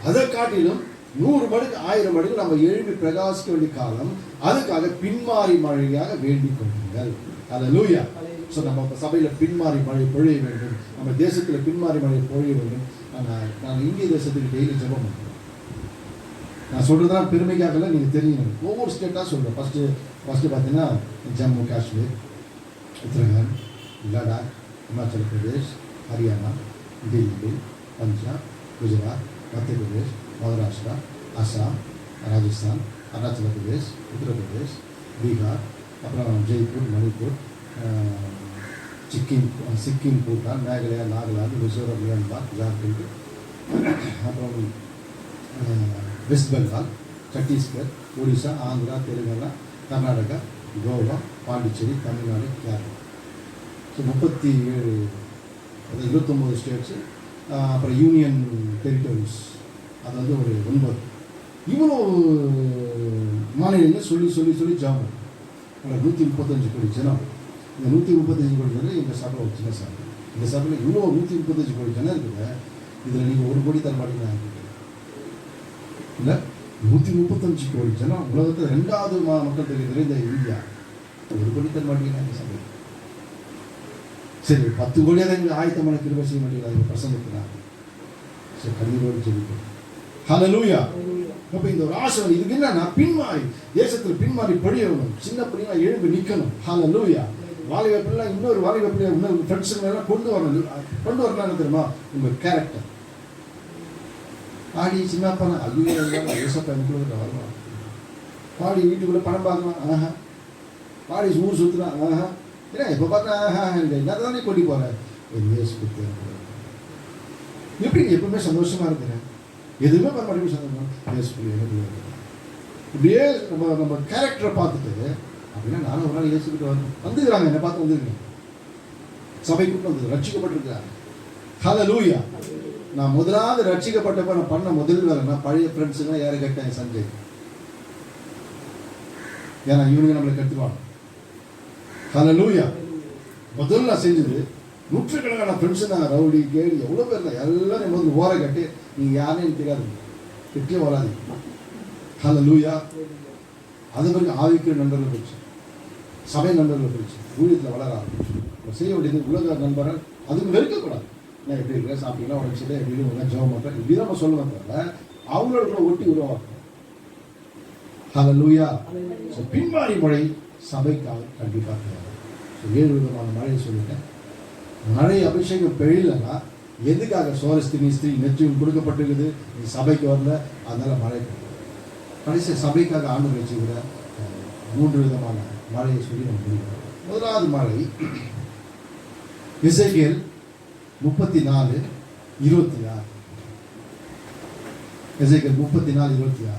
அதை காட்டிலும் 100 மடங்கு 1000 மடங்கு நம்ம எழுப்பி பிரகாசிக்க வேண்டிய காலம். அதுக்காக பின்மாறி மழையாக வேண்டிக் கொள்ளுங்கள். ஹல்லேலூயா. ஸோ நம்ம சபையில் பின்மாறி மழை பொழிய வேண்டும், நம்ம தேசத்தில் பின்மாறி மழை பொழிய வேண்டும். நான் இந்திய தேசத்துக்கு டெய்லி ஜெபம் பண்ணுறேன். நான் சொல்கிறதுலாம் பெருமைக்காகல, நீங்கள் தெரியும். ஒவ்வொரு ஸ்டேட்டாக சொல்கிறேன். ஃபஸ்ட்டு பார்த்தீங்கன்னா ஜம்மு காஷ்மீர், உத்தரகாண்ட், லடாக், ஹிமாச்சல் பிரதேஷ், ஹரியானா, டெல்லி, பஞ்சாப், குஜராத், மத்திய பிரதேஷ், மகாராஷ்டிரா, அசாம், ராஜஸ்தான், அருணாச்சல பிரதேஷ், உத்தரப்பிரதேஷ், பீகார், அப்புறம் ஜெய்ப்பூர், மணிப்பூர், சிக்கிம், பூட்டான், மேகாலயா, நாகாலாந்து, மிசோரம், மியான்மர், ஜார்க்கண்ட், அப்புறம் west Bengal, Chhattisgarh, Odisha, Andhra, Telangana, Karnataka, Goa, Pondicherry, Tamil Nadu, Kerala. So 37, 29 States, அப்புறம் யூனியன் டெரிட்டரிஸ், அது ஒரு 9. இவ்வளோ மாநிலங்கள் சொல்லி ஜாபம். 135 கோடி ஜனம். இந்த 135 கோடி ஜனம் எங்கள் சபை ஒரு சின்ன சபை. இந்த சபையில் இவ்வளோ 135 கோடி ஜனம் இருக்குது. இதில் நீங்கள் 1 கோடி தர மாட்டீங்கன்னா இல்லை, 135 கோடி ஜனம். உலகத்தில் 2வது மக்கள் தொகை இந்த இந்தியா. 1 கோடி தர மாட்டீங்கன்னா இந்த சபை. சரி, 10 கோடியாக எங்களுக்கு ஆயத்தமான கிருபை செய்ய மாட்டீங்களா எங்கள் பிரசங்கத்தினாங்க. சரி, கண்ணீரோடு ஜெபிப்போம். ஹல்லேலூயா. அப்போ இந்த ஒரு ஆசீர்வாதம் இதுக்கு என்னன்னா, பின்மாறி தேசத்தில் பின்மாறி பொழியணும். சின்ன பிள்ளைங்க எழும்பி நிற்கணும். ஹல்லேலூயா. வாலிபப்பிள்ளைலாம் இன்னொரு வாலிபப்பிள்ளைய இன்னொரு ஃப்ரெண்ட்ஸுங்களெல்லாம் கொண்டு வரலாம் தெரியுமா? உங்கள் கேரக்டர். பாடி சின்ன பணம் ஐயோ யோசப்பா எனக்குள்ள வரலாம். பாடி வீட்டுக்குள்ளே பணம் பார்க்கலாம். ஆஹா. பாடி ஊர் சுற்றுலாம். ஆஹா. ஏன்னா இப்போ பார்த்தா ஆஹா என்ன தானே கொண்டு போகிறேன். எப்படி எப்பவுமே சந்தோஷமாக இருக்கிறேன், எதுவுமே பண்ண மாட்டேங்குது சந்தோஷமா. இப்படியே நம்ம கேரக்டரை பார்த்துட்டு அப்படின்னா நானும் ஒரு நாள் இயேசுக்கிட்ட வந்துக்கிறாங்க, என்னை பார்த்து வந்துருக்கேன், சபைக்குள்ள வந்து ரட்சிக்கப்பட்டிருக்கிறாங்க. ஹல்லேலூயா. நான் முதலாவது ரட்சிக்கப்பட்டப்ப நான் பண்ண முதல் வேலைன்னா பழைய ஃப்ரெண்ட்ஸுங்களாம் யாரை கேட்டேன் சஞ்சய். ஏன்னா இவனுங்க நம்மளை கற்றுவாங்க. ஹல்லேலூயா. முதல்ல நான் செஞ்சது நூற்றுக்கணக்கான ஃப்ரெண்ட்ஸு நான் ரவுடி கேடி எவ்வளோ பேர் தான் எல்லாரும் முதல்ல ஓர கட்டி நீங்கள் யாருன்னு தெரியாது, கிட்டே வராது. ஹல்லேலூயா. அது பிறகு ஆவிக்கு நண்பர்கள் போச்சு, சபை நண்பர்கள் போச்சு, ஊழியத்தில் வளர ஆரம்பிச்சு. செய்ய வேண்டியது உலக நண்பர்கள் அதுக்கு வெறுக்கக்கூடாது. நான் எப்படி இருக்கிறேன், சாப்பிட்டீங்களா, உடம்பு எப்படி உங்களுக்கு ஜெபம் பண்ணுறேன், இப்படி தான் நம்ம சொல்லுவேன் தவிர அவங்களோட கூட ஒட்டி உருவாக்கும். ஹல்லேலூயா. ஸோ பின்மாறி மழை சபைக்காக கண்டிப்பாக தேவை. ஸோ 7 விதமான மழையை சொல்லிட்டேன். மழை அபிஷேகம் பெய்யலைன்னா எதுக்காக சோரஸ்தினி ஸ்திரீ நெற்றியும் கொடுக்கப்பட்டிருக்குது, நீ சபைக்கு வரல, அதனால் மழை பெய்யும். கடைசி சபைக்காக ஆண்டு வச்சுக்கிற 3 விதமான மழையை சொல்லி நம்ம முடிக்கிறோம். முதலாவது மழை எசேக்கியேல் 34:26. எசேக்கியேல் 34:26.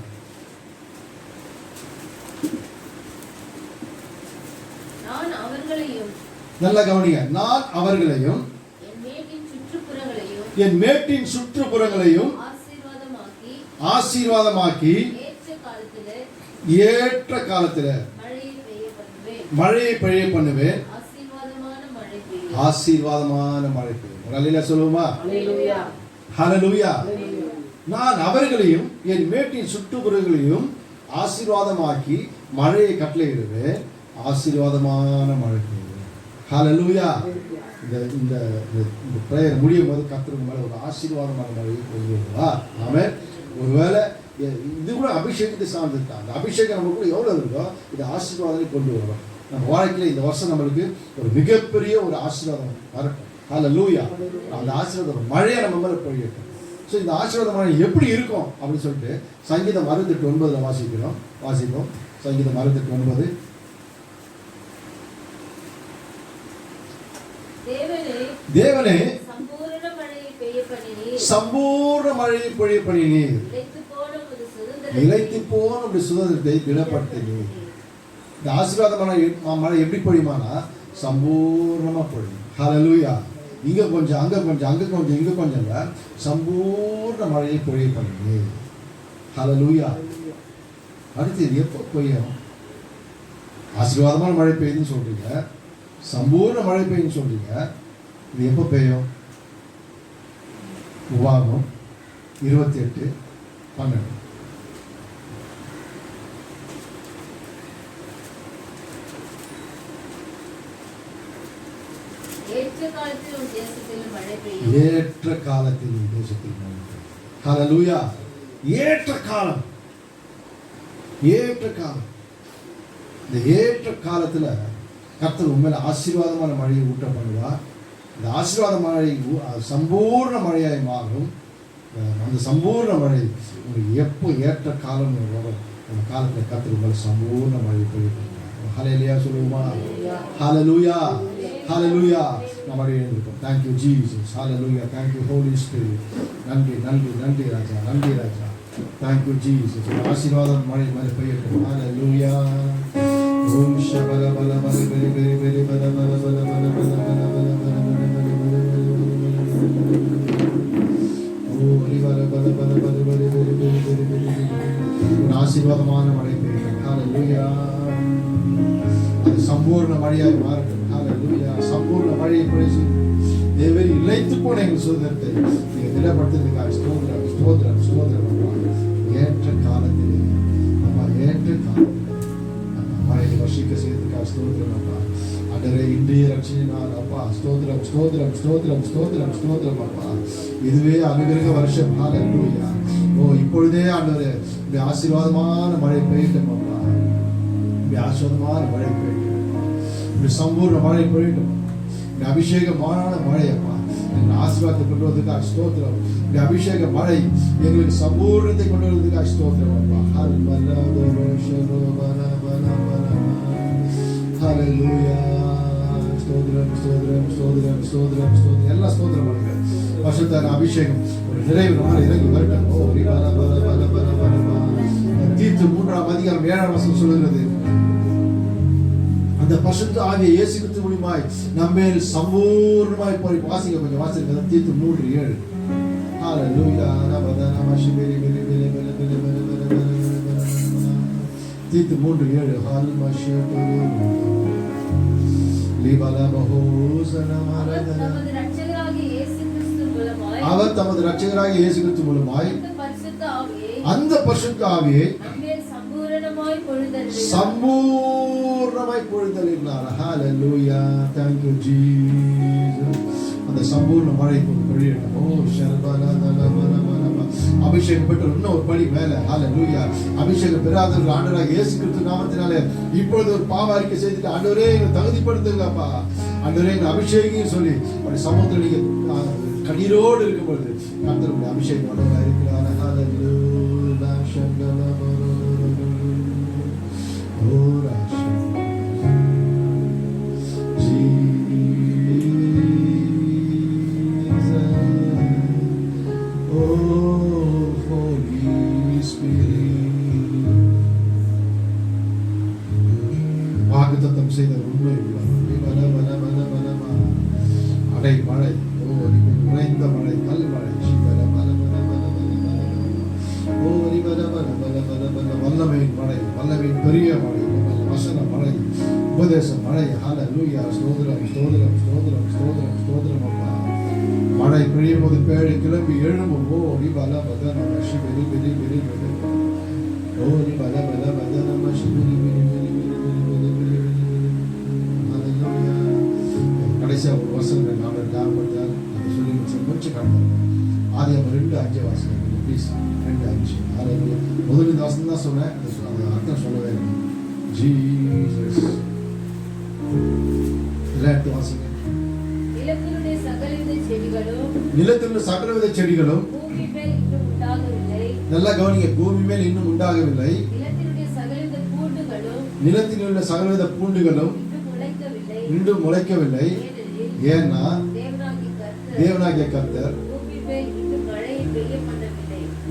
நல்ல கவனிங்க. நான் அவர்களையும் என் மேட்டின் சுற்றுப்புறங்களையும் ஆசீர்வாதமாக்கி ஏற்ற காலத்தில் மழையை பெய்ய பண்ணுவேன். ஆசீர்வாதமான மழை பெய்யும். அல்லேலூயா சொல்லுவோமா? ஹல்லேலூயா. நான் அவர்களையும் என் மேட்டின் சுற்றுப்புறங்களையும் ஆசீர்வாதமாக்கி மழையை கட்டளையிடுவேன். ஆசீர்வாதமான மழை பெய்யும். ஹல்லேலூயா. இந்த பிரேயர் முடியும் போது கர்த்தருக்கு மேலே ஒரு ஆசீர்வாதமான மழையை கொள்வா. ஆமென். ஒருவேளை இது கூட அபிஷேகத்தை சார்ந்துட்டா, அந்த அபிஷேகம் நம்ம கூட எவ்வளோ இருக்கோ இது ஆசீர்வாதத்தை கொண்டு வரும். நம்ம வாழ்க்கையில் இந்த வருஷம் நம்மளுக்கு ஒரு மிகப்பெரிய ஒரு ஆசீர்வாதம் வரட்டும். ஹல்லேலூயா. அந்த ஆசீர்வாதம் மழையை நம்ம மேலே பொழியட்டும். ஸோ இந்த ஆசீர்வாத மழை எப்படி இருக்கும் அப்படின்னு சொல்லிட்டு சங்கீதம் 68:9 வாசிப்போம். சங்கீதம் 68:9. தேவனே சம்பூர்ண மழையை பொழிய பண்ணினீர். நிலைத்து போன அப்படி சுதந்திரத்தை திடப்படுத்துது. இந்த ஆசீர்வாதமான மழை எப்படி பொழியுமானா சம்பூர்ணமா பொழியும். ஹல்லேலூயா. இங்க கொஞ்சம் அங்க கொஞ்சம் அங்க கொஞ்சம் இங்க கொஞ்சம் சம்பூர்ண மழையை பொழிய பண்ணுது. ஹல்லேலூயா. அடுத்து இது எப்போ பெய்யும்? ஆசீர்வாதமான மழை பெய்யுதுன்னு சொல்றீங்க, சம்பூர்ண மழை பெய்யுன்னு சொல்றீங்க. இது எப்போ பெய்யும்? உபாகமம் 28:12. ஏற்ற காலத்தில் தேசத்தில் மழை பெய்யும். ஹல்லேலூயா. ஏற்ற காலம், ஏற்ற காலம். இந்த ஏற்ற காலத்துல கர்த்தர் உண்மையில ஆசீர்வாதமான மழையை ஊட்ட பண்ணுவா. இந்த ஆசீர்வாத மழை சம்பூர்ண மழையாய் மாறும். அந்த சம்பூர்ண மழை உங்களுக்கு எப்போ ஏற்ற காலம் வரும், அந்த காலத்துல கர்த்தர் உங்களை சம்பூர்ண மழை பொழிய பண்ணுவார். ஹல்லேலூயா சொல்லுவோமா? ஹல்லேலூயா, ஹல்லேலூயா. நம்முடைய எழுந்திருக்கோம். Thank you Jesus. Hallelujah. Thank you Holy Spirit. நன்றி நன்றி நன்றி ராஜா, நன்றி ராஜா. Thank you Jesus. ஆசீர்வாதம் மழை மேலே பெய்யட்டும். Hallelujah. ஓம் ஷபல பல பல பெரி பெரி பெரி பல பல பல பல பல பல பல பல ஓ ரிவல பல பல பல பெரி பெரி பெரி பெரி பெரி. ஆசீர்வாதமான மழை பெய்யட்டும். Hallelujah. அது சம்பூர்ண மழையாய் மாறட்டும். ஹல்லேலூயா. சம்பூர்ண மழையை பொழிச்சு தேவரீர் இழைத்து போன எங்கள் சுதந்திரத்தை நீங்கள் நிலைப்படுத்துறதுக்காக ஸ்தோத்திரம் ஸ்தோத்திரம் ஸ்தோத்திரம். ஏற்ற காலத்திலே நம்ம ஏற்ற காலத்தில் நம்ம மழையை வர்ஷிக்க செய்யறதுக்காக ஸ்தோத்திரம் அப்பா. அன்றரை இன்றைய ரட்சணினால் அப்பா ஸ்தோத்திரம் ஸ்தோத்திரம் ஸ்தோத்திரம் ஸ்தோத்திரம் ஸ்தோத்திரம் அப்பா. இதுவே அனுகிரக வருஷம். ஹல்லேலூயா. ஓ இப்பொழுதே ஆண்டவரே இந்த ஆசீர்வாதமான மழை பெய்யட்டும் அப்பா. இந்த ஆசீர்வாதமான மழை பெய்யட்டும். இப்படி சம்பூர்ண மழை பொழியட்டும். இந்த அபிஷேகமான மழை அப்பா எங்கள் ஆசீர்வாதத்தை கொண்டு வருவதற்காக ஸ்தோத்திரம். இந்த அபிஷேக மழை எங்களுக்கு சம்பூர்ணத்தை கொண்டு வருவதற்காக ஸ்தோத்திரம் அப்பா. ஹல்லேலூயா. ஸ்தோத்திரம் ஸ்தோத்திரம் ஸ்தோத்திரம் ஸ்தோத்திரம் ஸ்தோத்திரம். எல்லா ஸ்தோத்திரம் பண்ணுங்கள். பரிசுத்த அபிஷேகம் ஒரு நிறைவு நாள் இறங்கி வரட்டும். ஓ பல பல பல பல பல. தீத்து 3:7 சொல்லுகிறது, அந்த பரிசுத்த ஆவியை இயேசு கிறிஸ்து மூலமாய் நம்மேல் சம்பூர்ணமாய் போய் வாசிங்க. கொஞ்சம் வாசிங்க. தீத்து 3:7. ஹல்லேலூயா. தீத்து 3:7. அவர் தமது இரட்சகராகிய இயேசு கிறிஸ்து மூலமாய் அந்த பரிசுத்த ஆவியை சம்பூர்ணமாய் பொழிந்தருளினார். ஹல்லேலூயா. Thank you Jesus. அந்த சம்பூர்ண மழை பொழியட்டும். ஓ அபிஷேகம் பெற்ற இன்னும் ஒரு படி மேல. ஹல்லேலூயா. அபிஷேகம் பெறாதவர்கள் ஆண்டவராகிய இயேசு கிறிஸ்து நாமத்தினாலே இப்பொழுது ஒரு பாவ அறிக்கை செய்துட்டு ஆண்டவரே எங்களை தகுதிப்படுத்துங்கப்பா, ஆண்டவரே எங்களை அபிஷேகம் சொல்லி அப்படி சமூகத்தில் நீங்க கண்ணீரோடு இருக்கும் பொழுது கர்த்தருடைய அபிஷேகம் கொண்டவராக இருக்கிறார். ஹல்லேலூயா. வாக்குத்தத்தம் செய்த உண்மை அடை மழை, உறைந்த மழை, கல் மழை, வல்லமையின் மழை, வல்லமையின் பெரிய மழை, வசன மழை, உபதேச மழை. ஹல்லேலூயா. ஸ்தோத்திரம் ஸ்தோத்திரம் ஸ்தோத்திரம் ஸ்தோத்திரம் ஸ்தோத்திரம் அப்பா. மழை பெய்யும் போது பேழை கிளம்பி எழும்பும். ஓ பல பத நம சிவரி பெரி பெரி பெரி. ஓ பல பல பத நம சிவரி பெரி பெரி பெரி பெரி. ஹல்லேலூயா. கடைசியா ஒரு வசனம் நாம ஞாபகப்படுத்தால் அதை சொல்லி முடிச்சு காட்டுறோம். ஆதியாகமம் 2:5 வாசனம் ப்ளீஸ். 2:5. ஹல்லேலூயா. முதல்ல இந்த வசனம் தான் சொன்னேன், அந்த அர்த்தம் சொல்லவே இல்லை. ஜீசஸ். எல்லாத்தையும் வாசிங்க. நிலத்திலுள்ள சகலவித செடிகளும் பூமி மேல் இன்னும் உண்டாகவில்லை. நல்லா கவனிங்க. பூமி மேல் இன்னும் உண்டாகவில்லை. நிலத்திலுள்ள சகலவித பூண்டுகளும் இன்னும் முளைக்கவில்லை. ஏன்னா தேவனாகிய கர்த்தர்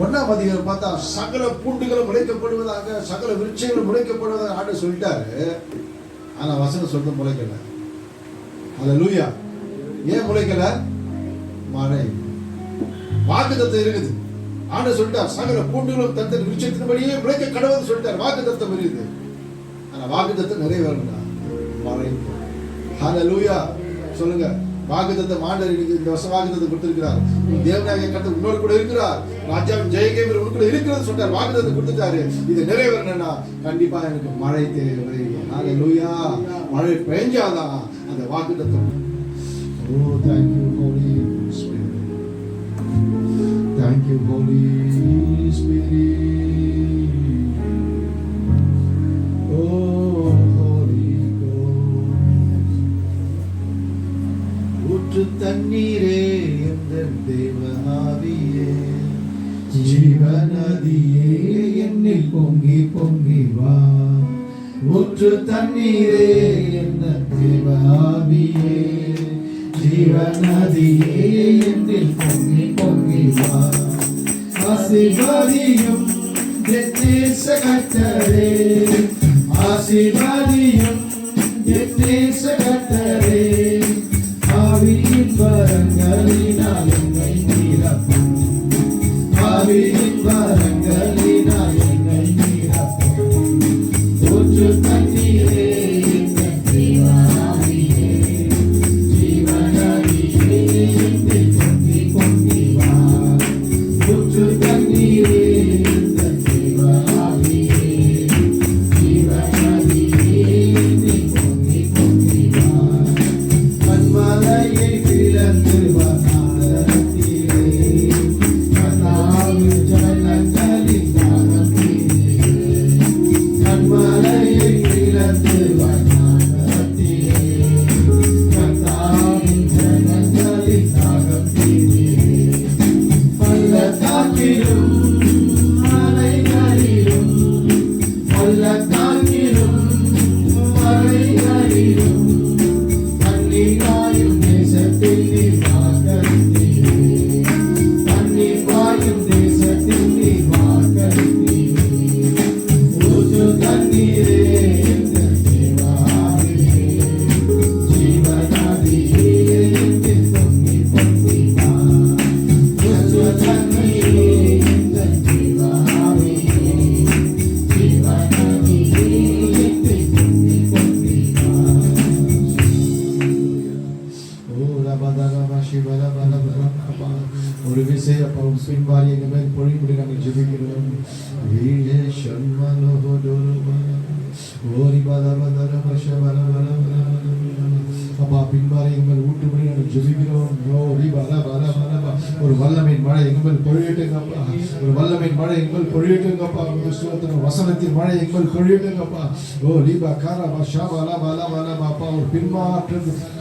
1ஆம் அதிகாரம் பார்த்தா சகல பூண்டுகளும் முளைக்கப்படுவதாக, சகல விருட்சங்களும் முளைக்கப்படுவதாக ஆண்டு சொல்லிட்டாரு. ஆனா வசனம் சொல்ல முளைக்கல. அல்லேலூயா. ஏன் முளைக்கல? மழை. வாக்குத்தத்தம் இருக்குது. ஆண்டு சொல்லிட்டார் சகல பூண்டுகளும் தத்தன் விருட்சத்தின்படியே முளைக்க கடவுள் சொல்லிட்டார். வாக்குத்தத்தம் இருக்குது. ஆனா வாக்குத்தத்தம் நிறைவேறணும். மழை. அல்லேலூயா. சொல்லுங்க. வாக்குத்தத்தம் ஆண்டவர் இந்த வருஷம் வாக்குத்தத்தம் கொடுத்திருக்கிறார். தேவனாகிய கர்த்தர் உன்னோடு கூட இருக்கிறார். ராஜாவின் ஜெயகேவர் உனக்குள்ள இருக்கிறது சொல்றார். வாக்குத்தத்தம் கொடுத்துட்டாரு. இது நிறைவேறணும்னா கண்டிப்பா எனக்கு மழை தேவை. ஹalleluya. மழை பெய்ஞ்சாதான் அந்த வாக்குத்தத்தம். Oh, thank you Holy Spirit. Thank you Holy Spirit. Oh, Holy Ghost. ஊற்று தண்ணீரே எந்தன் தேவ ஆவியே, ஜீவநதியே என்னில் பொங்கி பொங்கி வா. ஊற்று தண்ணீரே எந்தன் தேவ ஆவியே, ஜீவநதியே என்னில் பொங்கி பொங்கி வா. ஆசீர்வாதியும் என் நேச கர்த்தரே, ஆசீர்வாதியும் என் நேச கர்த்தரே, ஆவியின் வரங்களினால் என்னை நிரப்பும், ஆவியின் வரங்களினால் என்னை நிரப்பும். ஊற்று தண்ணீரே என் தேவ ஆவியே, ஜீவநதியே என்னில் பொங்கி பொங்கி வா. ஊற்று தண்ணீரே என் தேவ ஆவியே, ஜீவநதியே என்னில் பொங்கி பொங்கி வா. கண்மலையை பிளந்து வனாந்தரத்திலே, கர்த்தாவின் ஜனங்களின் தாகம் தீர்த்தீரே. கண்மலையை பிளந்து வனாந்தரத்திலே, கர்த்தாவின் ஜனங்களின் தாகம் தீர்த்தீரே. பள்ளத்தாக்கிலும் மலைகளிலும், பள்ளத்தாக்கிலும் மலைகளிலும், தண்ணீராயும் தேசத்தில் நீர் வாக்களித்தீரே, தண்ணீர் வாயும் தேசத்தில் நீர் வாக்களித்தீரே. ஊற்று தண்ணீரே எங்கள் தேவ ஆவியே, ஜீவநதியே என்னில் பொங்கி பொங்கி வா. ஊற்று தண்ணீரே எங்கள் தேவ ஆவியே, ஜீவநதியே என்னில் பொங்கி பொங்கி வா. ஒரு விசைய பின்பாரி எங்க மேல் பொழிமுடி நாங்கள் ஜெபிக்கிறோம். அப்பா பின்பாரி எங்க மேல் ஊட்டுபடி நாங்கள் ஜெபிக்கிறோம். ஒரு வல்லமையின் மழை எங்க மேல் பொழியட்டுங்கப்பா, ஒரு வல்லமையின் மழை எங்க மேல் பொழியட்டுங்கப்பா. வசனத்தின் மழை எங்க மேல் பொழியட்டுங்கப்பா. ஓ லீபா காரா ஷாபாலா பாலா பாலா பாப்பா. ஒரு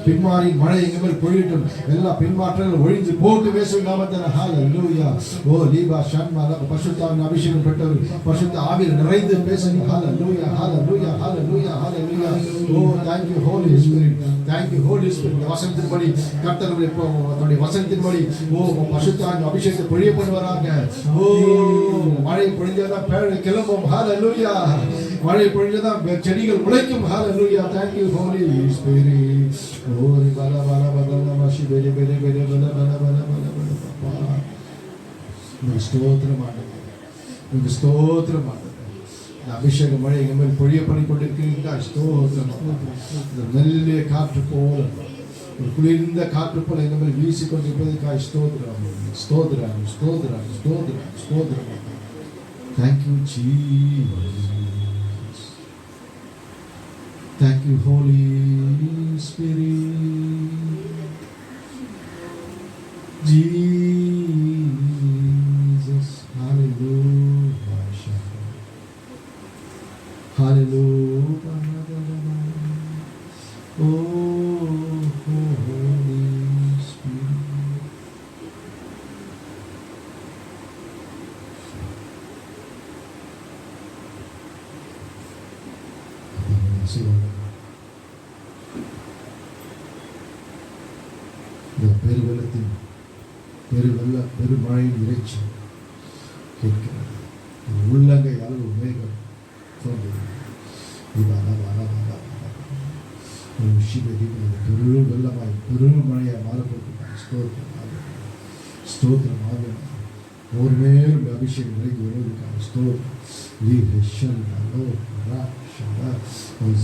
பின்மாரின் மழை எங்க மேல் பொழியட்டும். எல்லா பின்மாற்றங்கள் ஒழிஞ்சு போட்டு பேசும் நாமத்தில் ஹalleluya. ஓ லீபா ஷன்மாலா பரிசுத்தாவின் அபிஷேகம் பெற்றவர், பரிசுத்த ஆவியில் நிறைந்து பேசுங்க. ஹalleluya ஹalleluya ஹalleluya ஹalleluya. ஓ thank you Holy Spirit, thank you Holy Spirit. வசனத்தின்படி கர்த்தர் நம்முடைய வசனத்தின்படி ஓ பரிசுத்தாவின் அபிஷேகத்தை பொழிய பண்ணுவாராக. ஓ மழை பொழிஞ்சாதான் பேழை கிளம்பும். ஹalleluya. மழை பொழிஞ்சாதான் செடிகள் முளைக்கும். ஹalleluya. thank you Holy Spirit. ஓ பாலா பாலா பாலா மாஷி பெரிய பெரிய பெரிய பல பல பல பல பல. ஸ்தோத்திரம் ஆண்டவரே, உங்களுக்கு ஸ்தோத்திரம் ஆண்டவரே. அபிஷேக மழை எங்க மேல் பொழிய பண்ணி கொண்டிருக்கிறீங்க. ஸ்தோத்திரம். மெல்லிய காற்று போல, ஒரு குளிர்ந்த காற்று போல எங்க மேல் வீசி கொண்டிருப்பதற்காக ஸ்தோத்திரம் ஸ்தோத்திரம் ஸ்தோத்திரம் ஸ்தோத்திரம் ஸ்தோத்திரம். Thank you Jesus. Thank you Holy Spirit. Jesus. Hallelujah. Hallelujah. Oh, Holy Spirit. இந்த பெருவெள்ளத்தின் பெருமழையின் இறைச்சி கேட்கிறது. உள்ளங்கை அளவு மேகம் தோன்றுகிறது. பெரும் வெள்ளமாய் பெரும் மழையாய் மாறப்பட்டிருக்காங்க. ஸ்தோத்திரம் ஆவியானவர் ஒரு மேலும் அபிஷேகம் விலகி வருவதற்கான ஸ்தோத்திரம்.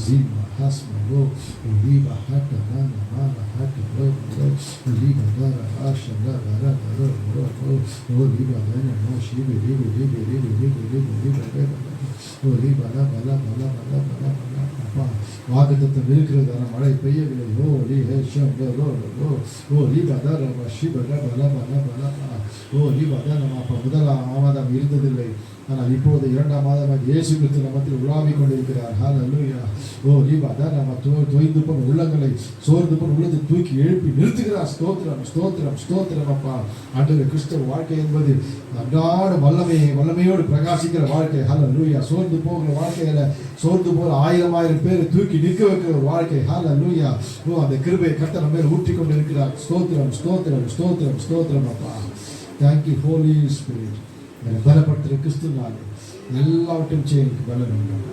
Zima hasma lo uliba hata nana mala hata lo uliba dara asha la dara dara lo uliba dana no shibi ribi uliba la bala வாக்குத்தத்தம் இருக்கிறதான மழை பெய்யவில்லை. ஓ லி ஹேஷம் லோ ஓ லீபா தர ஷிப பல ஓ லீபா தான் நம்ம அப்போ முதலாம் மாதம் இருந்ததில்லை. ஆனால் இப்போது 2ஆம் மாதமாக இயேசு கிறிஸ்து நமத்தில் உலாவிக் கொண்டிருக்கிறார். ஹல்லேலூயா. ஓ லீபா தான் நம்ம தொய்ந்து போன உள்ளங்களை சோர்ந்து போன உள்ளத்தை தூக்கி எழுப்பி நிறுத்துகிறார். ஸ்தோத்திரம் அப்பா. ஆண்டவரே, கிறிஸ்தவ வாழ்க்கை என்பது அன்றாட வல்லமையோடு பிரகாசிக்கிற வாழ்க்கை. ஹல்லேலூயா. சோர்ந்து போகிற வாழ்க்கையில சோர்ந்து போகிற 1000 பேரை தூக்கி நிற்க வைக்கிற ஒரு வாழ்க்கை. ஹல்லேலூயா. ஓ அந்த கிருபையை கர்த்தர் நம்ம மேல் ஊற்றி கொண்டு இருக்கிறார். ஸ்தோத்திரம் அப்பா. Thank you holy spirit. என்னை பலப்படுத்துகிற கிறிஸ்துனாலே எல்லாவற்றையும் செய்ய எனக்கு பலம் உண்டாங்க.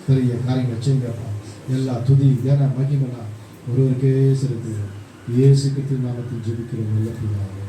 பெரிய காரியங்களை செய்யுங்கப்பா. எல்லா துதி கன மகிமனா ஒருவருக்கே செலுத்துகிறோம். இயேசு கிறிஸ்து நாமத்தில் ஜெபிக்கிறோம் நல்ல பிதாவே.